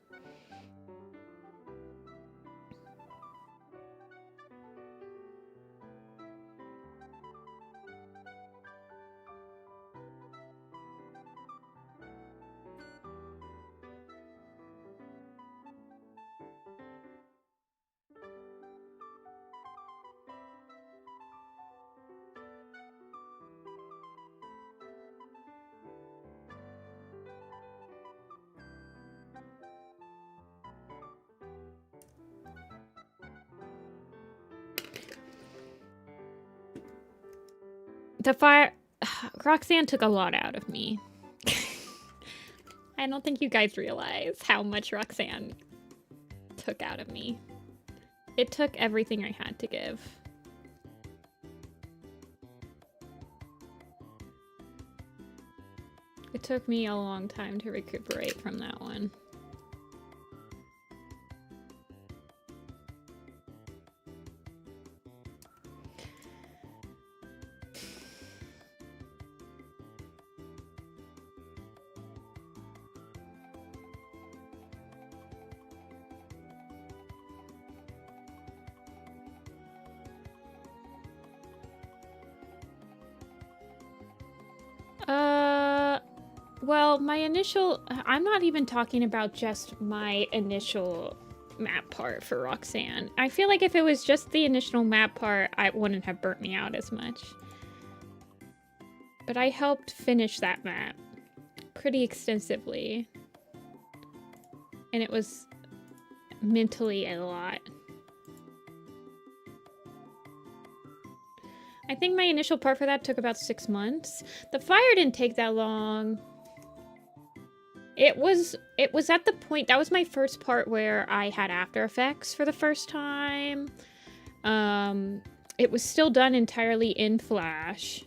Speaker 1: The fire... Roxanne took a lot out of me. I don't think you guys realize how much Roxanne took out of me. It took everything I had to give. It took me a long time to recuperate from that one. Well, my initial... I'm not even talking about just my initial map part for Roxanne. I feel like if it was just the initial map part, it wouldn't have burnt me out as much. But I helped finish that map pretty extensively. And it was mentally a lot. I think my initial part for that took about 6 months. The fire didn't take that long. It was at the point, that was my first part where I had After Effects for the first time. It was still done entirely in Flash.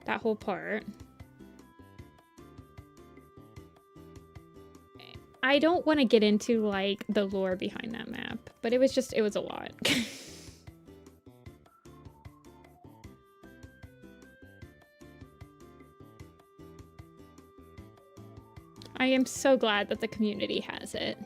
Speaker 1: That whole part. I don't want to get into, like, the lore behind that map, but it was a lot. I am so glad that the community has it.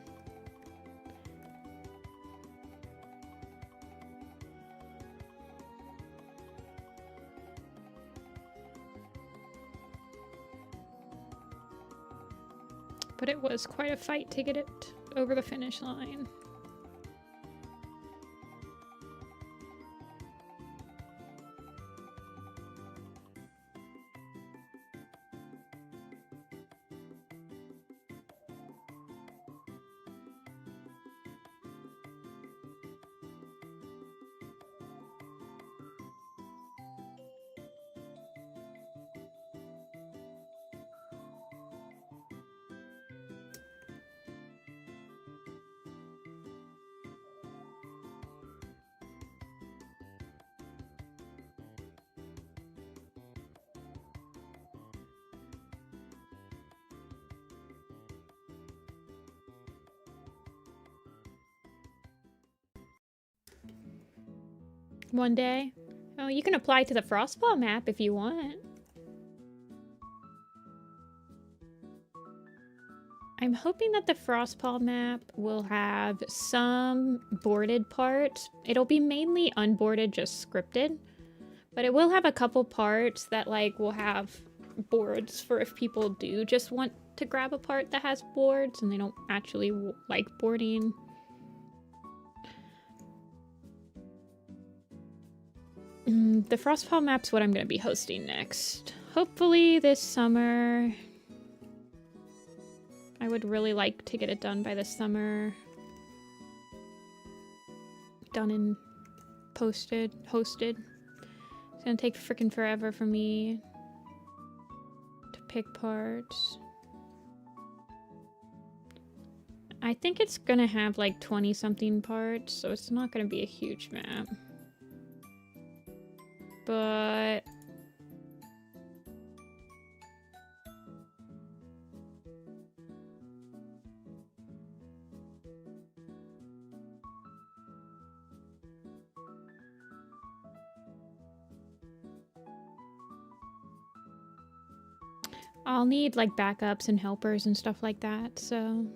Speaker 1: But it was quite a fight to get it over the finish line. One day. Oh, you can apply to the Frostball map if you want. I'm hoping that the Frostball map will have some boarded parts. It'll be mainly unboarded, just scripted. But it will have a couple parts that, like, will have boards for if people do just want to grab a part that has boards and they don't actually like boarding. The Frostfall map's what I'm going to be hosting next. hopefully this summer. I would really like to get it done by this summer. Done and hosted. It's gonna take freaking forever for me to pick parts. I think it's gonna have like 20 something parts, so it's not gonna be a huge map. But I'll need like backups and helpers and stuff like that, so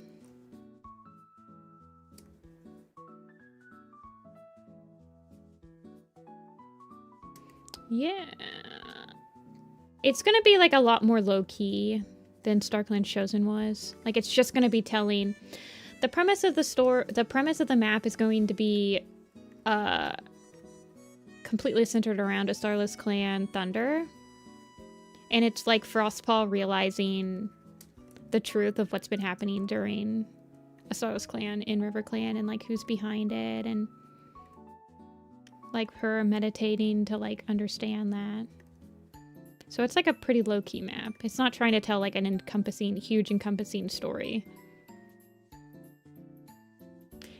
Speaker 1: yeah. It's gonna be like a lot more low-key than Starkland Chosen was. Like, it's just gonna be telling the premise of the premise of the map is going to be completely centered around a Starless Clan Thunder. And it's like Frostpaw realizing the truth of what's been happening during a Starless Clan in River Clan and like who's behind it, and like her meditating to like understand that. So it's like a pretty low-key map. It's not trying to tell like an huge encompassing story.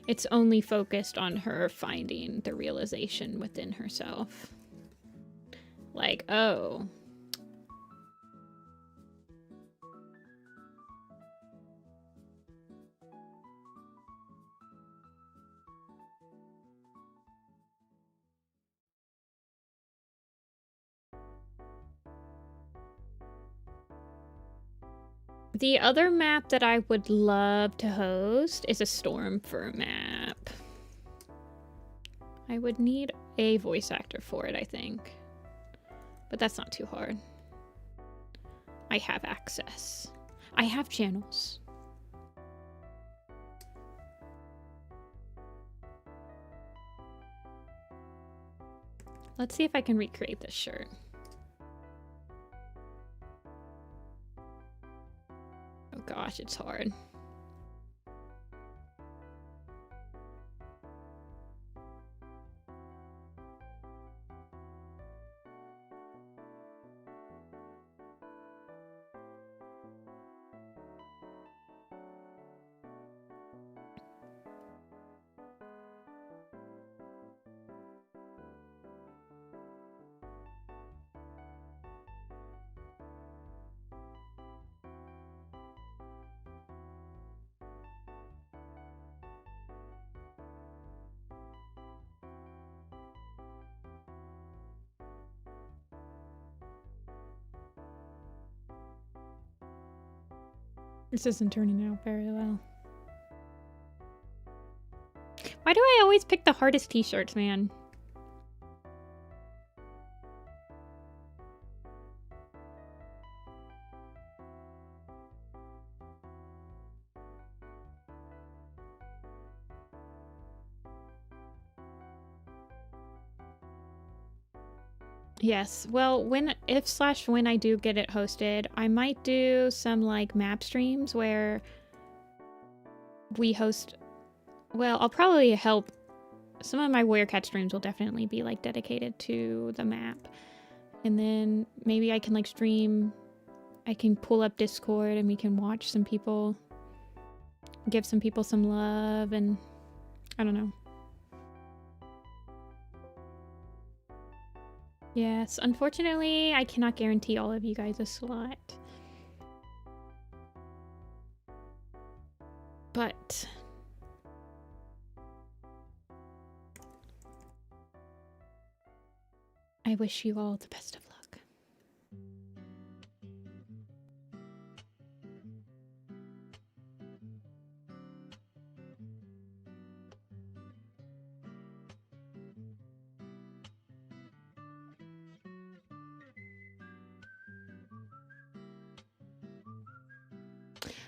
Speaker 1: It's only focused on her finding the realization within herself. Like, oh. The other map that I would love to host is a Stormfur map. I would need a voice actor for it, I think. But that's not too hard. I have access. I have channels. Let's see if I can recreate this shirt. Oh gosh, it's hard. This isn't turning out very well. Why do I always pick the hardest t-shirts, man? Yes, well, when I do get it hosted, I might do some like map streams where we host. Well, I'll probably help. Some of my Warrior Cat streams will definitely be like dedicated to the map, and then maybe I can like stream. I can pull up Discord and we can watch some people, give some people some love, and I don't know. Yes, unfortunately, I cannot guarantee all of you guys a slot. But I wish you all the best of luck.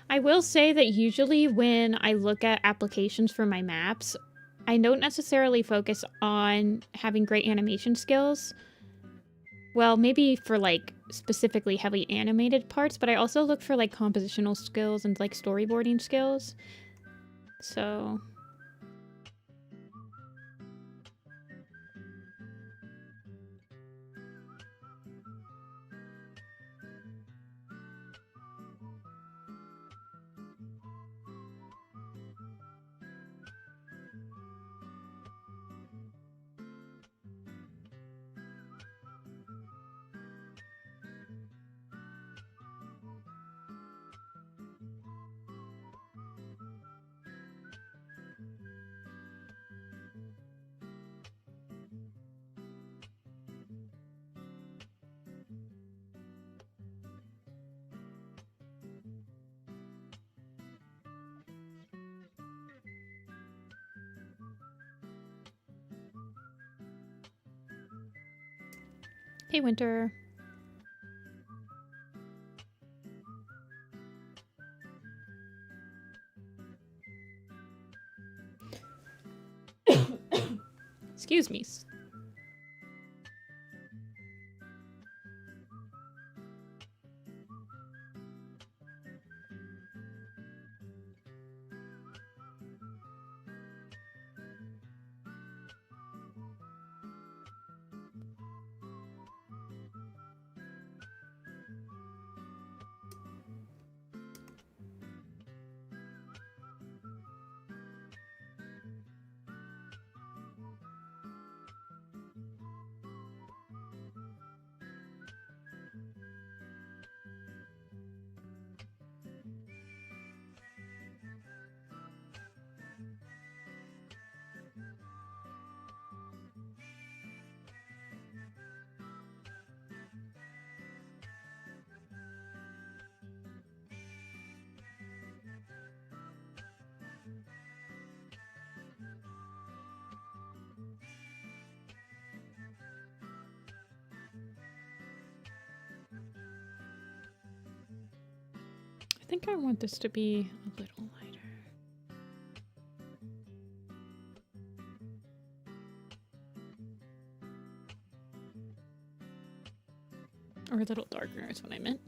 Speaker 1: I will say that usually when I look at applications for my maps, I don't necessarily focus on having great animation skills. Well, maybe for like specifically heavily animated parts, but I also look for like compositional skills and like storyboarding skills. So hey, Winter. Excuse me. I think I want this to be a little lighter. Or a little darker is what I meant.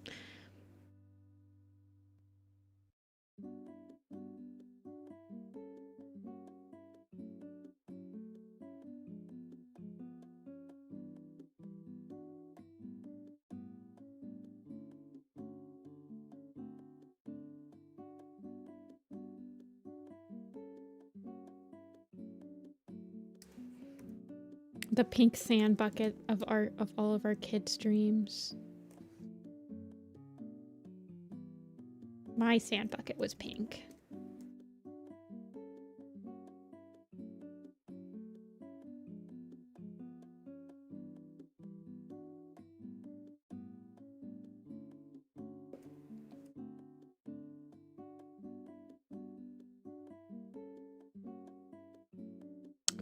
Speaker 1: The pink sand bucket of all of our kids' dreams. My sand bucket was pink.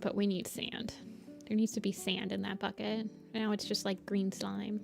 Speaker 1: But we need sand. There needs to be sand in that bucket. Now it's just like green slime.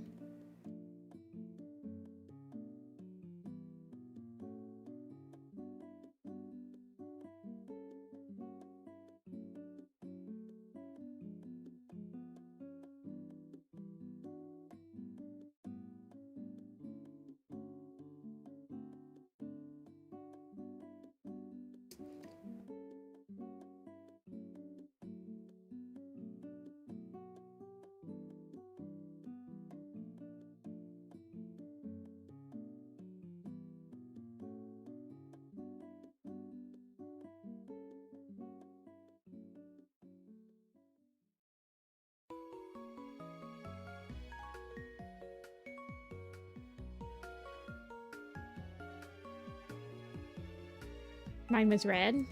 Speaker 1: Mine was red.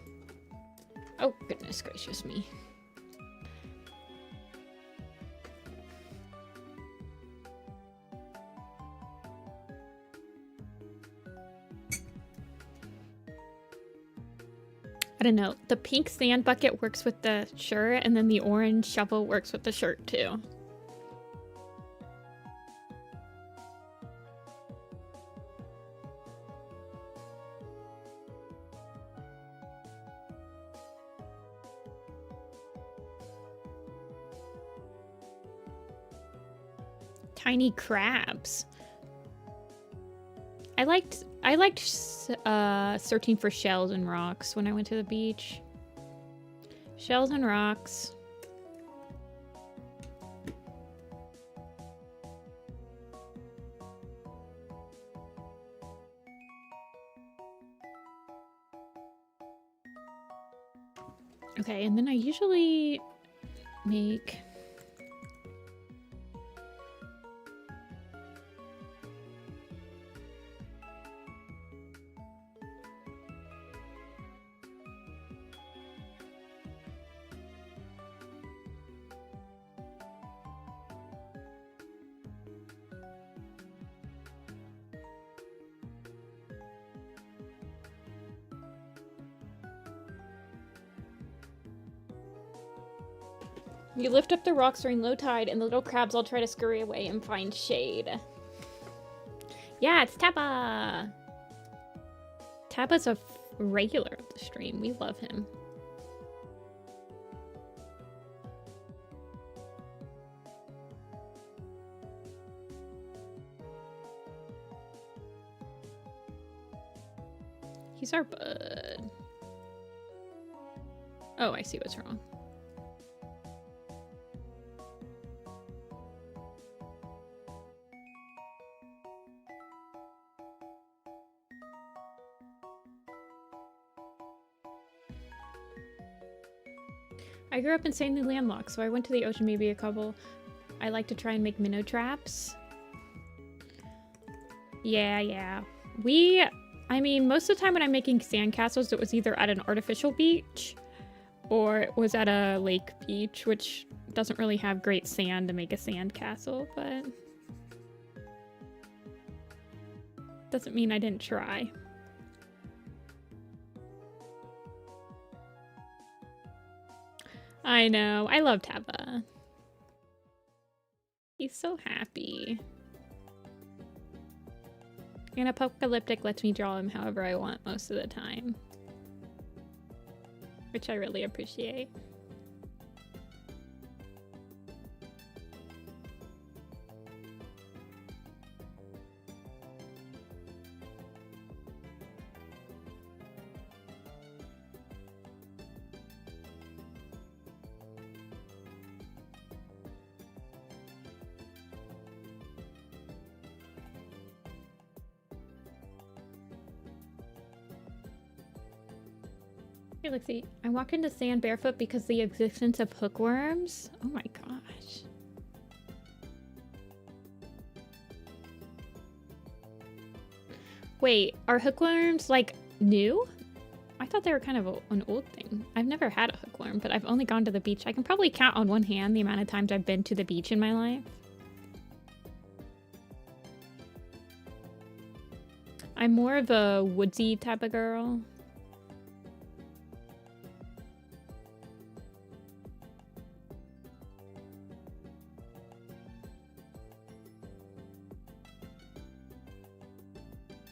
Speaker 1: Oh, goodness gracious me. I don't know. The pink sand bucket works with the shirt, and then the orange shovel works with the shirt too. tiny crabs. I liked searching for shells and rocks when I went to the beach. Shells and rocks. Okay, and then I usually make... You lift up the rocks during low tide, and the little crabs all try to scurry away and find shade. Yeah, it's Tappa! Tappa's a regular of the stream. We love him. He's our bud. Oh, I see what's wrong. I grew up insanely landlocked, so I went to the ocean maybe a couple. I like to try and make minnow traps. Yeah. I mean, most of the time when I'm making sandcastles, it was either at an artificial beach or it was at a lake beach, which doesn't really have great sand to make a sandcastle, but doesn't mean I didn't try. I know. I love Tappa. He's so happy. And Apocalyptic lets me draw him however I want most of the time. Which I really appreciate. Here, let's see. I walk into sand barefoot because the existence of hookworms. Oh my gosh. Wait, are hookworms like new? I thought they were kind of an old thing. I've never had a hookworm, but I've only gone to the beach. I can probably count on one hand the amount of times I've been to the beach in my life. I'm more of a woodsy type of girl.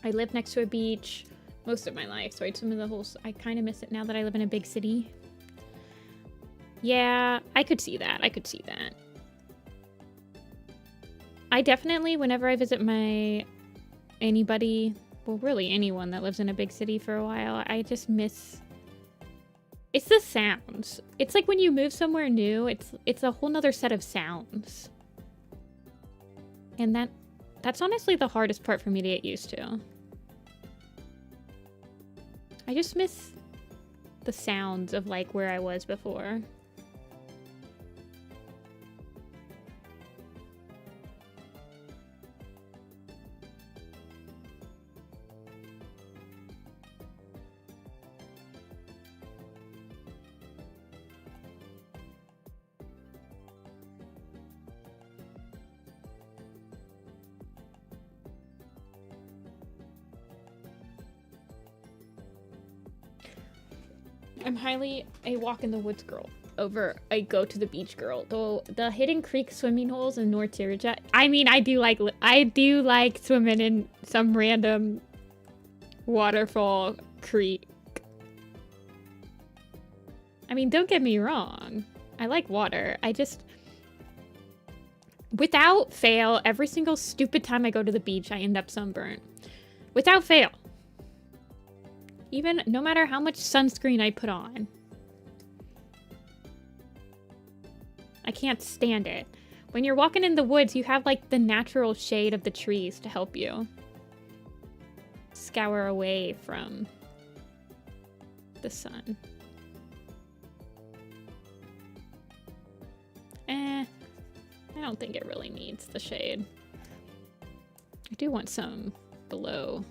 Speaker 1: I live next to a beach most of my life, so I'd swim in the whole... I kind of miss it now that I live in a big city. Yeah, I could see that. I could see that. I definitely, whenever I visit anybody, well, really anyone that lives in a big city for a while, I just miss... It's the sounds. It's like when you move somewhere new, it's a whole nother set of sounds. And that's honestly the hardest part for me to get used to. I just miss the sounds of like where I was before. I'm highly a walk in the woods girl over a go to the beach girl. Though the hidden creek swimming holes in North Tirja. I mean, I do like swimming in some random waterfall creek. I mean, don't get me wrong. I like water. Without fail, every single stupid time I go to the beach, I end up sunburnt. Without fail. Even no matter how much sunscreen I put on. I can't stand it. When you're walking in the woods, you have like the natural shade of the trees to help you scour away from the sun. I don't think it really needs the shade. I do want some below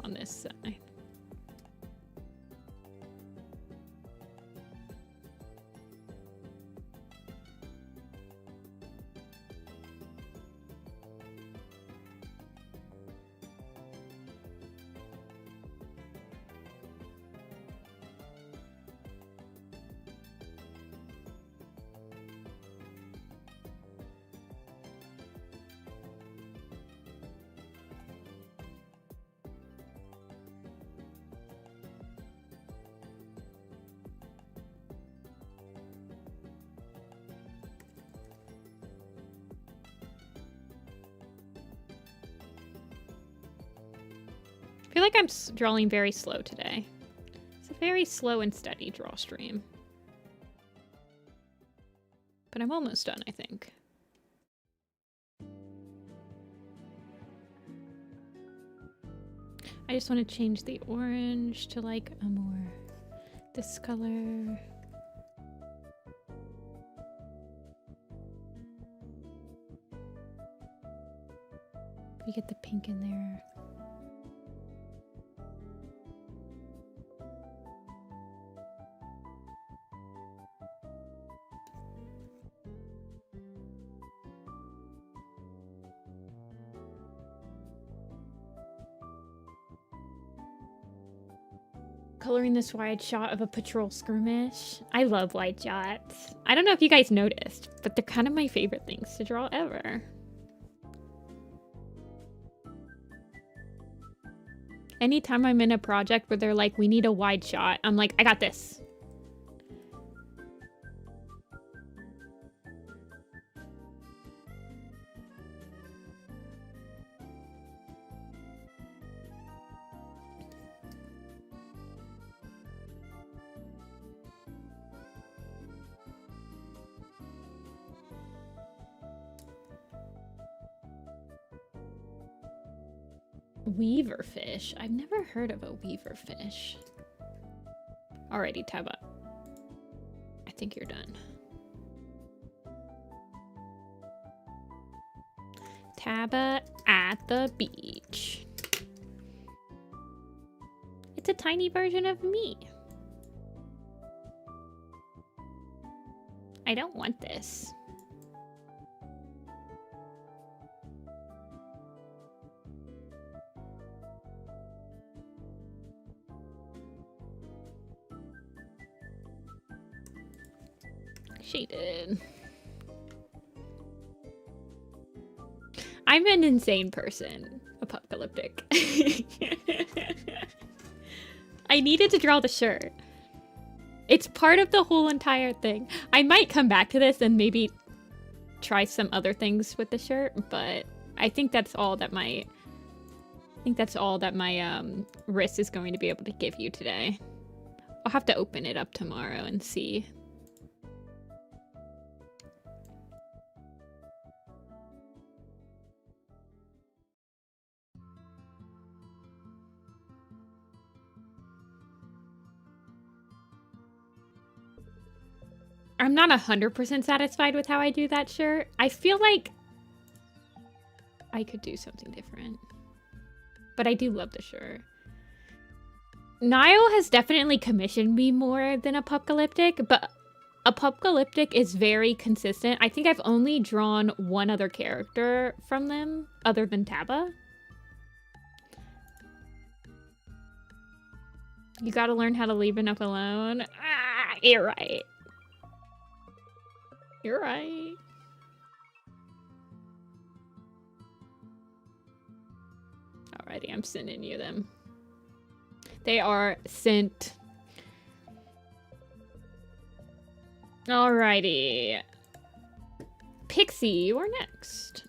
Speaker 1: on this side. I feel like I'm drawing very slow today. It's a very slow and steady draw stream. But I'm almost done, I think. I just want to change the orange to like a more this color. We get the pink in there. Coloring this wide shot of a patrol skirmish. I love wide shots. I don't know if you guys noticed, but they're kind of my favorite things to draw ever. Anytime I'm in a project where they're like, we need a wide shot, I'm like, I got this. Weaver fish. I've never heard of a weaver fish. Alrighty, Taba. I think you're done. Taba at the beach. It's a tiny version of me. I don't want this. She did. I'm an insane person. Apocalyptic. I needed to draw the shirt. It's part of the whole entire thing. I might come back to this and maybe try some other things with the shirt, but I think that's all that my wrist is going to be able to give you today. I'll have to open it up tomorrow and see. I'm not 100% satisfied with how I do that shirt. I feel like I could do something different. But I do love the shirt. Niall has definitely commissioned me more than Apocalyptic, but Apocalyptic is very consistent. I think I've only drawn one other character from them other than Taba. You gotta learn how to leave enough alone. Ah, you're right. You're right. Alrighty, I'm sending you them. They are sent. Alrighty. Pixie, you are next.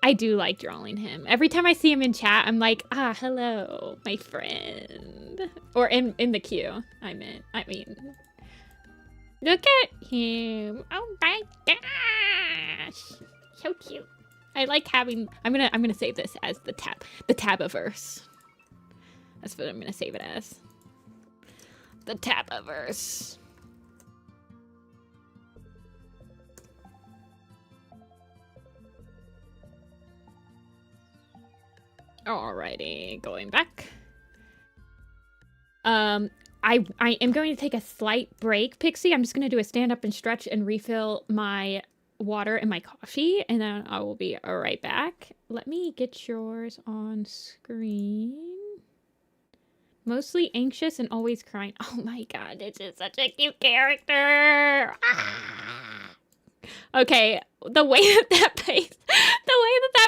Speaker 1: I do like drawing him. Every time I see him in chat, I'm like, ah, hello, my friend. Or in the queue, I mean. Look at him. Oh my gosh. So cute. I like having, I'm gonna save this as the tabiverse. That's what I'm gonna save it as. The tabiverse. Alrighty, going back. I am going to take a slight break, Pixie. I'm just going to do a stand up and stretch and refill my water and my coffee, and then I will be right back. Let me get yours on screen. Mostly anxious and always crying. Oh my god, this is such a cute character. Ah. Okay, the way that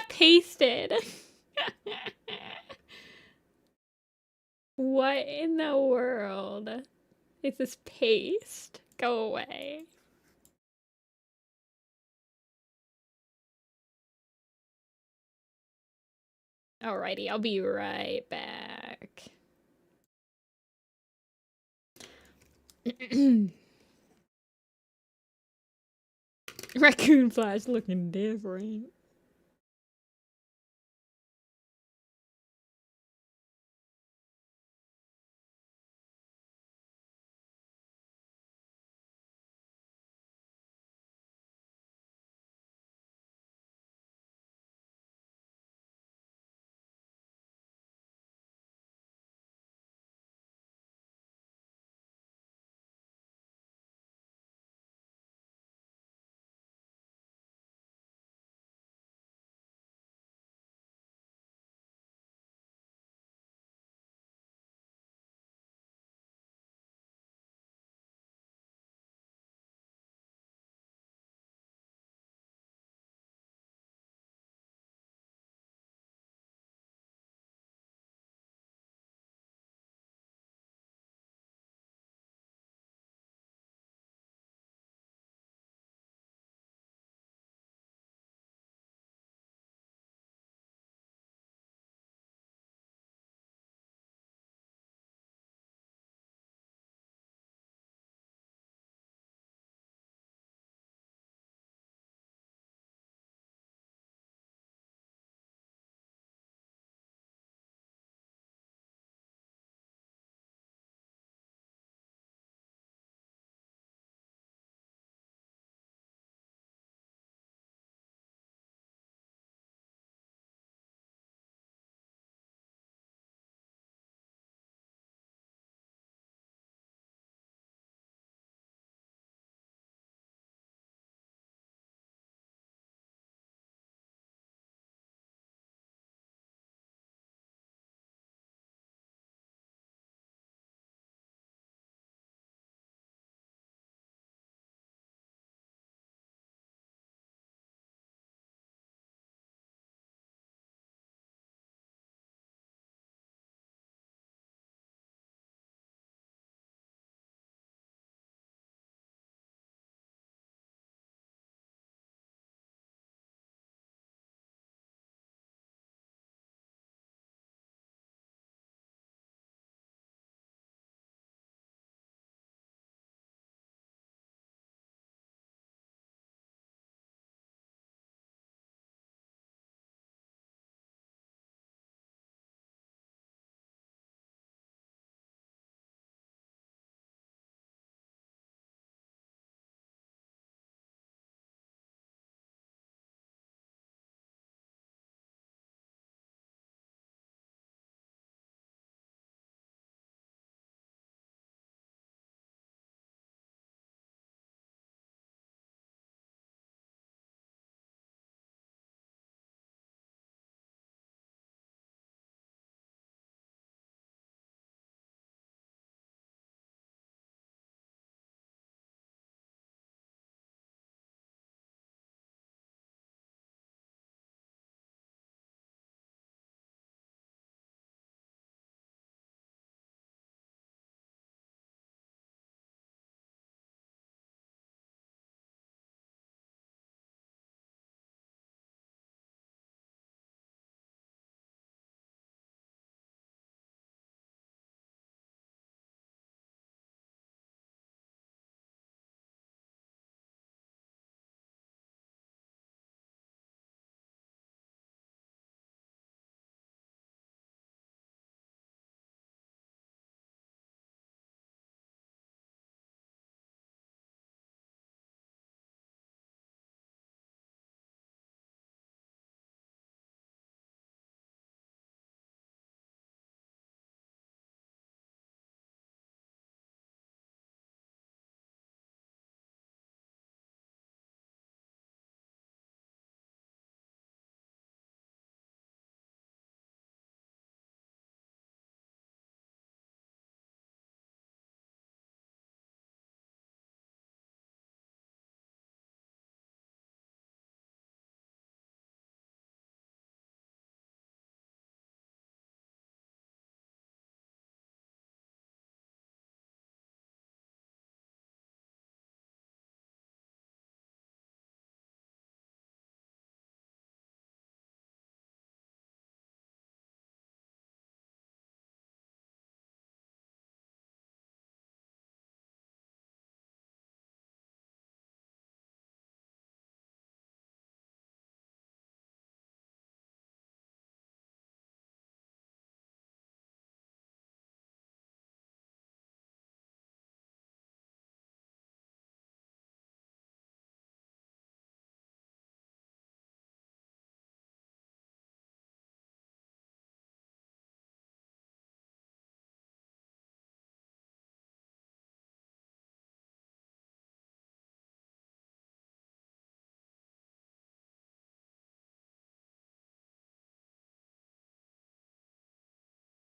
Speaker 1: pasted. What in the world is this paste? Go away. Alrighty, I'll be right back. Raccoon Flash looking different.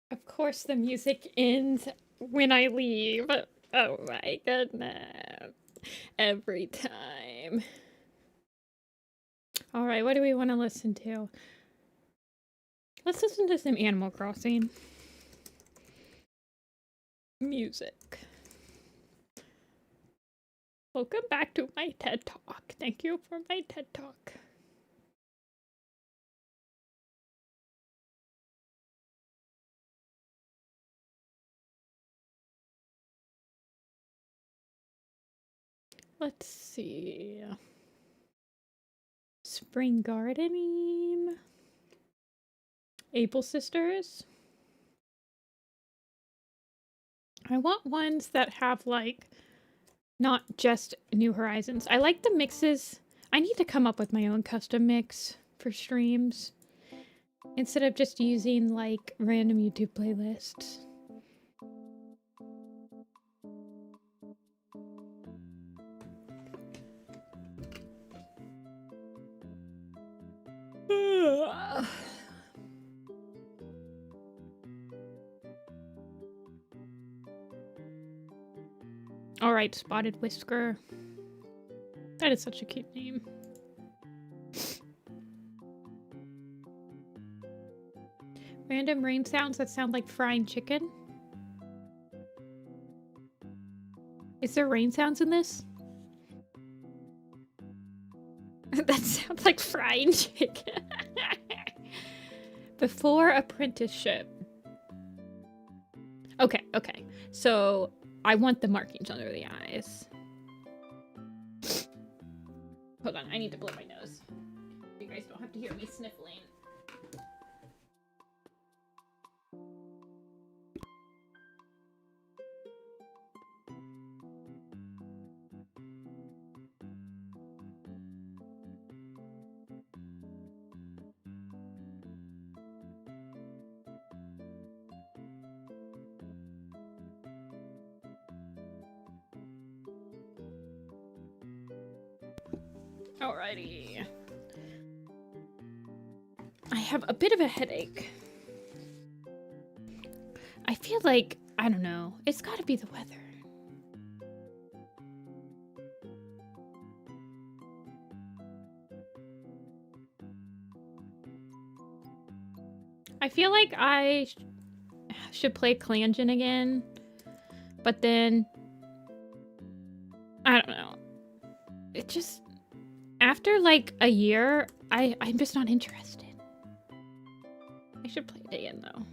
Speaker 1: Of course the music ends when I leave. Oh my goodness. Every time. Alright, what do we want to listen to? Let's listen to some Animal Crossing music. Welcome back to my TED Talk. Thank you for my TED Talk. Let's see. Spring gardening. Able Sisters. I want ones that have, like, not just New Horizons. I like the mixes. I need to come up with my own custom mix for streams instead of just using, like, random YouTube playlists. Alright, Spotted Whisker. That is such a cute name. Random rain sounds that sound like frying chicken. Is there rain sounds in this? That sounds like frying chicken. Before apprenticeship. Okay, okay. So I want the markings under the eyes. Hold on, I need to blow my nose. You guys don't have to hear me sniffling. Alrighty. I have a bit of a headache. I feel like, I don't know, it's gotta be the weather. I feel like I should play Clangen again, but then, I don't know. It just, after like a year, I'm just not interested. I should play it again though.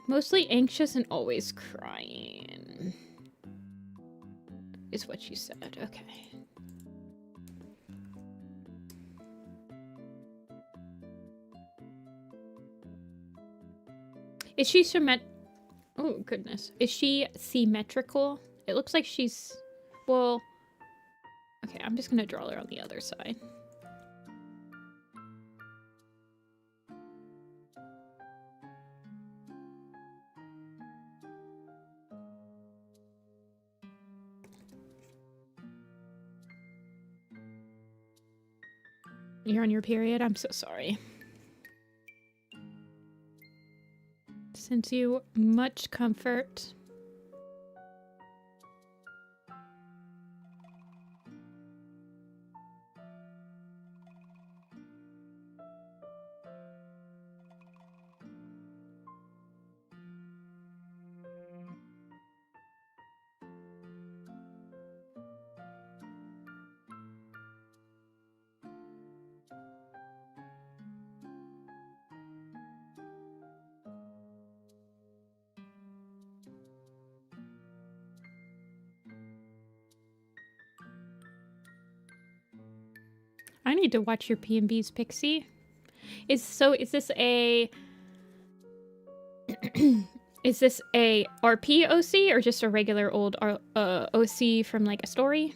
Speaker 1: Mostly anxious and always crying. Is what you said. Okay. Is she oh goodness. Is she symmetrical? It looks like she's, well, okay, I'm just gonna draw her on the other side. You're on your period? I'm so sorry. Sends you much comfort. I need to watch your P&Bs, Pixie. Is this a is this a RP OC or just a regular old OC from like a story?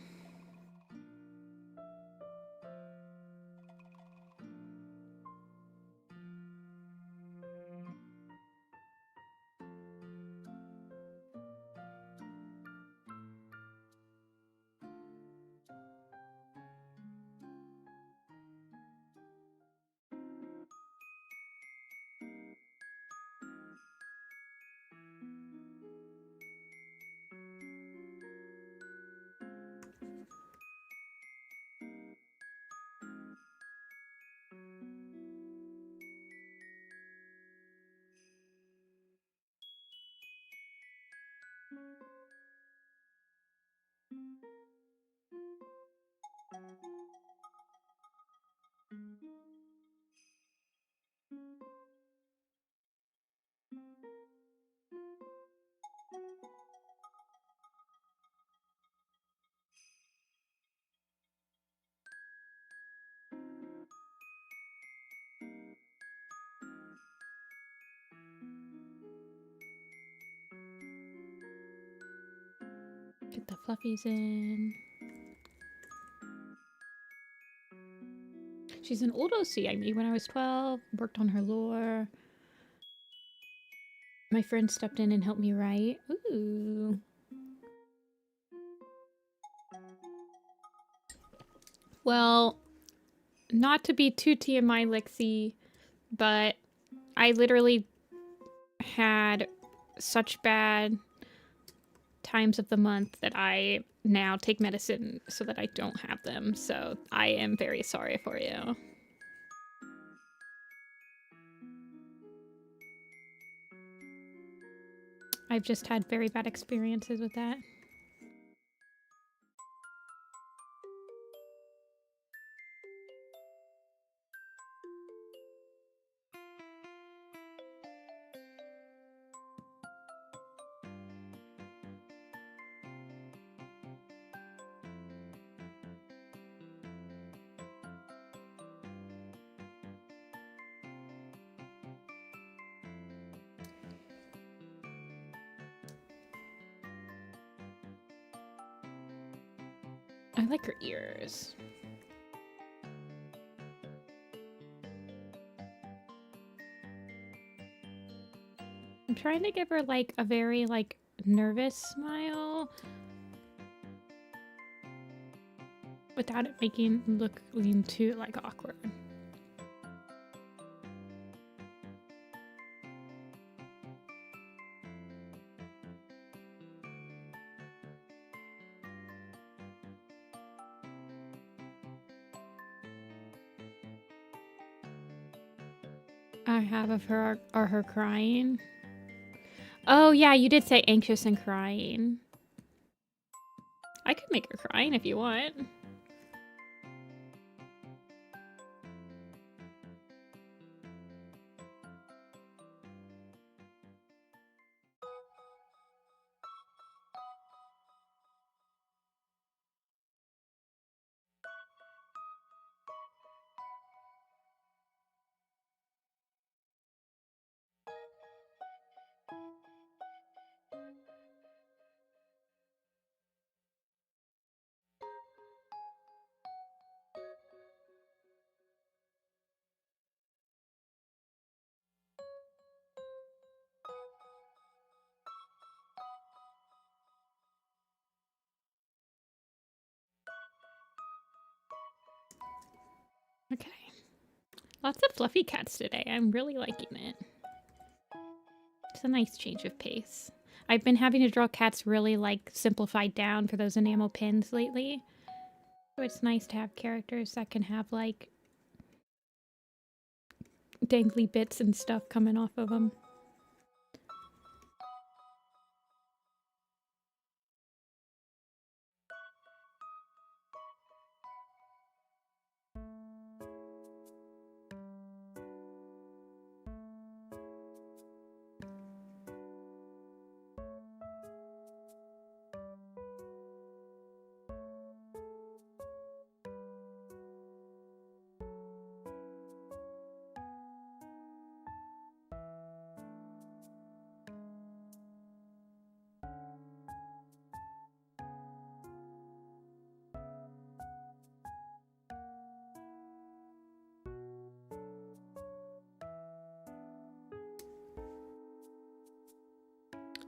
Speaker 1: Get the fluffies in. She's an old OC I made when I was 12. Worked on her lore. My friend stepped in and helped me write. Ooh. Well, not to be too TMI Lixie, but I literally had such bad times of the month that I now take medicine so that I don't have them. So I am very sorry for you. I've just had very bad experiences with that. I like her ears. I'm trying to give her like a very like nervous smile without it looking too like awkward. I have of her are her crying. Oh yeah, you did say anxious and crying. I could make her crying if you want. Okay. Lots of fluffy cats today. I'm really liking it. It's a nice change of pace. I've been having to draw cats really like simplified down for those enamel pins lately. So it's nice to have characters that can have like dangly bits and stuff coming off of them.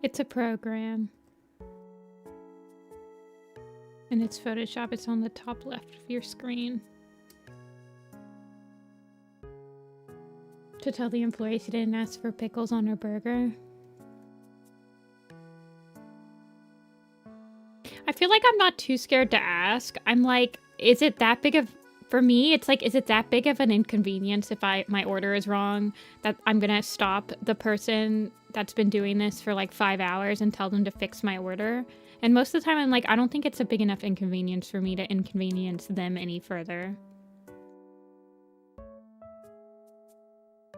Speaker 1: It's a program. And it's Photoshop. It's on the top left of your screen. To tell the employees you didn't ask for pickles on her burger. I feel like I'm not too scared to ask. I'm like, is it that big of... For me, it's like, is it that big of an inconvenience if my order is wrong that I'm gonna stop the person that's been doing this for like 5 hours and tell them to fix my order? And most of the time I'm like, I don't think it's a big enough inconvenience for me to inconvenience them any further.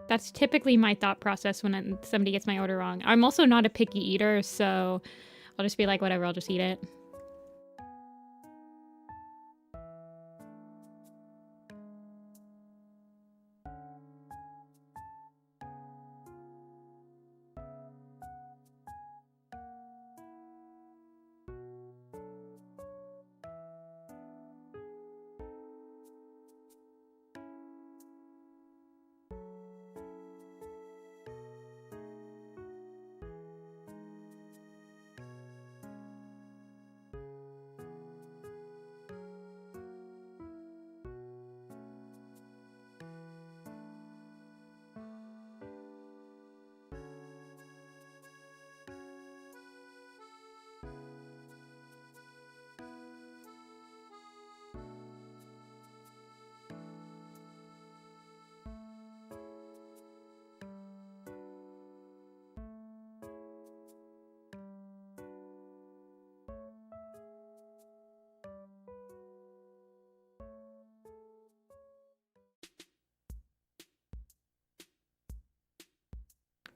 Speaker 1: That's typically my thought process when somebody gets my order wrong. I'm also not a picky eater, so I'll just be like, whatever, I'll just eat it.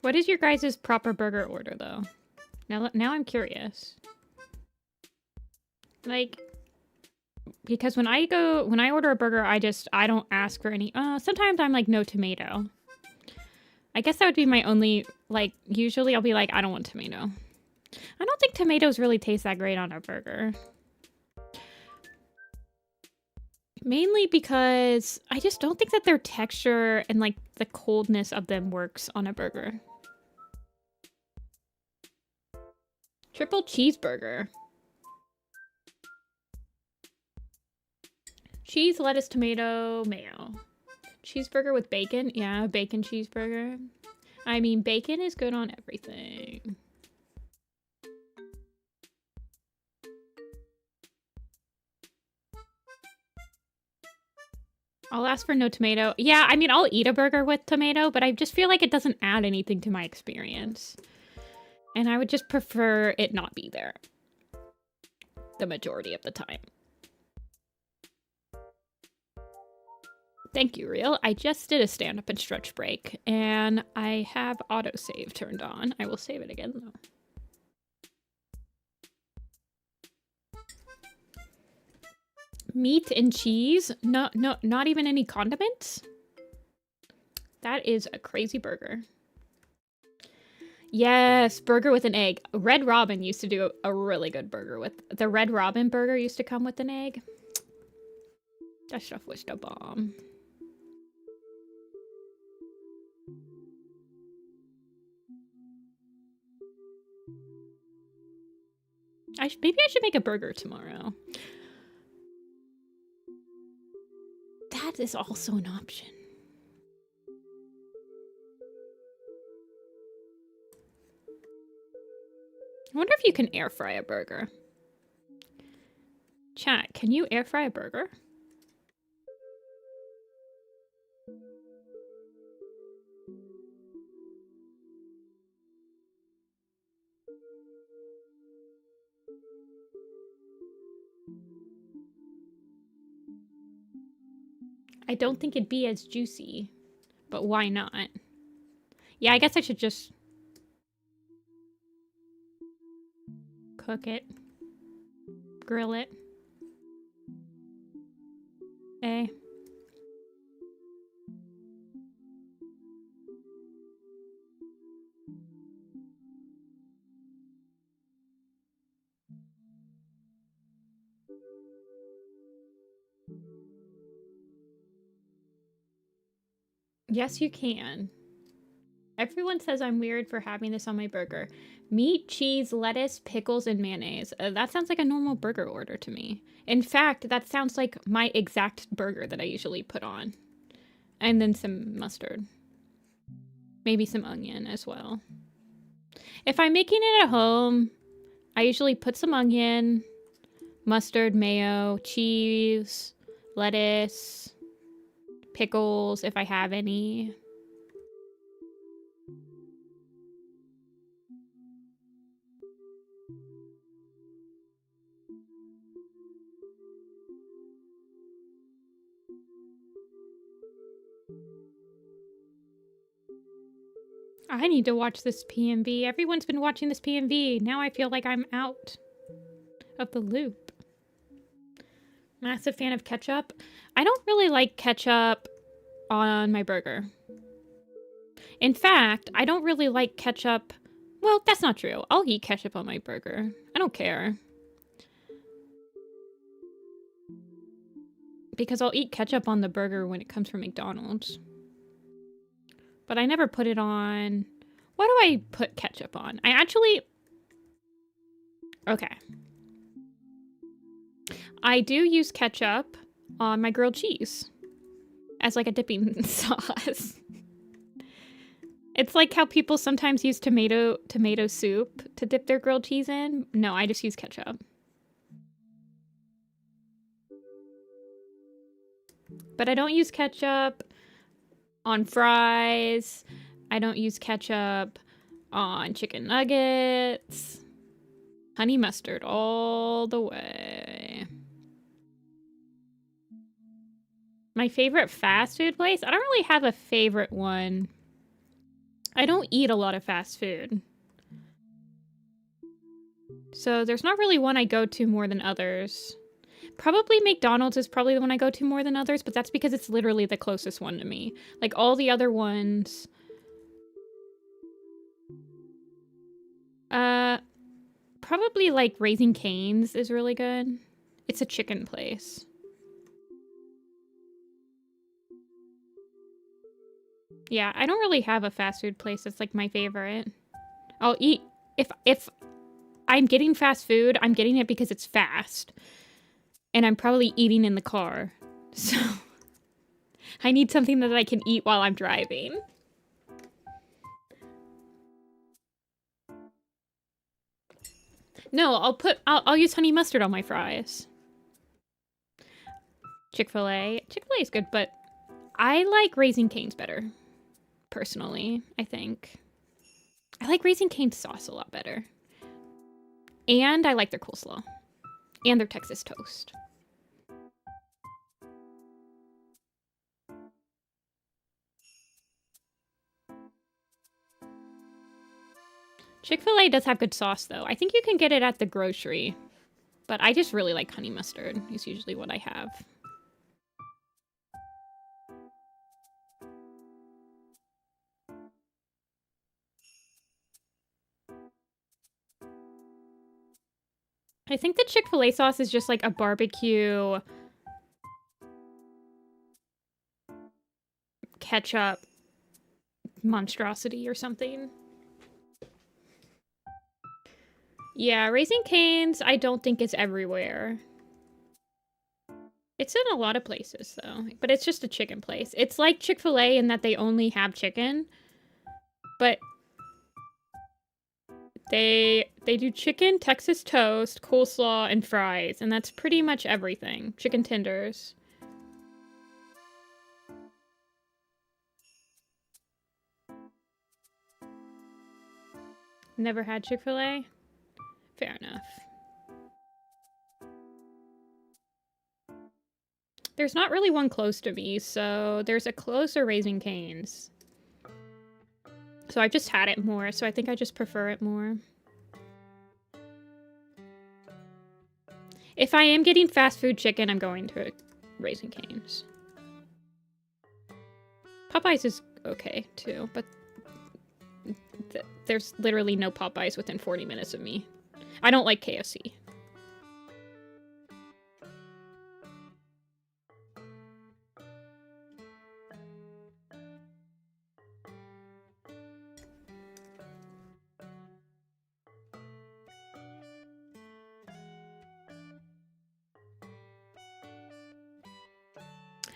Speaker 1: What is your guys' proper burger order, though? Now I'm curious. Like, because when I order a burger, I don't ask for any. Sometimes I'm like, no tomato. I guess that would be my only, like, usually I'll be like, I don't want tomato. I don't think tomatoes really taste that great on a burger. Mainly because I just don't think that their texture and, like, the coldness of them works on a burger. Triple cheeseburger. Cheese, lettuce, tomato, mayo. Cheeseburger with bacon? Yeah, bacon cheeseburger. I mean, bacon is good on everything. I'll ask for no tomato. Yeah, I mean, I'll eat a burger with tomato, but I just feel like it doesn't add anything to my experience. And I would just prefer it not be there the majority of the time. Thank you, Real. I just did a stand-up and stretch break, and I have autosave turned on. I will save it again, though. Meat and cheese? No, not even any condiments? That is a crazy burger. Yes, burger with an egg. Red Robin used to do a really good burger with... The Red Robin burger used to come with an egg. That stuff was the bomb. Maybe I should make a burger tomorrow. That is also an option. I wonder if you can air fry a burger. Chat, can you air fry a burger? I don't think it'd be as juicy, but why not? Yeah, I guess I should just cook it, grill it. Eh. Yes, you can. Everyone says I'm weird for having this on my burger. Meat, cheese, lettuce, pickles, and mayonnaise. That sounds like a normal burger order to me. In fact, that sounds like my exact burger that I usually put on. And then some mustard. Maybe some onion as well. If I'm making it at home, I usually put some onion, mustard, mayo, cheese, lettuce, pickles if I have any. I need to watch this PMV. Everyone's been watching this PMV. Now I feel like I'm out of the loop. Massive fan of ketchup. I don't really like ketchup on my burger. In fact, I don't really like ketchup. Well, that's not true. I'll eat ketchup on my burger. I don't care. Because I'll eat ketchup on the burger when it comes from McDonald's. But I never put it on... What do I put ketchup on? I actually... Okay. I do use ketchup on my grilled cheese. As like a dipping sauce. It's like how people sometimes use tomato soup to dip their grilled cheese in. No, I just use ketchup. But I don't use ketchup on fries. I don't use ketchup on chicken nuggets. Honey mustard all the way. My favorite fast food place? I don't really have a favorite one. I don't eat a lot of fast food. So there's not really one I go to more than others. Probably McDonald's is probably the one I go to more than others, but that's because it's literally the closest one to me. Like, all the other ones... Probably, like, Raising Cane's is really good. It's a chicken place. Yeah, I don't really have a fast food place that's, like, my favorite. I'll eat... If I'm getting fast food, I'm getting it because it's fast. And I'm probably eating in the car. So... I need something that I can eat while I'm driving. No, I'll use honey mustard on my fries. Chick-fil-A. Chick-fil-A is good, but I like Raising Cane's better. Personally, I think. I like Raising Cane's sauce a lot better. And I like their coleslaw. And their Texas toast. Chick-fil-A does have good sauce, though. I think you can get it at the grocery. But I just really like honey mustard. It's usually what I have. I think the Chick-fil-A sauce is just like a barbecue ketchup monstrosity or something. Yeah, Raising Cane's I don't think is everywhere. It's in a lot of places, though. But it's just a chicken place. It's like Chick-fil-A in that they only have chicken. But they do chicken, Texas toast, coleslaw, and fries. And that's pretty much everything. Chicken tenders. Never had Chick-fil-A? Fair enough. There's not really one close to me, so there's a closer Raising Cane's. So I've just had it more, so I think I just prefer it more. If I am getting fast food chicken, I'm going to Raising Cane's. Popeyes is okay, too, but there's literally no Popeyes within 40 minutes of me. I don't like KFC.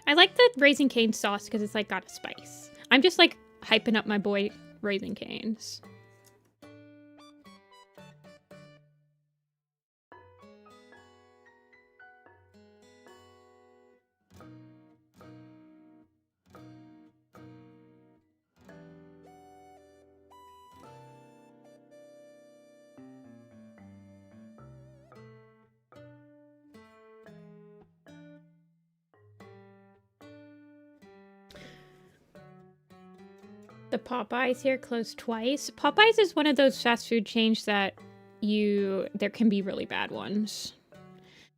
Speaker 1: I like the Raising Cane's sauce because it's like got a spice. I'm just like hyping up my boy Raising Cane's. The Popeyes here closed twice. Popeyes is one of those fast food chains that there can be really bad ones.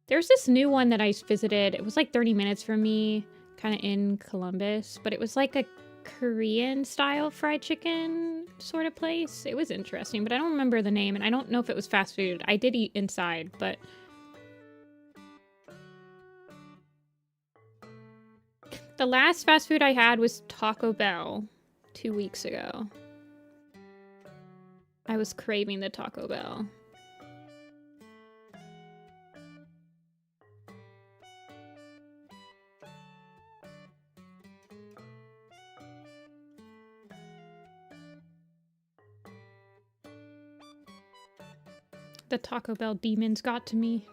Speaker 1: There's this new one that I visited. It was like 30 minutes from me, kind of in Columbus, but it was like a Korean style fried chicken sort of place. It was interesting, but I don't remember the name, and I don't know if it was fast food. I did eat inside, but the last fast food I had was Taco Bell 2 weeks ago. I was craving the Taco Bell. The Taco Bell demons got to me.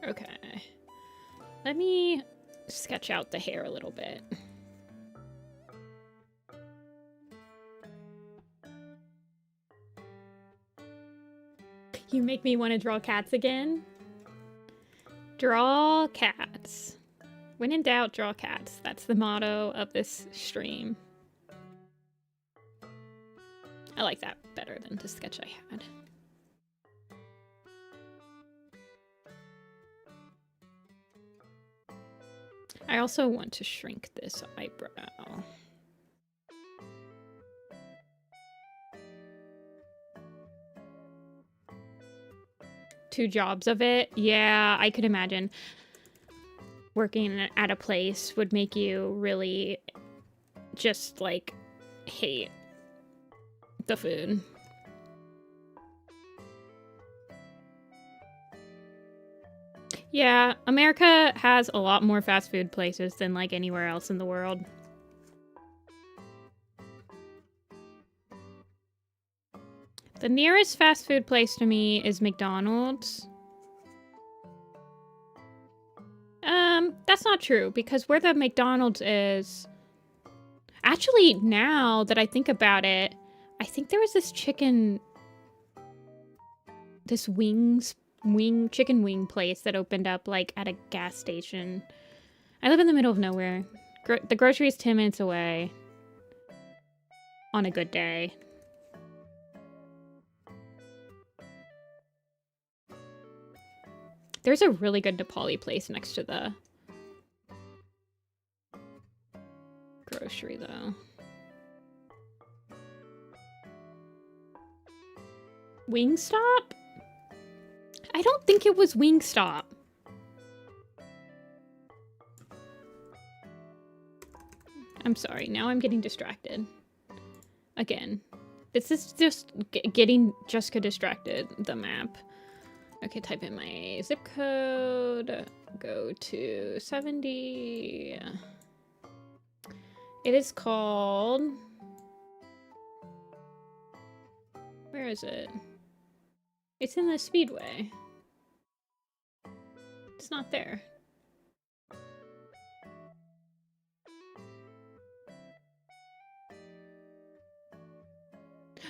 Speaker 1: Okay. Let me sketch out the hair a little bit. You make me want to draw cats again. Draw cats. When in doubt, draw cats. That's the motto of this stream. I like that better than the sketch I had. I also want to shrink this eyebrow. 2 jobs of it. Yeah, I could imagine working at a place would make you really just like hate the food. Yeah, America has a lot more fast food places than like anywhere else in the world. The nearest fast food place to me is McDonald's. That's not true, because where the McDonald's is... Actually, now that I think about it, I think there was this chicken... This chicken wing place that opened up, like, at a gas station. I live in the middle of nowhere. The grocery is 10 minutes away. On a good day. There's a really good Nepali place next to the grocery, though. Wingstop? I don't think it was Wingstop. I'm sorry, now I'm getting distracted. Again. This is just getting Jessica distracted, the map. Okay, type in my zip code, go to 70. It is called... Where is it? It's in the Speedway. It's not there.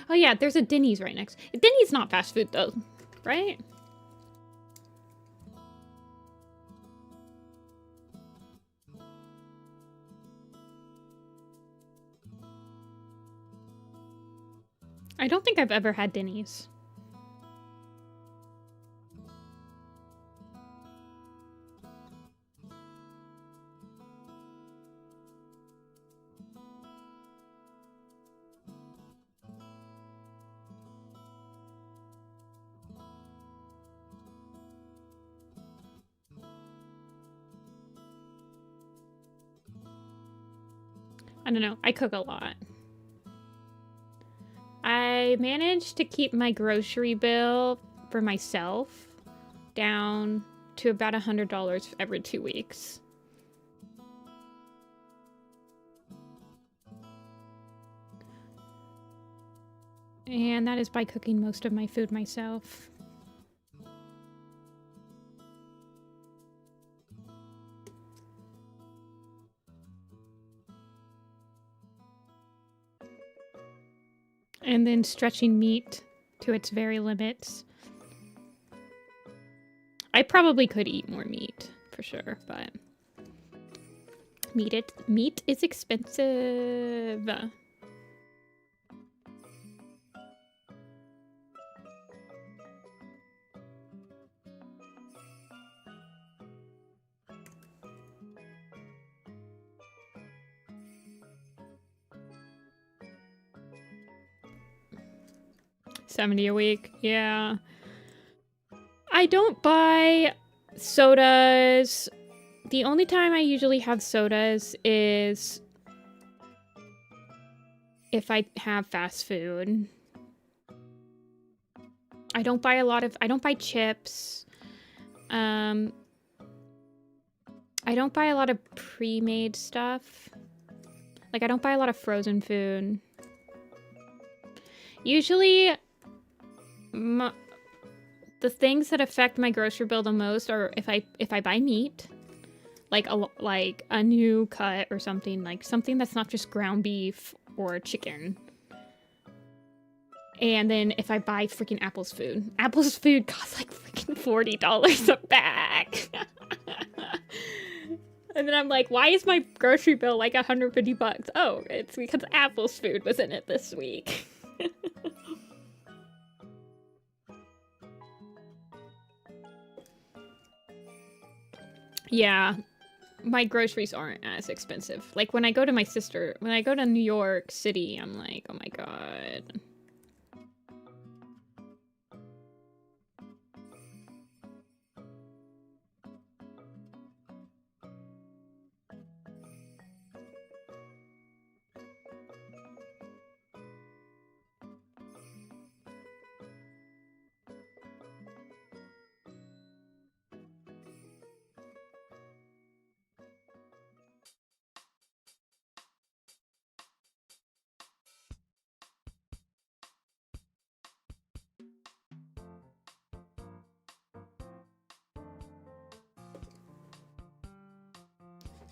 Speaker 1: Oh yeah, there's a Denny's right next. Denny's not fast food though, right? I don't think I've ever had Denny's. I don't know. I cook a lot. I managed to keep my grocery bill for myself down to about $100 every 2 weeks. And that is by cooking most of my food myself. And then stretching meat to its very limits. I probably could eat more meat, for sure, but... Meat is expensive. $70 a week, yeah. I don't buy sodas. The only time I usually have sodas is if I have fast food. I don't buy chips. I don't buy a lot of pre-made stuff. Like, I don't buy a lot of frozen food. Usually, the things that affect my grocery bill the most are if I buy meat, like a new cut or something, like something that's not just ground beef or chicken. And then if I buy freaking Apple's food costs like freaking $40 a bag. And then I'm like, why is my grocery bill like 150 bucks? Oh, it's because Apple's food was in it this week. Yeah, my groceries aren't as expensive. Like when I go to when I go to New York City, I'm like, oh my god.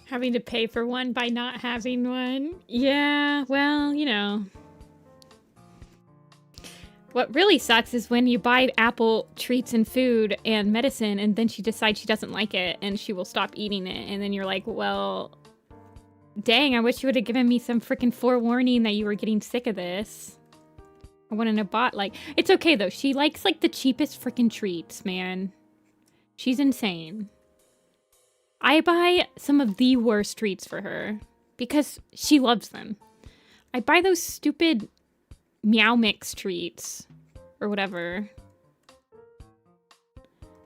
Speaker 1: Having to pay for one by not having one. Yeah, well, you know. What really sucks is when you buy Apple treats and food and medicine and then she decides she doesn't like it and she will stop eating it. And then you're like, well, dang, I wish you would have given me some freaking forewarning that you were getting sick of this. I wouldn't have bought, like... It's okay, though. She likes, like, the cheapest freaking treats, man. She's insane. I buy some of the worst treats for her because she loves them. I buy those stupid Meow Mix treats or whatever.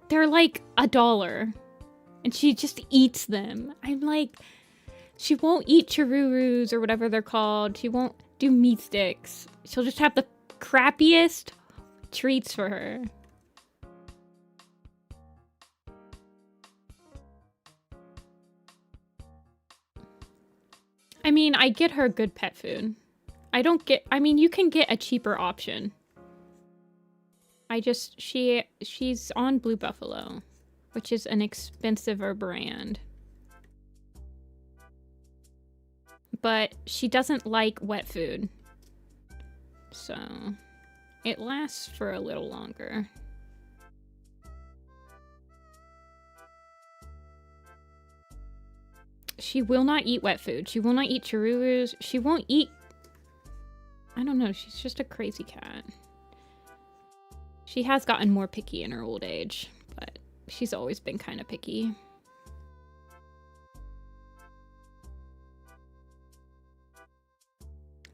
Speaker 1: They're like $1 and she just eats them. I'm like, she won't eat churros or whatever they're called. She won't do meat sticks. She'll just have the crappiest treats for her. I mean, I get her good pet food. I mean, you can get a cheaper option. She's on Blue Buffalo, which is an expensiver brand. But she doesn't like wet food. So, it lasts for a little longer. She will not eat wet food. She will not eat churros. She won't eat... I don't know. She's just a crazy cat. She has gotten more picky in her old age, but she's always been kind of picky.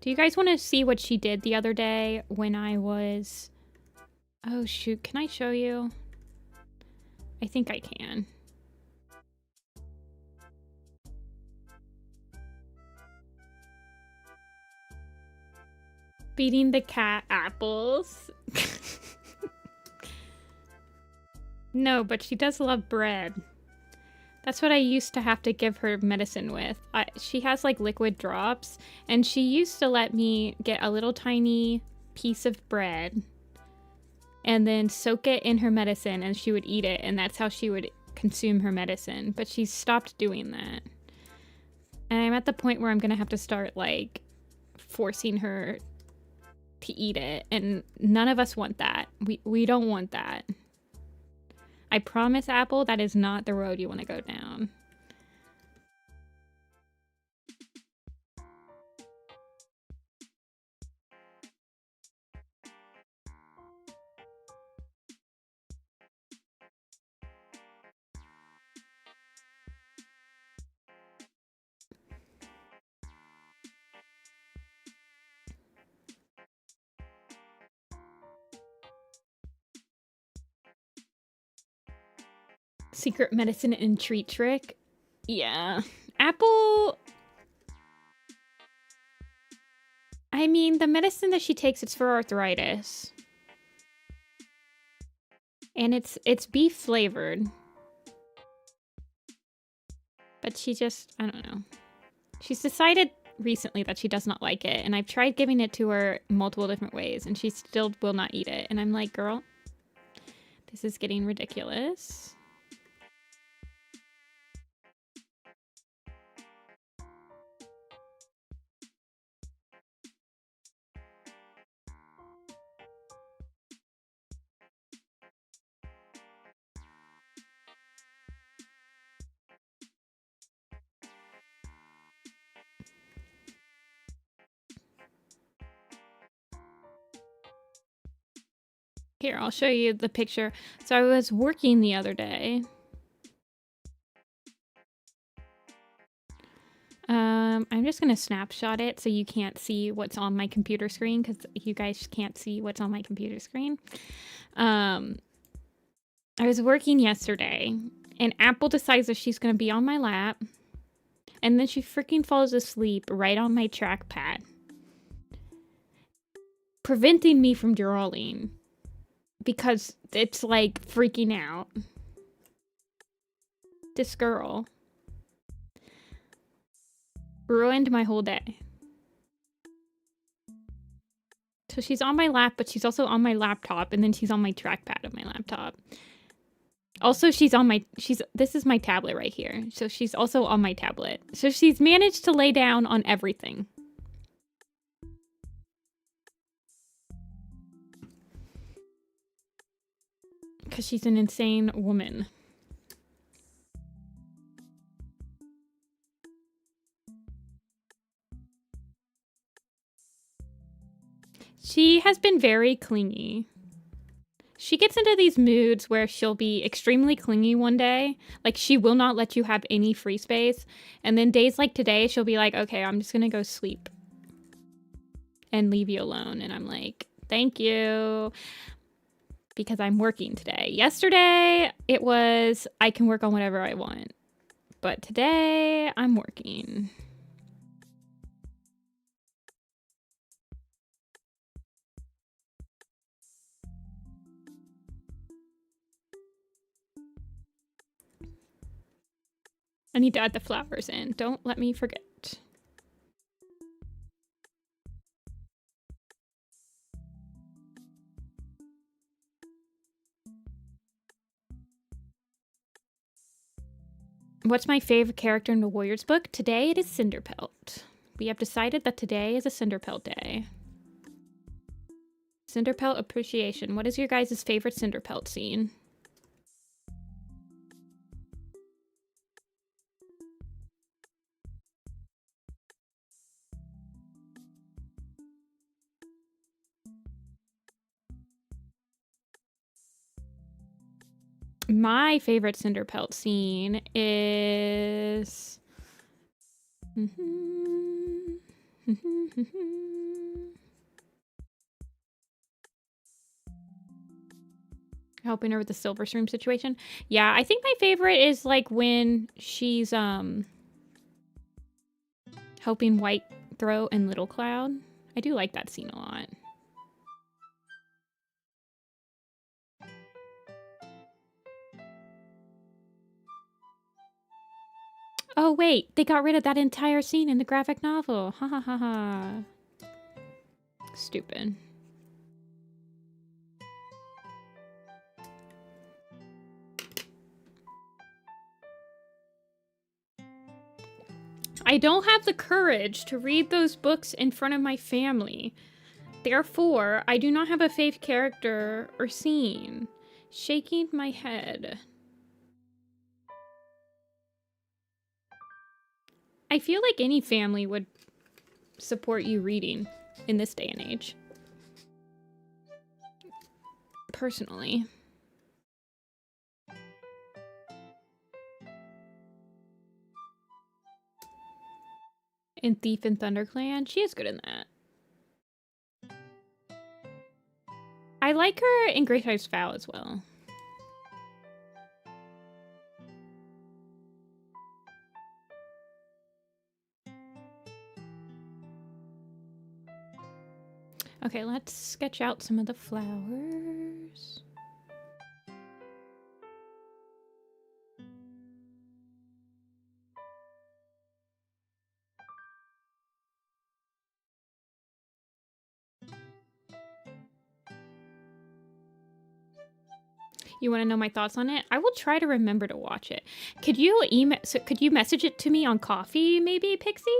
Speaker 1: Do you guys want to see what she did the other day when I was... Oh, shoot. Can I show you? I think I can. Feeding the cat apples. No, but she does love bread. That's what I used to have to give her medicine with. She has like liquid drops, and she used to let me get a little tiny piece of bread and then soak it in her medicine and she would eat it, and that's how she would consume her medicine. But she's stopped doing that. And I'm at the point where I'm gonna have to start like forcing her to eat it, and none of us want that. We don't want that. I promise, Apple, that is not the road you want to go down. Secret medicine and treat trick? Yeah. Apple... I mean, the medicine that she takes, it's for arthritis. And it's beef flavored. But she just, I don't know. She's decided recently that she does not like it, and I've tried giving it to her multiple different ways, and she still will not eat it. And I'm like, girl, this is getting ridiculous. Here, I'll show you the picture. So I was working the other day. I'm just gonna snapshot it so you can't see what's on my computer screen, because you guys can't see what's on my computer screen. I was working yesterday, and Apple decides that she's gonna be on my lap, and then she freaking falls asleep right on my trackpad, preventing me from drawing because it's like freaking out. This girl ruined my whole day. So she's on my lap, but she's also on my laptop, and then she's on my trackpad of my laptop. Also, this is my tablet right here. So she's also on my tablet. So she's managed to lay down on everything. Because she's an insane woman. She has been very clingy. She gets into these moods where she'll be extremely clingy one day. Like, she will not let you have any free space. And then days like today, she'll be like, okay, I'm just gonna go sleep and leave you alone. And I'm like, thank you. Because I'm working today. Yesterday, it was, I can work on whatever I want. But today, I'm working. I need to add the flowers in. Don't let me forget. What's my favorite character in the Warriors book? Today it is Cinderpelt. We have decided that today is a Cinderpelt day. Cinderpelt appreciation. What is your guys' favorite Cinderpelt scene? My favorite Cinderpelt scene is... helping her with the Silverstream situation. Yeah, I think my favorite is like when she's helping White Throat and Little Cloud. I do like that scene a lot. Oh wait, they got rid of that entire scene in the graphic novel. Ha ha ha ha. Stupid. I don't have the courage to read those books in front of my family. Therefore, I do not have a favorite character or scene. Shaking my head. I feel like any family would support you reading in this day and age. Personally. In Thief and ThunderClan, she is good in that. I like her in Great Ice Vow as well. Okay, let's sketch out some of the flowers. You want to know my thoughts on it? I will try to remember to watch it. Could you message it to me on Coffee, maybe, Pixie?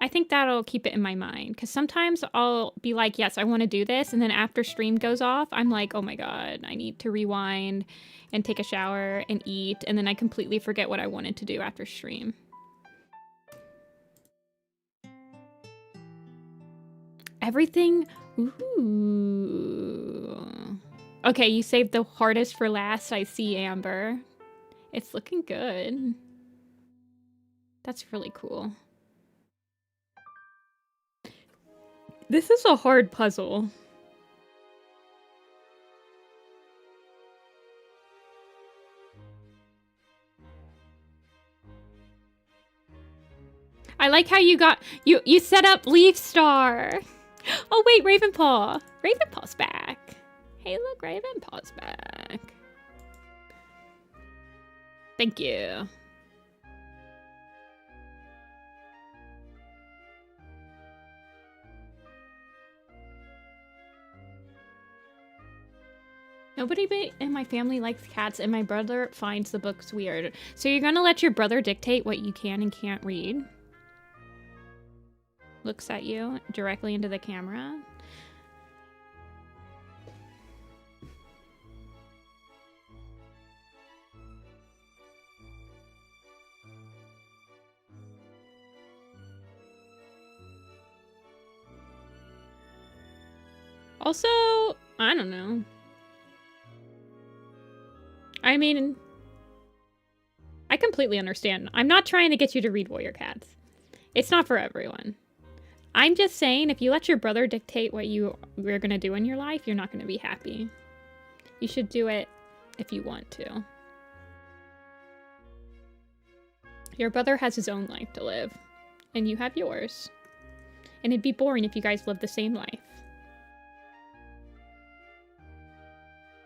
Speaker 1: I think that'll keep it in my mind, because sometimes I'll be like, yes, I want to do this, and then after stream goes off, I'm like, oh my god, I need to rewind and take a shower and eat, and then I completely forget what I wanted to do after stream. Everything Ooh. Okay, you saved the hardest for last. I see, Amber. It's looking good. That's really cool. This is a hard puzzle. I like how you got you set up Leaf Star. Oh wait, Ravenpaw. Ravenpaw's back. Hey look, Ravenpaw's back. Thank you. Nobody in my family likes cats, and my brother finds the books weird. So you're gonna let your brother dictate what you can and can't read? Looks at you directly into the camera. Also, I don't know. I mean, I completely understand. I'm not trying to get you to read Warrior Cats. It's not for everyone. I'm just saying, if you let your brother dictate what you're going to do in your life, you're not going to be happy. You should do it if you want to. Your brother has his own life to live, and you have yours. And it'd be boring if you guys lived the same life.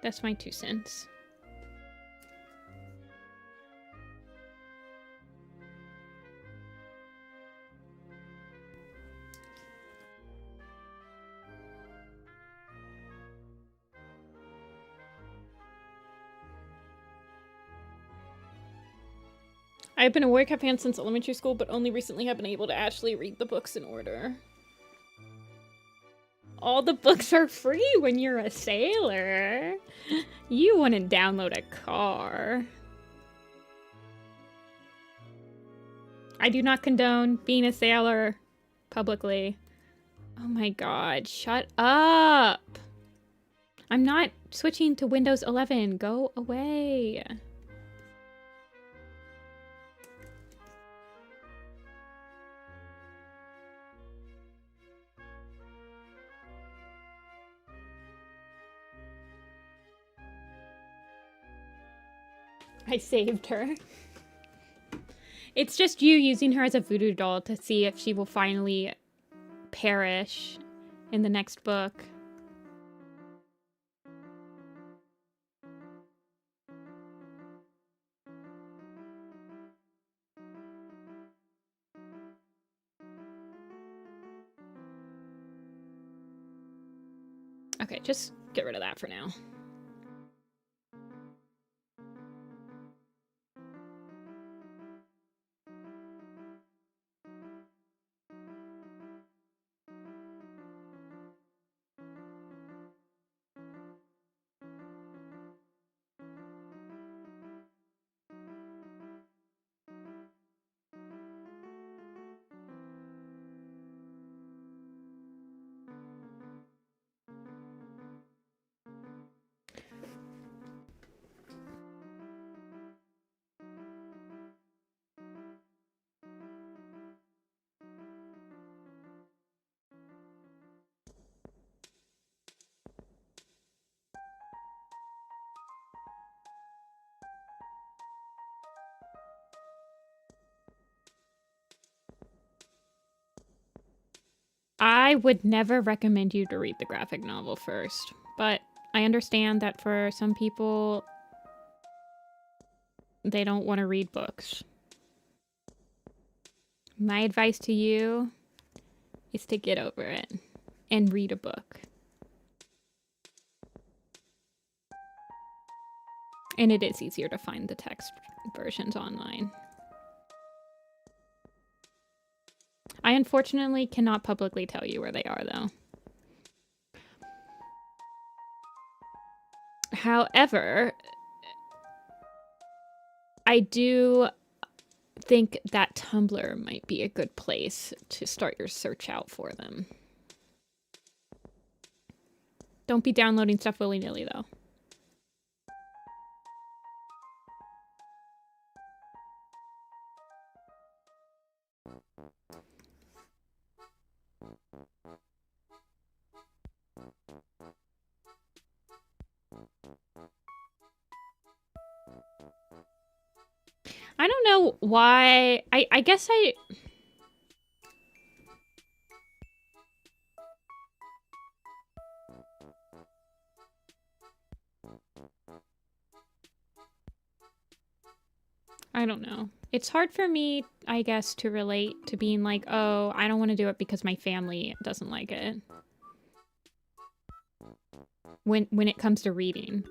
Speaker 1: That's my 2 cents. I've been a Warrior Cat fan since elementary school, but only recently have been able to actually read the books in order. All the books are free when you're a sailor. You wouldn't download a car. I do not condone being a sailor publicly. Oh my god, shut up. I'm not switching to Windows 11. Go away. I saved her. It's just you using her as a voodoo doll to see if she will finally perish in the next book. Okay, just get rid of that for now. I would never recommend you to read the graphic novel first, but I understand that for some people, they don't want to read books. My advice to you is to get over it and read a book. And it is easier to find the text versions online. I unfortunately cannot publicly tell you where they are, though. However, I do think that Tumblr might be a good place to start your search out for them. Don't be downloading stuff willy-nilly, though. I don't know why. I guess I don't know. It's hard for me, I guess, to relate to being like, oh, I don't want to do it because my family doesn't like it. When it comes to reading.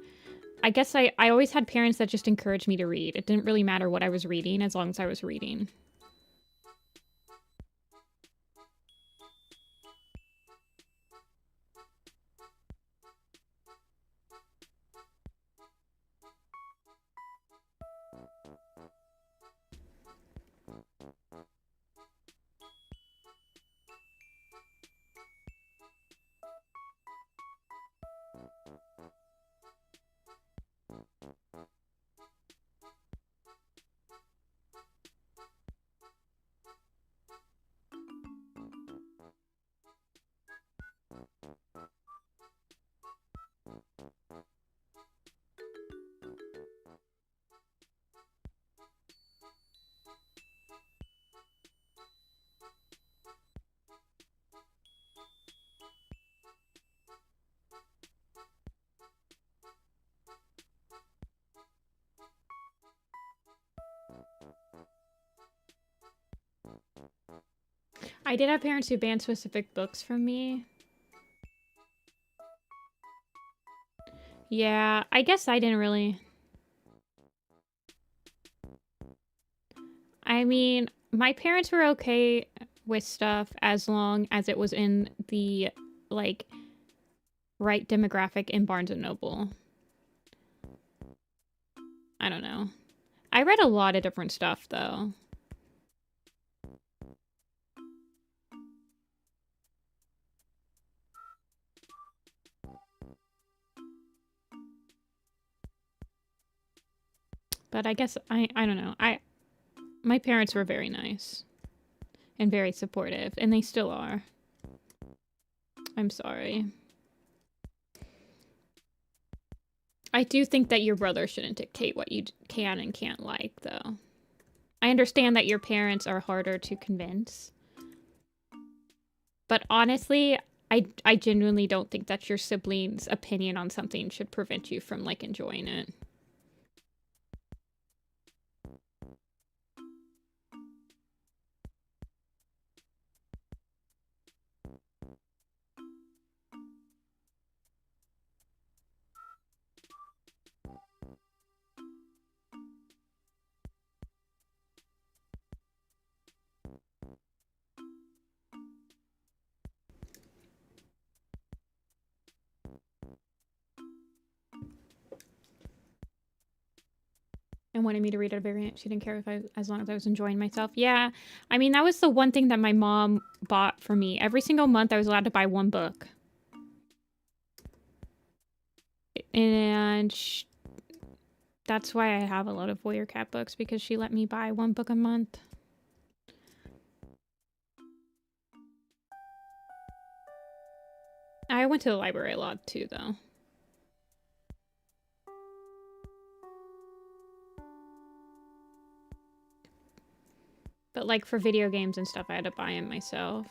Speaker 1: I guess I always had parents that just encouraged me to read. It didn't really matter what I was reading as long as I was reading. I did have parents who banned specific books from me. Yeah, I guess I didn't really. I mean, my parents were okay with stuff as long as it was in the, like, right demographic in Barnes & Noble. I don't know. I read a lot of different stuff, though. But I guess, I don't know. My parents were very nice. And very supportive. And they still are. I'm sorry. I do think that your brother shouldn't dictate what you can and can't like, though. I understand that your parents are harder to convince. But honestly, I genuinely don't think that your sibling's opinion on something should prevent you from, like, enjoying it. And wanted me to read a variant. She didn't care if as long as I was enjoying myself. Yeah, I mean, that was the one thing that my mom bought for me. Every single month, I was allowed to buy one book. And that's why I have a lot of Warrior Cat books, because she let me buy one book a month. I went to the library a lot, too, though. But, like, for video games and stuff, I had to buy them myself.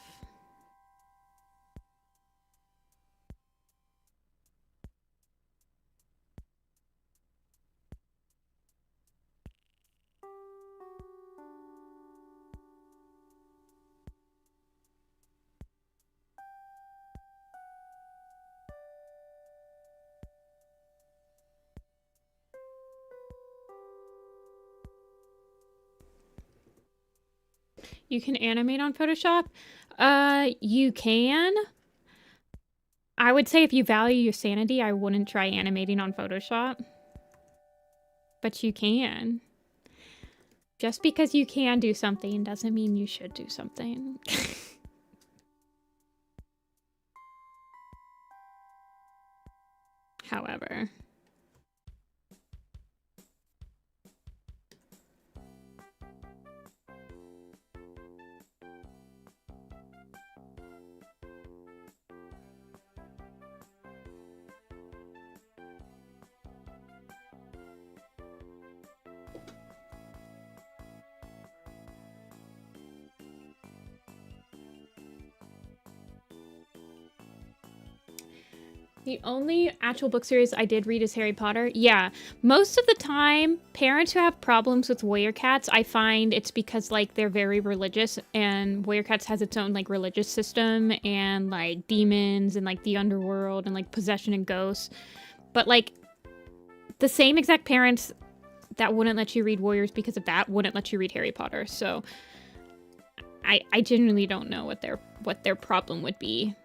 Speaker 1: You can animate on Photoshop? You can. I would say if you value your sanity, I wouldn't try animating on Photoshop. But you can. Just because you can do something doesn't mean you should do something. however. The only actual book series I did read is Harry Potter. Yeah, most of the time, parents who have problems with Warrior Cats, I find it's because, like, they're very religious, and Warrior Cats has its own, like, religious system, and, like, demons, and, like, the underworld, and, like, possession and ghosts. But, like, the same exact parents that wouldn't let you read Warriors because of that wouldn't let you read Harry Potter, so I genuinely don't know what their problem would be.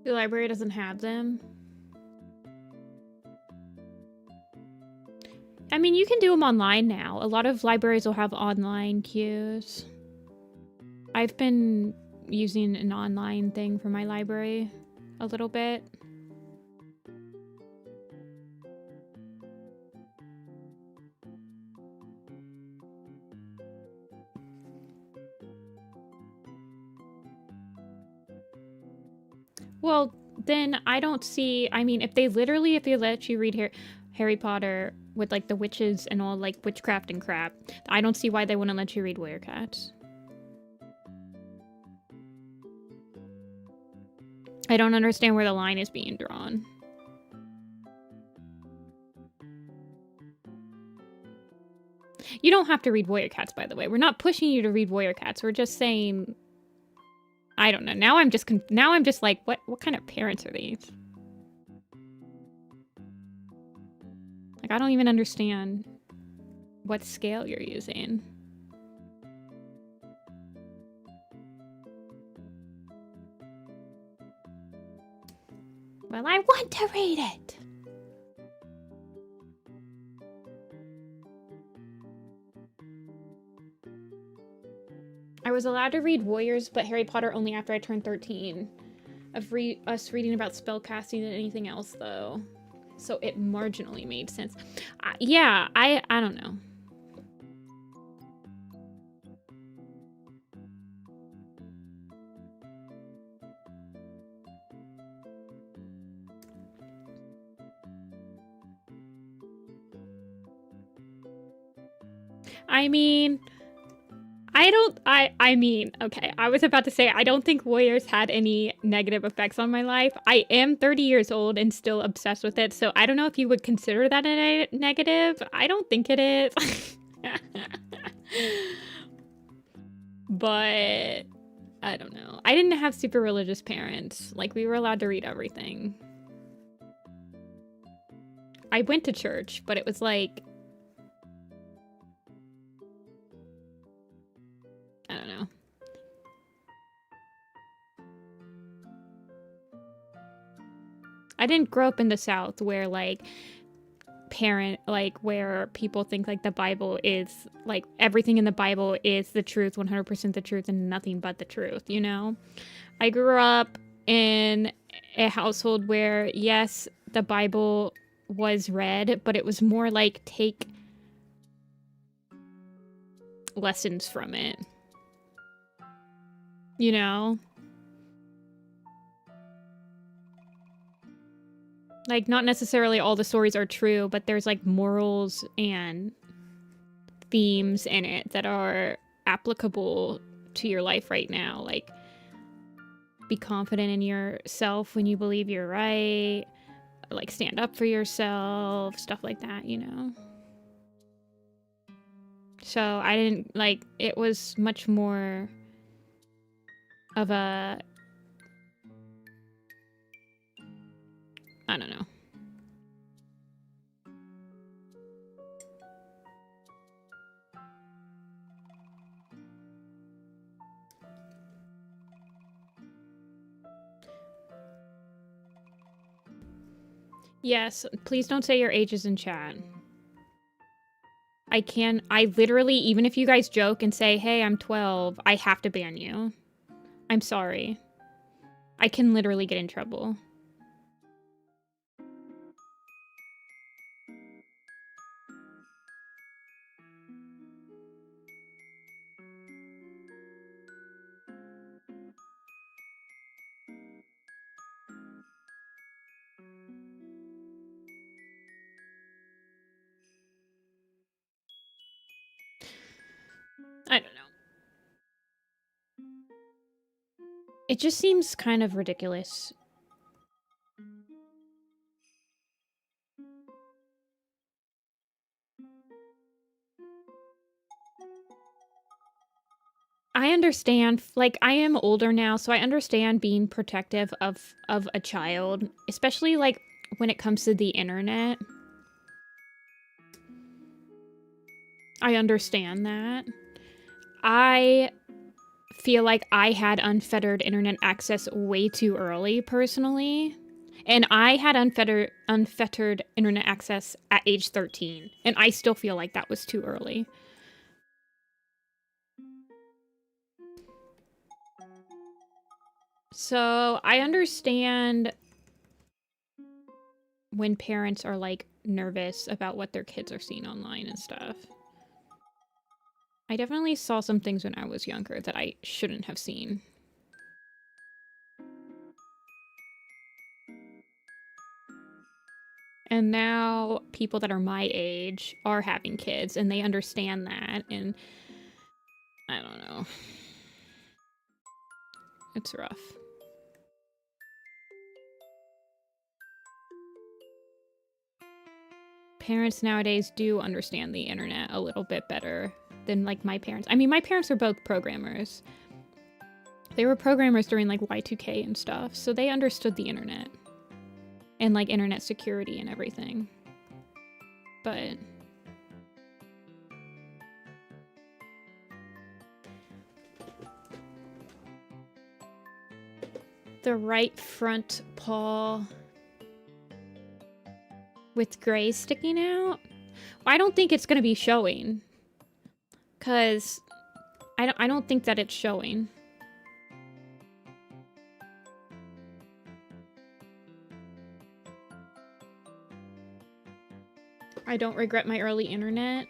Speaker 1: The library doesn't have them. I mean, you can do them online now. A lot of libraries will have online queues. I've been using an online thing for my library a little bit. Well, then I don't see, I mean, if they let you read Harry Potter with, like, the witches and all, like, witchcraft and crap, I don't see why they wouldn't let you read Warrior Cats. I don't understand where the line is being drawn. You don't have to read Warrior Cats, by the way. We're not pushing you to read Warrior Cats. We're just saying, I don't know. Now I'm just like, what kind of parents are these? Like, I don't even understand what scale you're using. Well, I want to read it. I was allowed to read Warriors, but Harry Potter only after I turned 13. Of us reading about spellcasting and anything else, though. So it marginally made sense. Yeah, I don't know. I mean, okay, I was about to say, I don't think Warriors had any negative effects on my life. I am 30 years old and still obsessed with it, so I don't know if you would consider that a negative. I don't think it is. But, I don't know. I didn't have super religious parents. Like, we were allowed to read everything. I went to church, but it was like, I don't know. I didn't grow up in the South where, like, where people think, like, the Bible is, like, everything in the Bible is the truth, 100% the truth, and nothing but the truth, you know? I grew up in a household where, yes, the Bible was read, but it was more like take lessons from it. You know? Like, not necessarily all the stories are true, but there's, like, morals and themes in it that are applicable to your life right now. Like, be confident in yourself when you believe you're right. Like, stand up for yourself. Stuff like that, you know? So I didn't, like, it was much more of a, I don't know. Yes, please don't say your ages in chat. I literally, even if you guys joke and say, hey, I'm 12, I have to ban you. I'm sorry. I can literally get in trouble. I don't know. It just seems kind of ridiculous. I understand, like, I am older now, so I understand being protective of a child, especially, like, when it comes to the internet. I understand that. I feel like I had unfettered internet access way too early, personally. And I had unfettered internet access at age 13, and I still feel like that was too early. So I understand when parents are, like, nervous about what their kids are seeing online and stuff. I definitely saw some things when I was younger that I shouldn't have seen. And now people that are my age are having kids, and they understand that, and I don't know. It's rough. Parents nowadays do understand the internet a little bit better than, like, my parents. I mean, my parents are both programmers. They were programmers during, like, Y2K and stuff, so they understood the internet. And, like, internet security and everything. But the right front paw with gray sticking out? Well, I don't think it's gonna be showing. 'Cause I don't think that it's showing. I don't regret my early internet.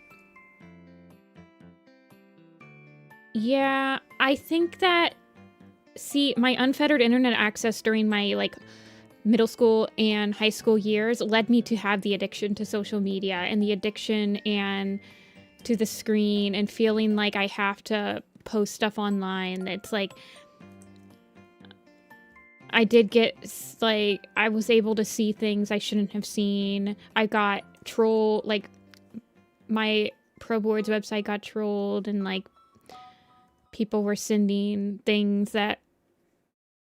Speaker 1: Yeah, I think that, see, my unfettered internet access during my, like, middle school and high school years led me to have the addiction to social media and the addiction and to the screen and feeling like I have to post stuff online. It's like, I did get, like, I was able to see things I shouldn't have seen. I got like, my Pro Boards website got trolled, and, like, people were sending things that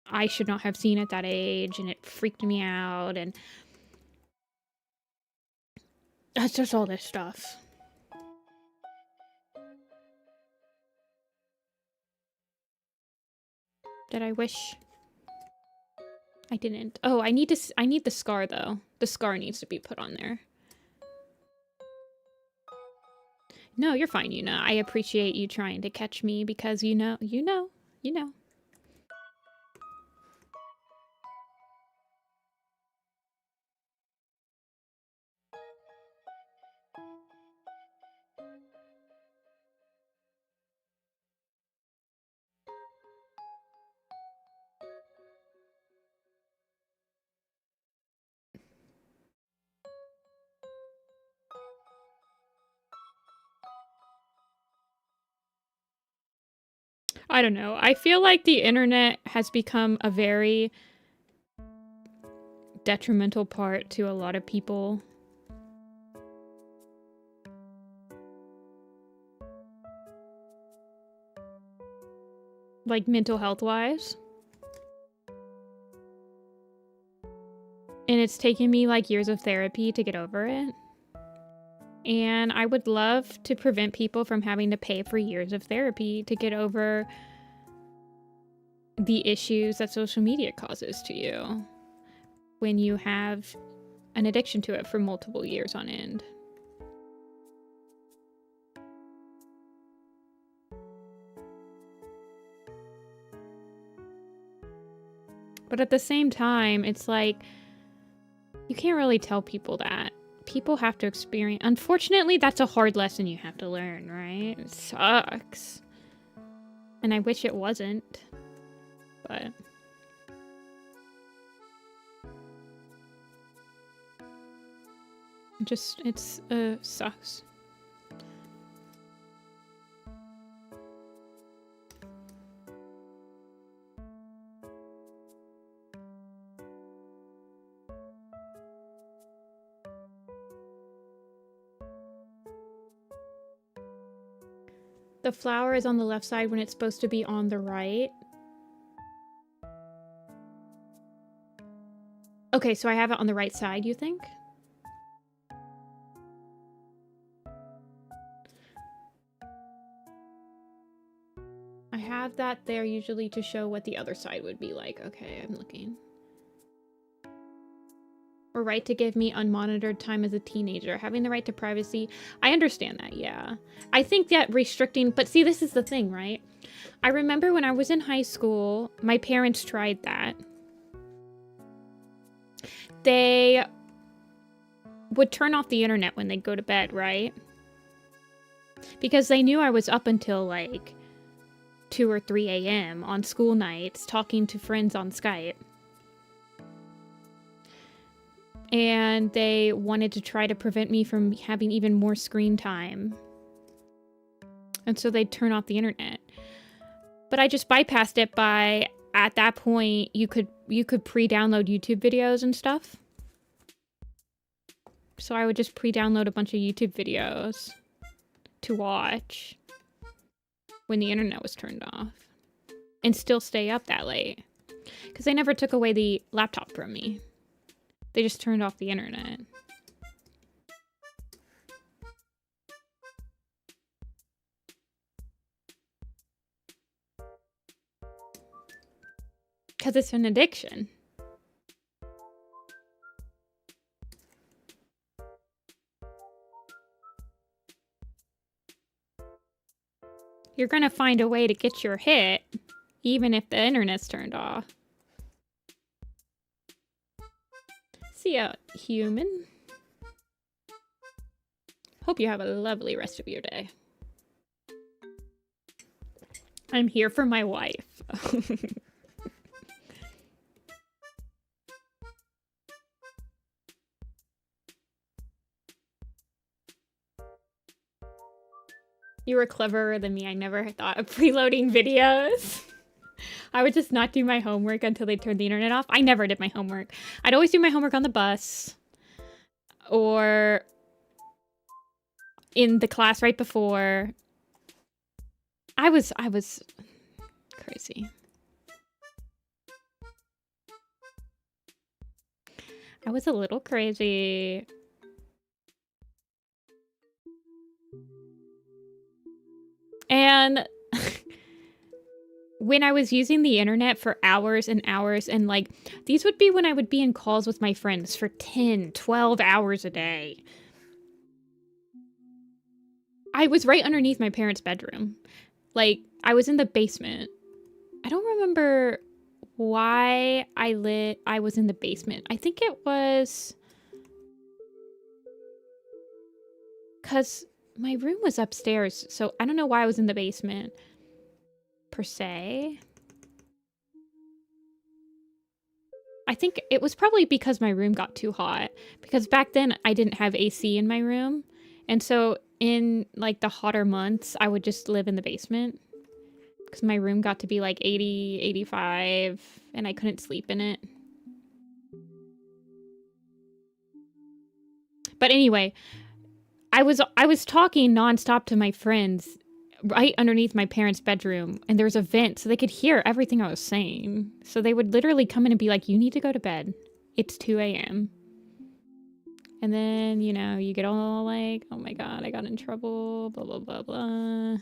Speaker 1: I should not have seen at that age, and it freaked me out, and that's just all this stuff. Did I wish I didn't? Oh, I need the scar, though. The scar needs to be put on there. No, you're fine, Yuna. I appreciate you trying to catch me because you know. I don't know. I feel like the internet has become a very detrimental part to a lot of people. like mental health wise. And it's taken me like years of therapy to get over it. And I would love to prevent people from having to pay for years of therapy to get over the issues that social media causes to you when you have an addiction to it for multiple years on end. But at the same time, it's like, you can't really tell people that. People have to experience. Unfortunately, that's a hard lesson you have to learn, right? It sucks. And I wish it wasn't. But it's sucks. The flower is on the left side when it's supposed to be on the right. Okay, so I have it on the right side, you think? I have that there usually to show what the other side would be like. Okay, I'm looking. Or right to give me unmonitored time as a teenager. Having the right to privacy. I understand that, yeah. I think that restricting... But see, this is the thing, right? I remember when I was in high school, my parents tried that. They would turn off the internet when they'd go to bed, right? Because they knew I was up until like 2 or 3 a.m. on school nights talking to friends on Skype. And they wanted to try to prevent me from having even more screen time. And so they'd turn off the internet. But I just bypassed it by, at that point, you could pre-download YouTube videos and stuff. So I would just pre-download a bunch of YouTube videos to watch when the internet was turned off. And still stay up that late. Because they never took away the laptop from me. They just turned off the internet. Because it's an addiction. You're gonna find a way to get your hit, even if the internet's turned off. See ya, human. Hope you have a lovely rest of your day. I'm here for my wife. You were cleverer than me. I never thought of preloading videos. I would just not do my homework until they turned the internet off. I never did my homework. I'd always do my homework on the bus. Or in the class right before. I was crazy. I was a little crazy. And when I was using the internet for hours and hours, and like, these would be when I would be in calls with my friends for 10, 12 hours a day. I was right underneath my parents' bedroom. Like, I was in the basement. I don't remember why I was in the basement. I think it was because my room was upstairs, so I don't know why I was in the basement, per se. I think it was probably because my room got too hot. Because back then, I didn't have AC in my room. And so in, like, the hotter months, I would just live in the basement. Because my room got to be, like, 80, 85, and I couldn't sleep in it. But anyway, I was talking nonstop to my friends right underneath my parents' bedroom, and there was a vent so they could hear everything I was saying. So they would literally come in and be like, you need to go to bed. It's 2 a.m. And then, you know, you get all like, oh my god, I got in trouble, blah, blah, blah, blah.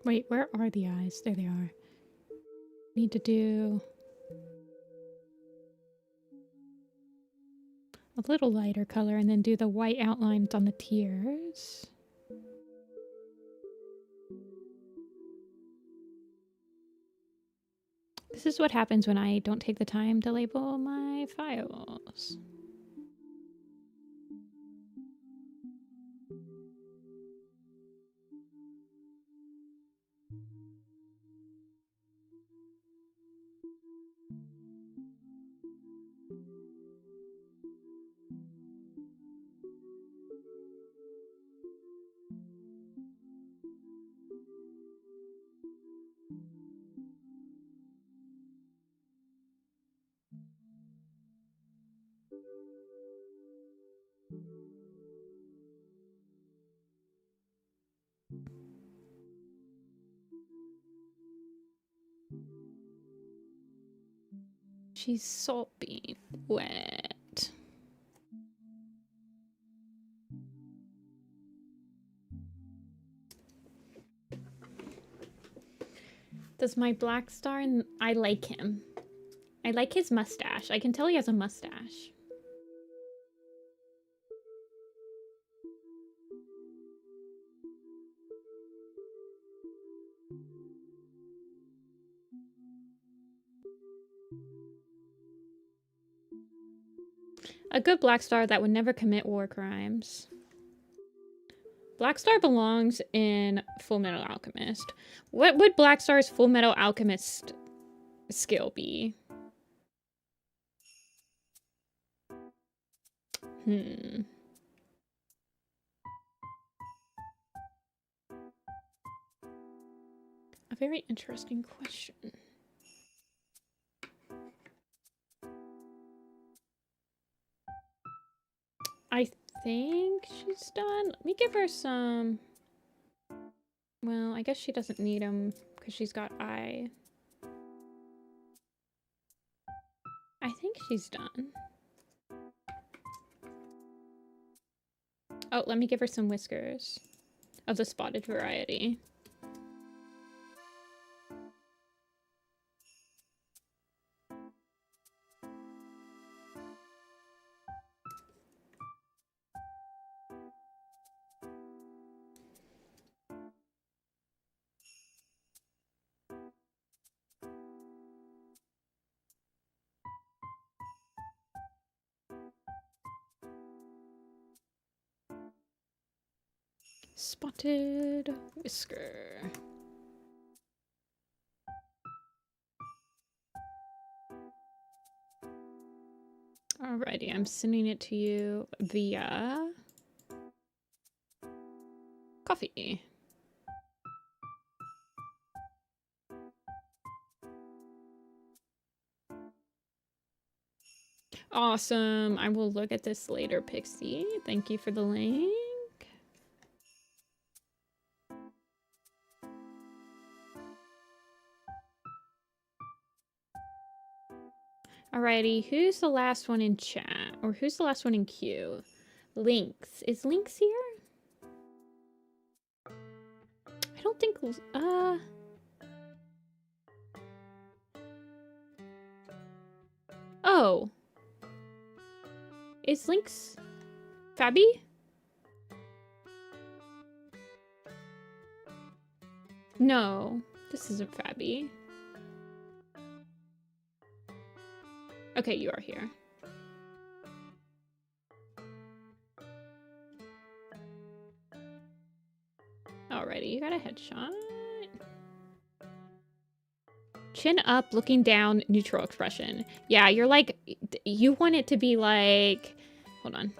Speaker 1: Wait, where are the eyes? There they are. Need to do a little lighter color and then do the white outlines on the tears. This is what happens when I don't take the time to label my files. She's sopping wet. Does my black star, and I like him. I like his mustache. I can tell he has a mustache. A good black star that would never commit war crimes. Black Star belongs in Full Metal Alchemist. What would Black Star's Full Metal Alchemist skill be? A very interesting question. I think she's done. Let me give her some... Well, I guess she doesn't need them because she's got eye. I think she's done. Oh, let me give her some whiskers of the spotted variety. Spotted whisker. Alrighty, I'm sending it to you via coffee. Awesome. I will look at this later, Pixie. Thank you for the link. Alrighty, who's the last one in chat? Or who's the last one in queue? Lynx. Is Lynx here? I don't think... Oh! Is Link's Fabby? No, this isn't Fabby. Okay, you are here. Alrighty, you got a headshot. Chin up, looking down, neutral expression. Yeah, you're like, you want it to be like, hold on.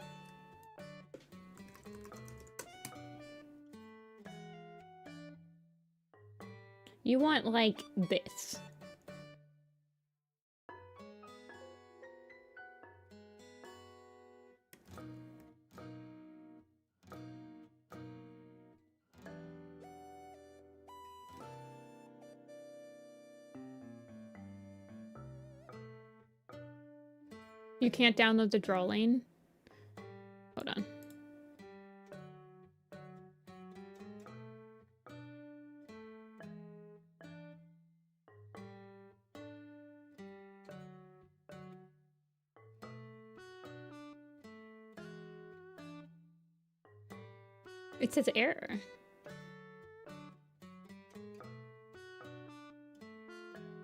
Speaker 1: You want like this. You can't download the draw lane? Hold on. It says error.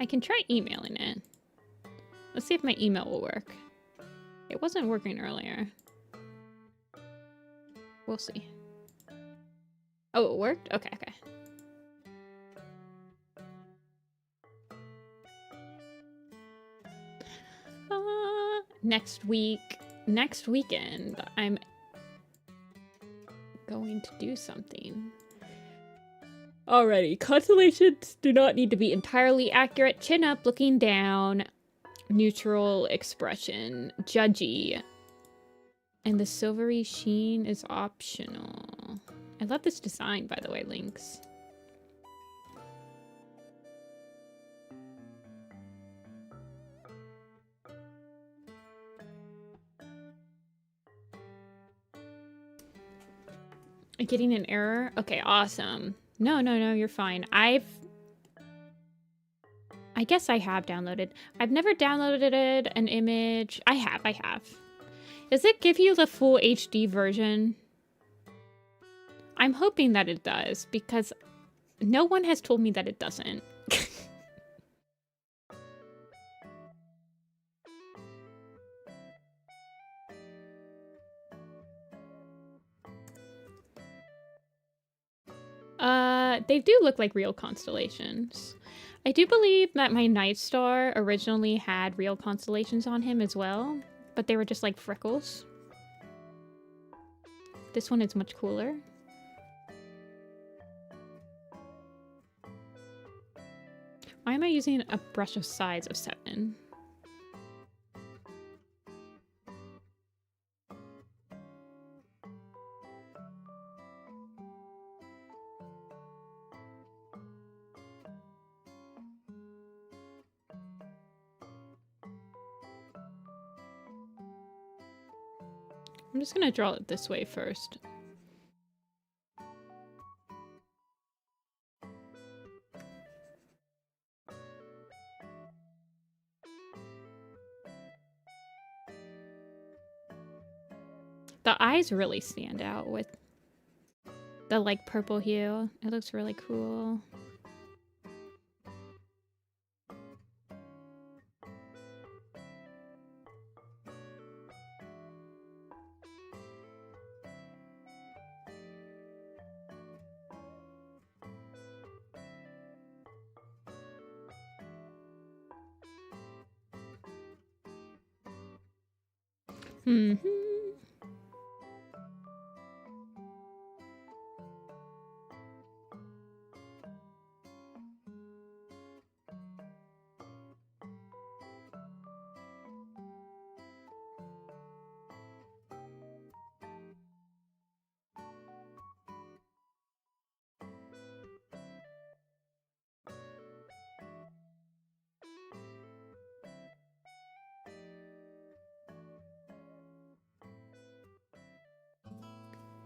Speaker 1: I can try emailing it. Let's see if my email will work. It wasn't working earlier. We'll see. Oh, it worked? Okay, okay. Next weekend, I'm going to do something. Alrighty, constellations do not need to be entirely accurate. Chin up, looking down, neutral expression, judgy. And the silvery sheen is optional. I love this design, by the way, Lynx. Getting an error? Okay, awesome. No, you're fine. I guess I have downloaded. I've never downloaded an image. I have. Does it give you the full HD version? I'm hoping that it does, because no one has told me that it doesn't. They do look like real constellations. I do believe that my Night Star originally had real constellations on him as well, but they were just like freckles. This one is much cooler. Why am I using a brush of size of 7? I'm just gonna draw it this way first. The eyes really stand out with the like purple hue. It looks really cool. Mm-hmm.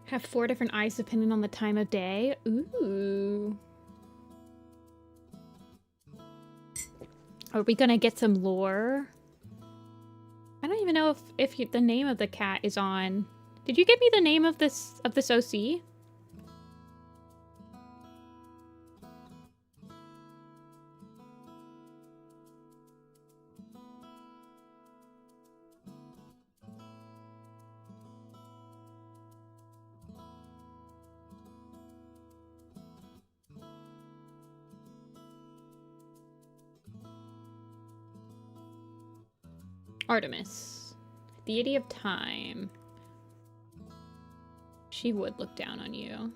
Speaker 1: Have 4 different eyes depending on the time of day. Ooh. Are we gonna get some lore? don't even know if the name of the cat is on. Did you give me the name of this OC? Artemis, deity of time. She would look down on you.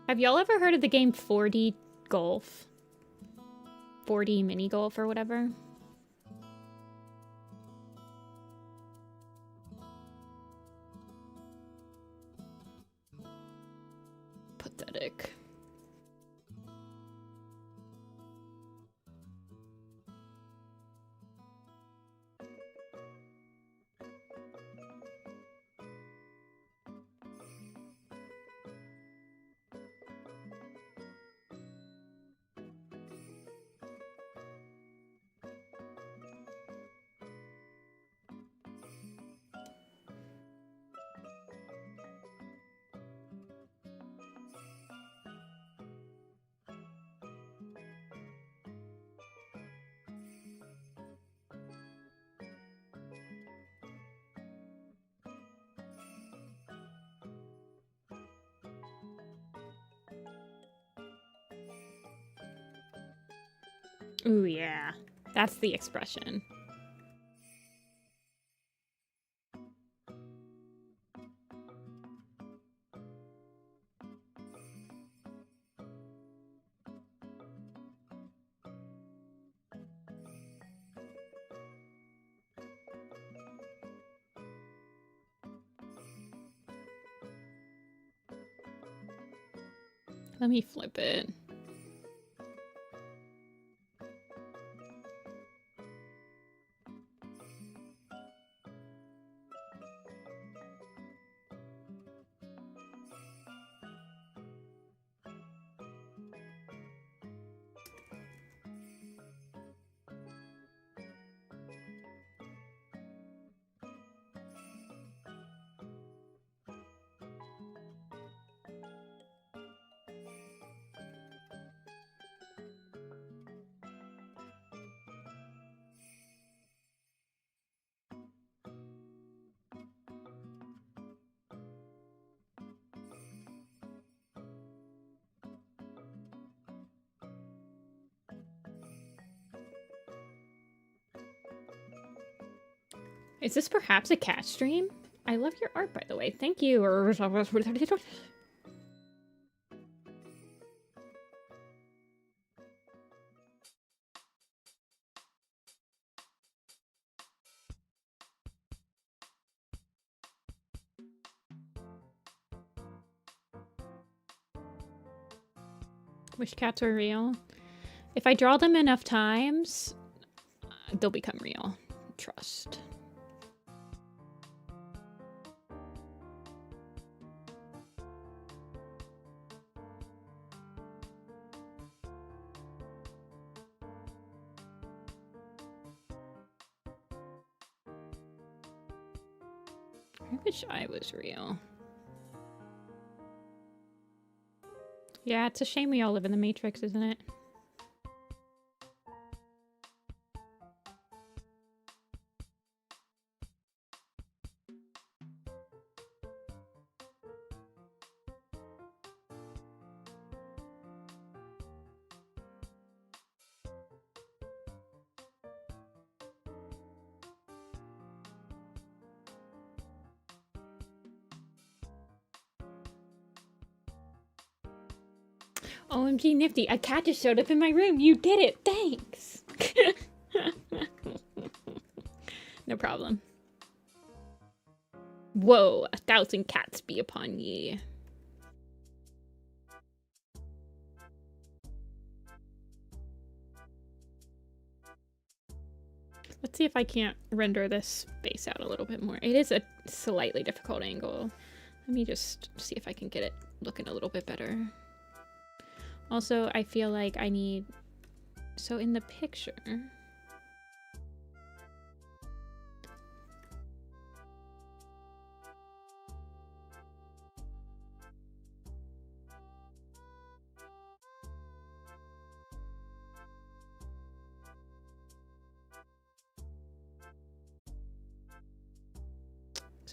Speaker 1: Have y'all ever heard of the game 4D Golf? 4D mini golf or whatever? Pathetic. Ooh, yeah. That's the expression. Let me flip it. Is this perhaps a cat stream? I love your art, by the way. Thank you. Wish cats were real. If I draw them enough times, they'll become real. Trust. I wish I was real. Yeah, it's a shame we all live in the Matrix, isn't it? OMG Nifty, a cat just showed up in my room. You did it. Thanks. No problem. Whoa, 1,000 cats be upon ye. Let's see if I can't render this face out a little bit more. It is a slightly difficult angle. Let me just see if I can get it looking a little bit better. Also, I feel like I need... So in the picture...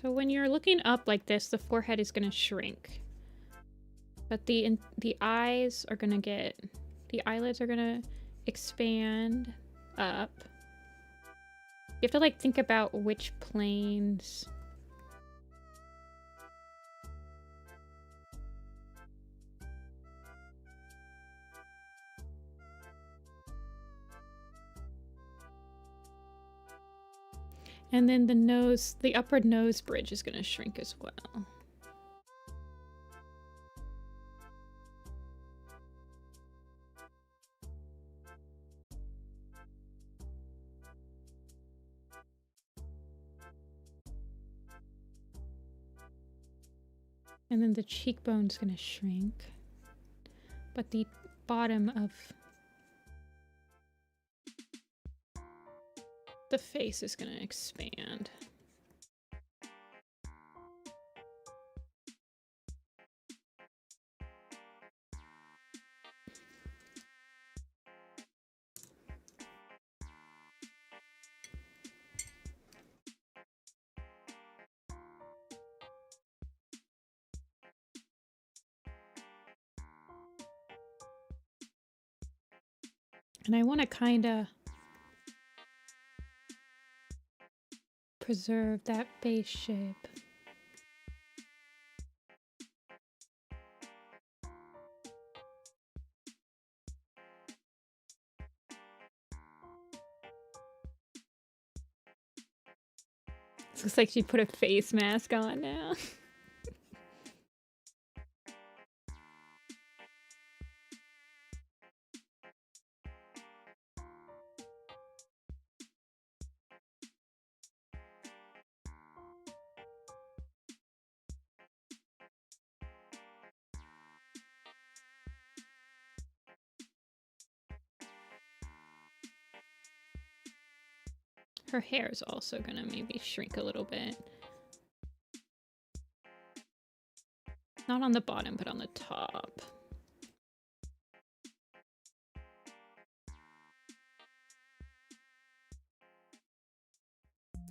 Speaker 1: So when you're looking up like this, the forehead is going to shrink. But the eyes are going to get... The eyelids are going to expand up. You have to like think about which planes... And then the nose, the upward nose bridge is going to shrink as well. And then the cheekbone's going to shrink. But the bottom of the face is going to expand. And I want to kind of preserve that base shape. It looks like she put a face mask on now. Her hair is also gonna maybe shrink a little bit. Not on the bottom, but on the top.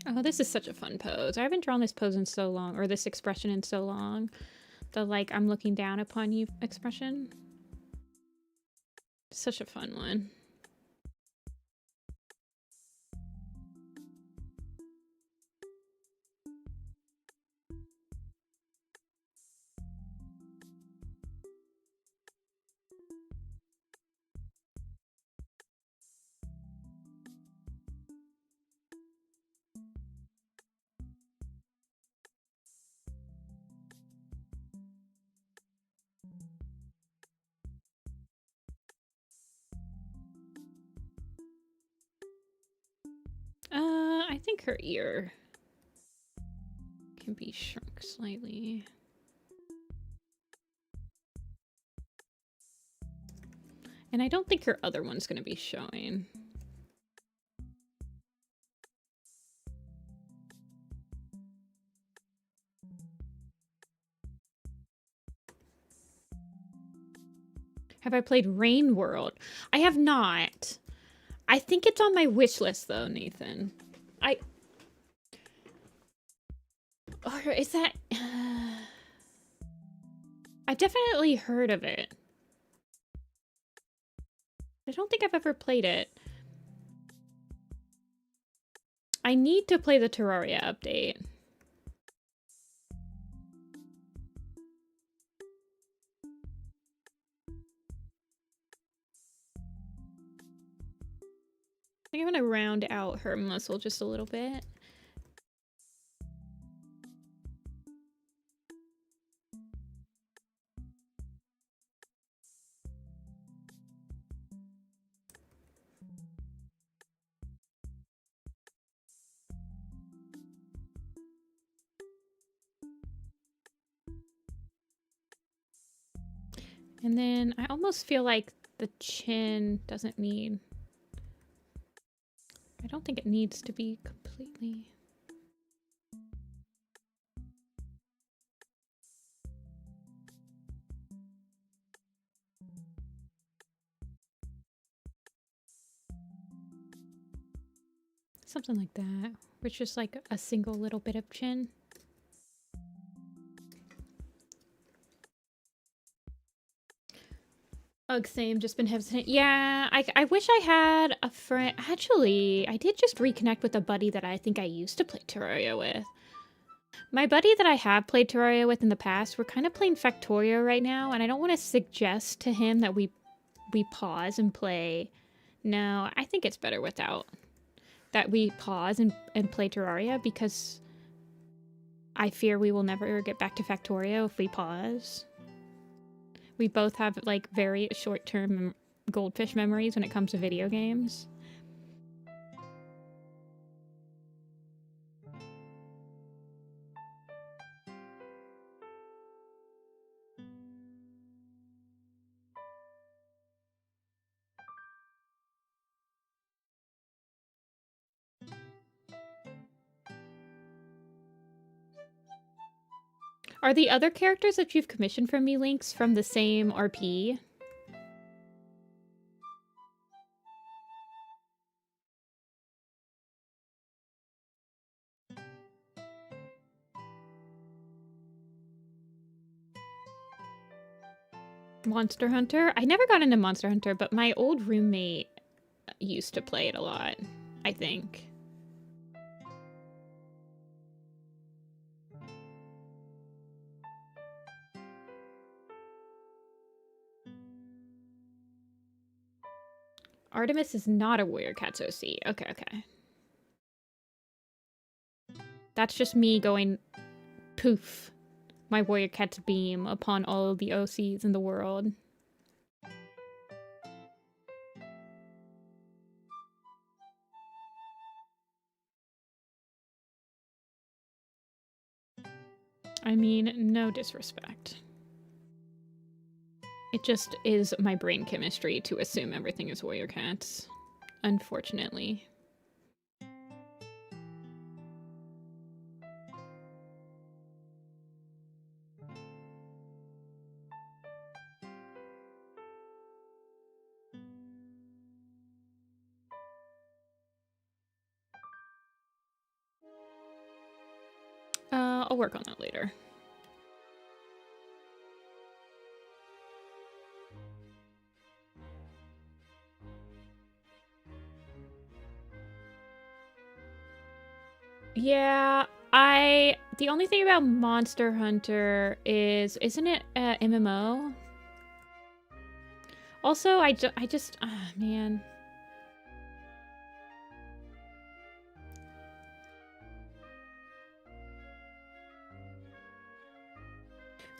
Speaker 1: Oh, this is such a fun pose. I haven't drawn this pose in so long, or this expression in so long. The like, I'm looking down upon you expression. Such a fun one. I think her ear can be shrunk slightly. And I don't think her other one's going to be showing. Have I played Rain World? I have not. I think it's on my wish list though, Nathan. Or is that... I've definitely heard of it. I don't think I've ever played it. I need to play the Terraria update. I think I'm gonna round out her muscle just a little bit. And then I almost feel like the chin doesn't need... I don't think it needs to be completely... Something like that. Which is like a single little bit of chin. Ugh, same. Just been hesitant. Yeah, I wish I had a friend. Actually, I did just reconnect with a buddy that I think I used to play Terraria with. My buddy that I have played Terraria with in the past, we're kind of playing Factorio right now, and I don't want to suggest to him that we pause and play. No, I think it's better without. That we pause and play Terraria, because I fear we will never get back to Factorio if we pause. We both have, like, very short-term goldfish memories when it comes to video games. Are the other characters that you've commissioned from me links from the same RP? Monster Hunter? I never got into Monster Hunter, but my old roommate used to play it a lot, I think. Artemis is not a Warrior Cats OC. Okay, okay. That's just me going poof. My Warrior Cats beam upon all of the OCs in the world. I mean, no disrespect. It just is my brain chemistry to assume everything is Warrior Cats, unfortunately. I'll work on that later. Yeah, the only thing about Monster Hunter is, isn't it MMO? Also, I just, man.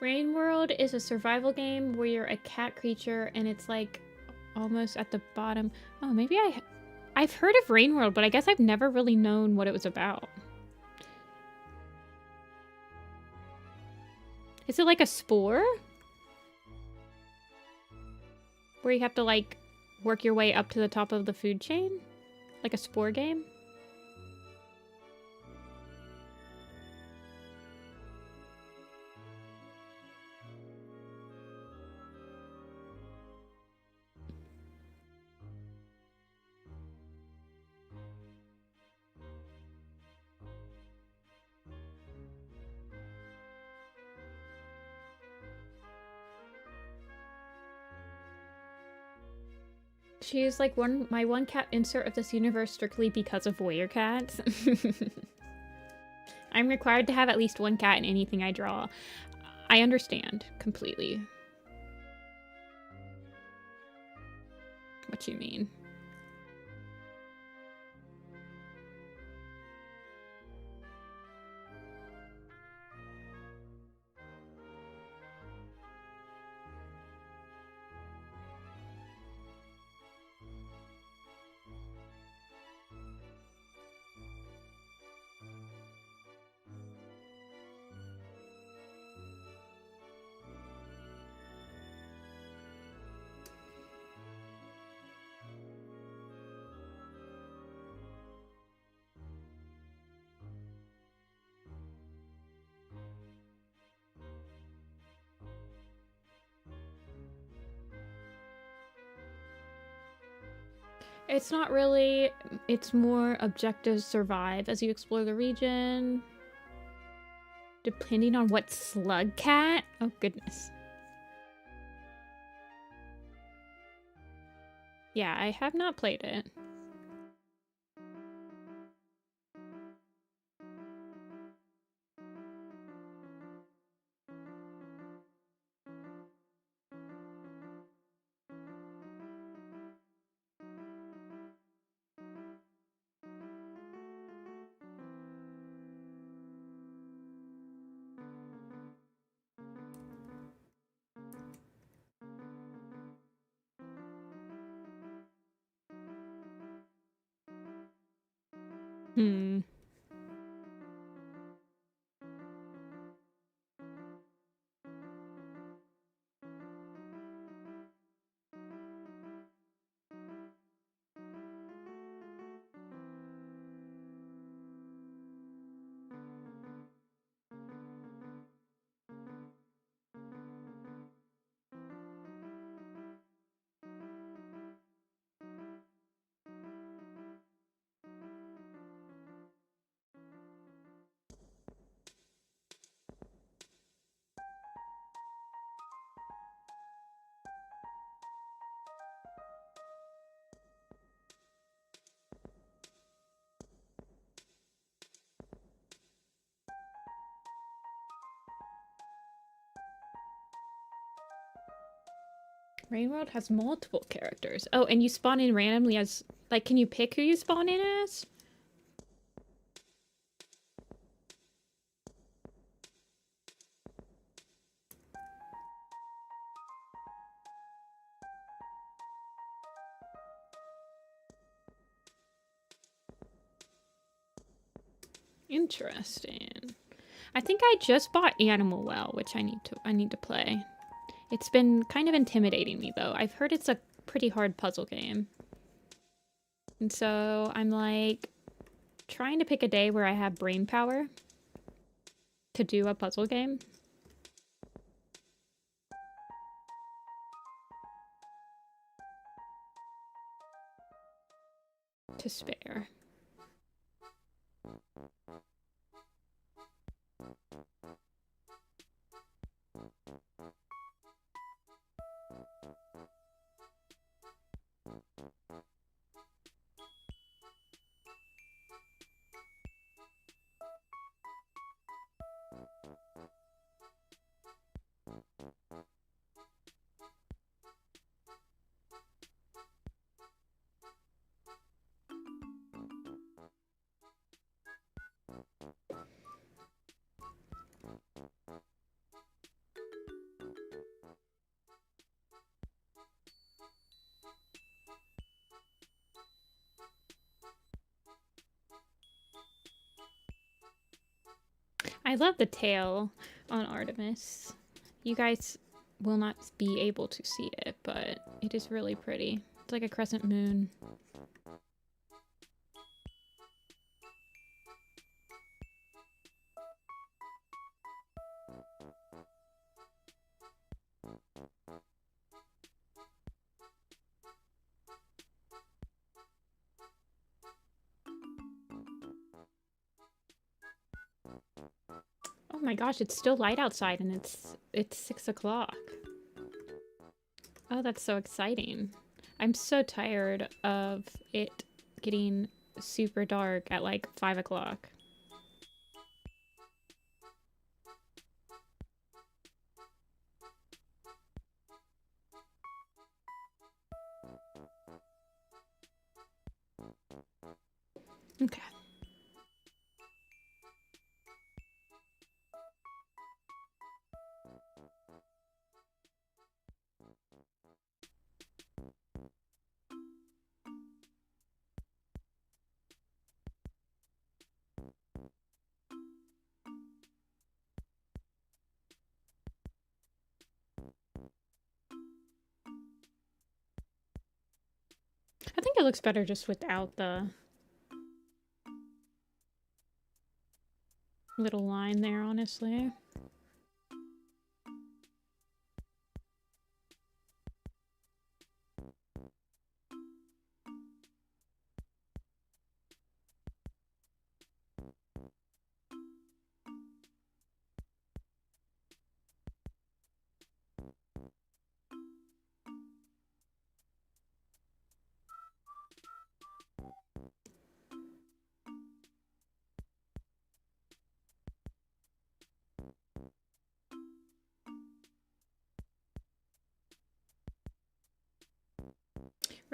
Speaker 1: Rain World is a survival game where you're a cat creature and it's like almost at the bottom. Oh, maybe I've heard of Rain World, but I guess I've never really known what it was about. Is it like a spore? Where you have to, like, work your way up to the top of the food chain? Like a spore game? She is like my one cat insert of this universe strictly because of warrior cats. I'm required to have at least one cat in anything I draw. I understand completely what you mean. It's not really, it's more objective survive as you explore the region. Depending on what slug cat? Oh goodness. Yeah, I have not played it. Hmm. Rain World has multiple characters. Oh, and you spawn in randomly as... Like, can you pick who you spawn in as? Interesting. I think I just bought Animal Well, which I need to play. It's been kind of intimidating me though. I've heard it's a pretty hard puzzle game. And so I'm like trying to pick a day where I have brain power to do a puzzle game. To spare. I love the tail on Artemis. You guys will not be able to see it, but it is really pretty. It's like a crescent moon. Oh my gosh, it's still light outside and it's 6 o'clock. Oh, that's so exciting. I'm so tired of it getting super dark at like 5 o'clock. Okay. I think it looks better just without the little line there, honestly.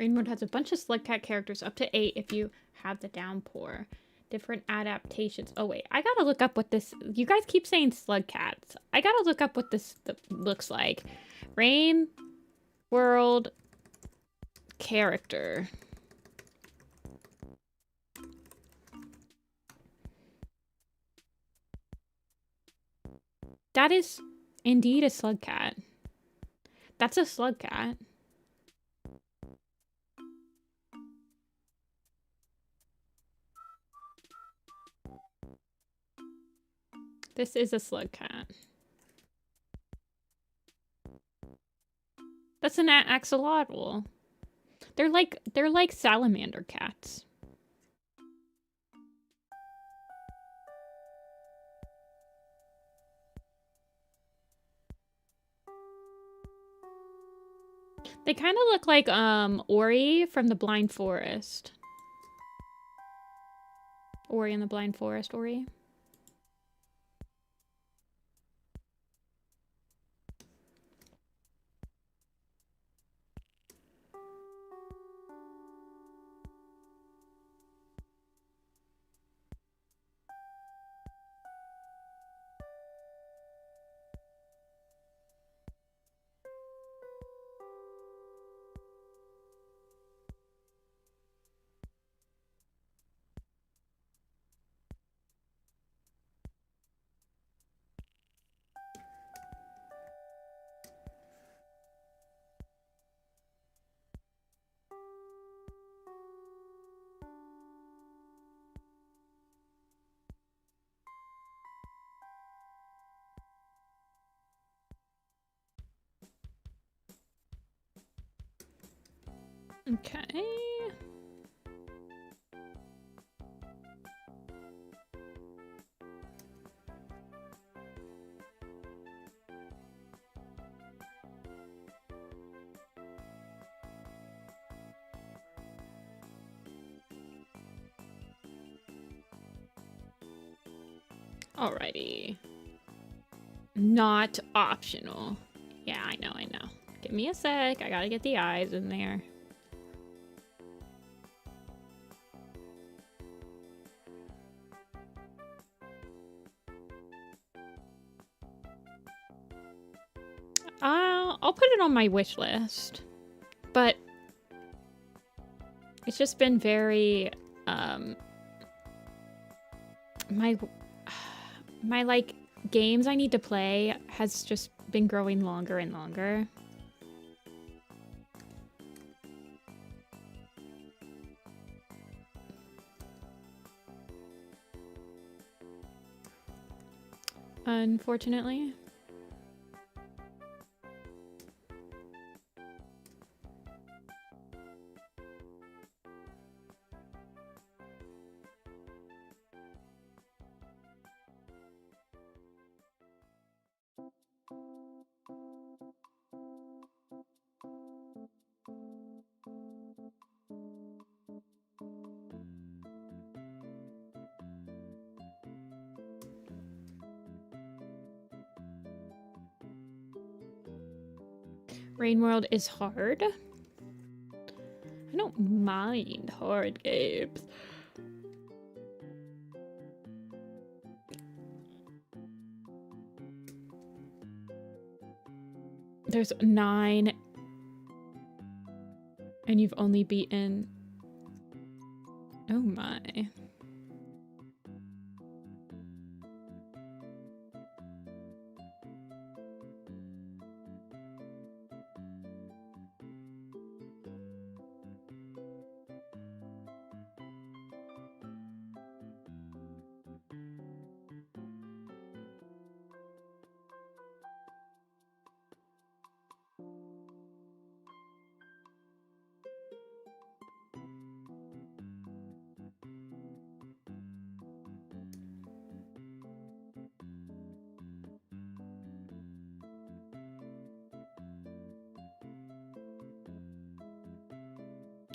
Speaker 1: Rain Mode has a bunch of Slug Cat characters, up to 8 if you have the downpour. Different adaptations. Oh wait, I gotta look up what this... You guys keep saying Slug Cats. I gotta look up what this looks like. Rain World character. That is indeed a Slug Cat. That's a Slug Cat. This is a Slug Cat. That's an axolotl. They're like salamander cats. They kind of look like Ori from the Blind Forest. Ori and the Blind Forest, Ori. Okay. Alrighty. Not optional. Yeah, I know. Give me a sec. I gotta get the eyes in there. I'll put it on my wish list. But it's just been very, my like games I need to play has just been growing longer and longer. Unfortunately. Rain World is hard. I don't mind hard games. There's 9 and you've only beaten... Oh my.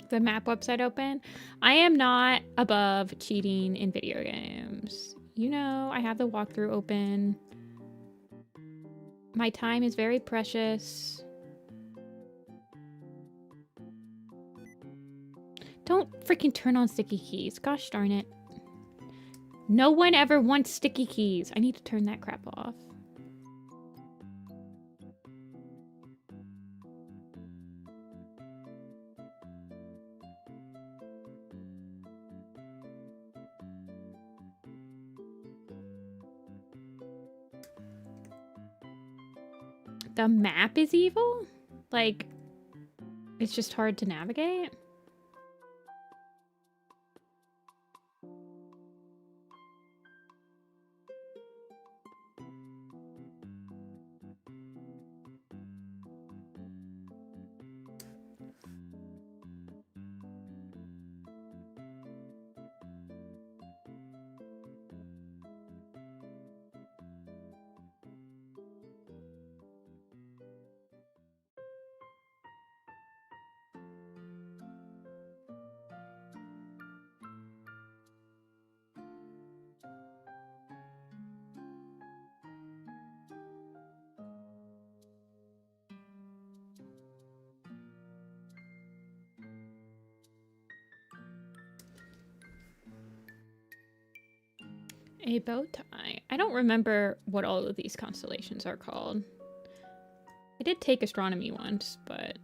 Speaker 1: The map website open. I am not above cheating in video games. You know, I have the walkthrough open. My time is very precious. Don't freaking turn on sticky keys. Gosh darn it. No one ever wants sticky keys. I need to turn that crap off. The map is evil? Like, it's just hard to navigate? A bow tie. I don't remember what all of these constellations are called. I did take astronomy once, but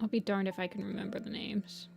Speaker 1: I'll be darned if I can remember the names.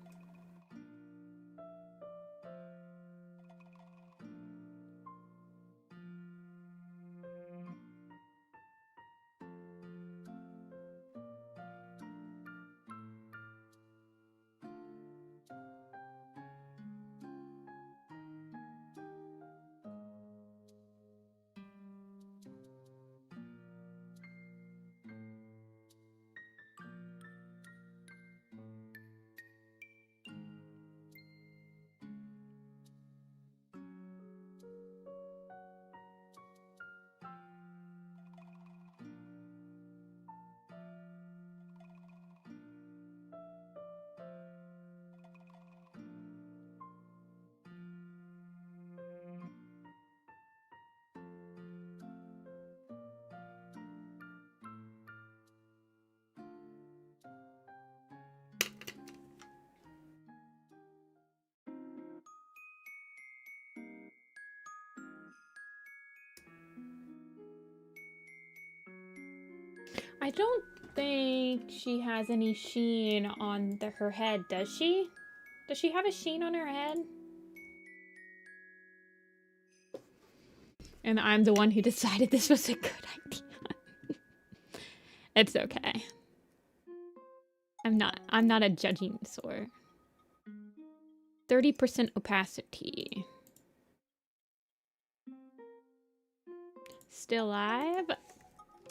Speaker 1: I don't think she has any sheen on her head, does she? Does she have a sheen on her head? And I'm the one who decided this was a good idea. It's okay. I'm not a judging sort. 30% opacity. Still alive?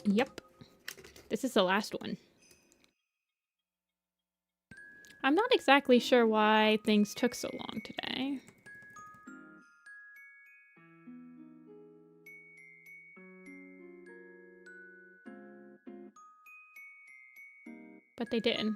Speaker 1: Yep. This is the last one. I'm not exactly sure why things took so long today. But they did.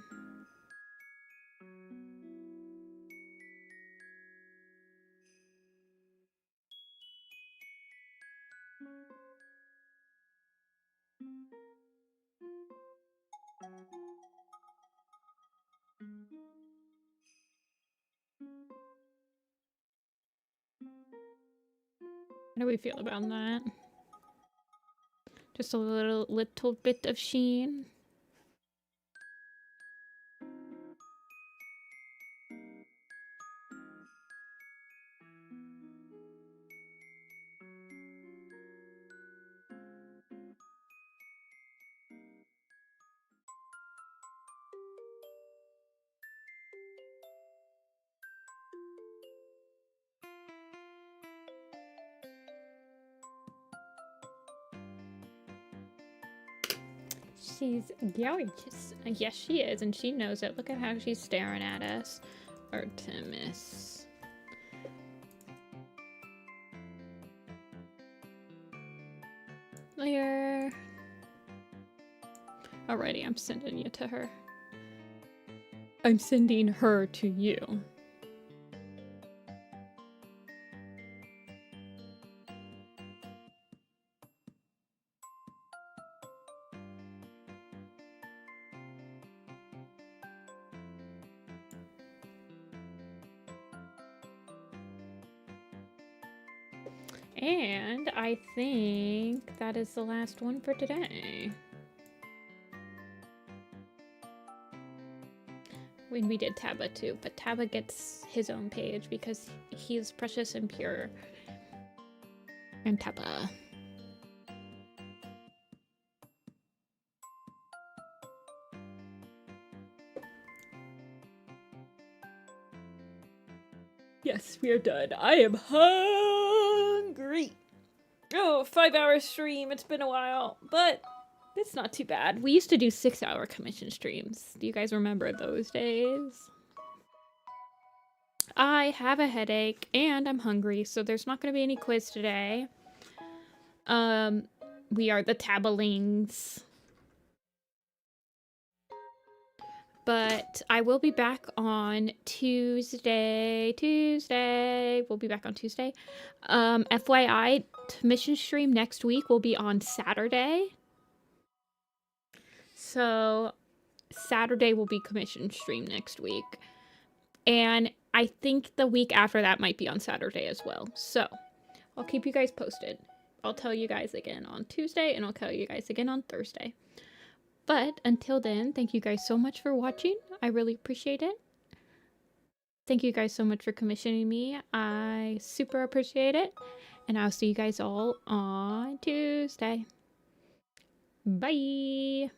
Speaker 1: How do we feel about that? Just a little bit of sheen. She's gorgeous. Yes, she is, and she knows it. Look at how she's staring at us. Artemis. There. Alrighty, I'm sending you to her. I'm sending her to you. And I think that is the last one for today. When we did Taba too, but Taba gets his own page because he's precious and pure. And Taba. Yes, we are done. I am hungry. Oh, 5-hour stream. It's been a while, but it's not too bad. We used to do 6-hour commission streams. Do you guys remember those days? I have a headache and I'm hungry, so there's not going to be any quiz today. We are the Tabalings. But I will be back on Tuesday. We'll be back on Tuesday. FYI, commission stream next week will be on Saturday. So Saturday will be commission stream next week. And I think the week after that might be on Saturday as well. So I'll keep you guys posted. I'll tell you guys again on Tuesday and I'll tell you guys again on Thursday. But until then, thank you guys so much for watching. I really appreciate it. Thank you guys so much for commissioning me. I super appreciate it. And I'll see you guys all on Tuesday. Bye.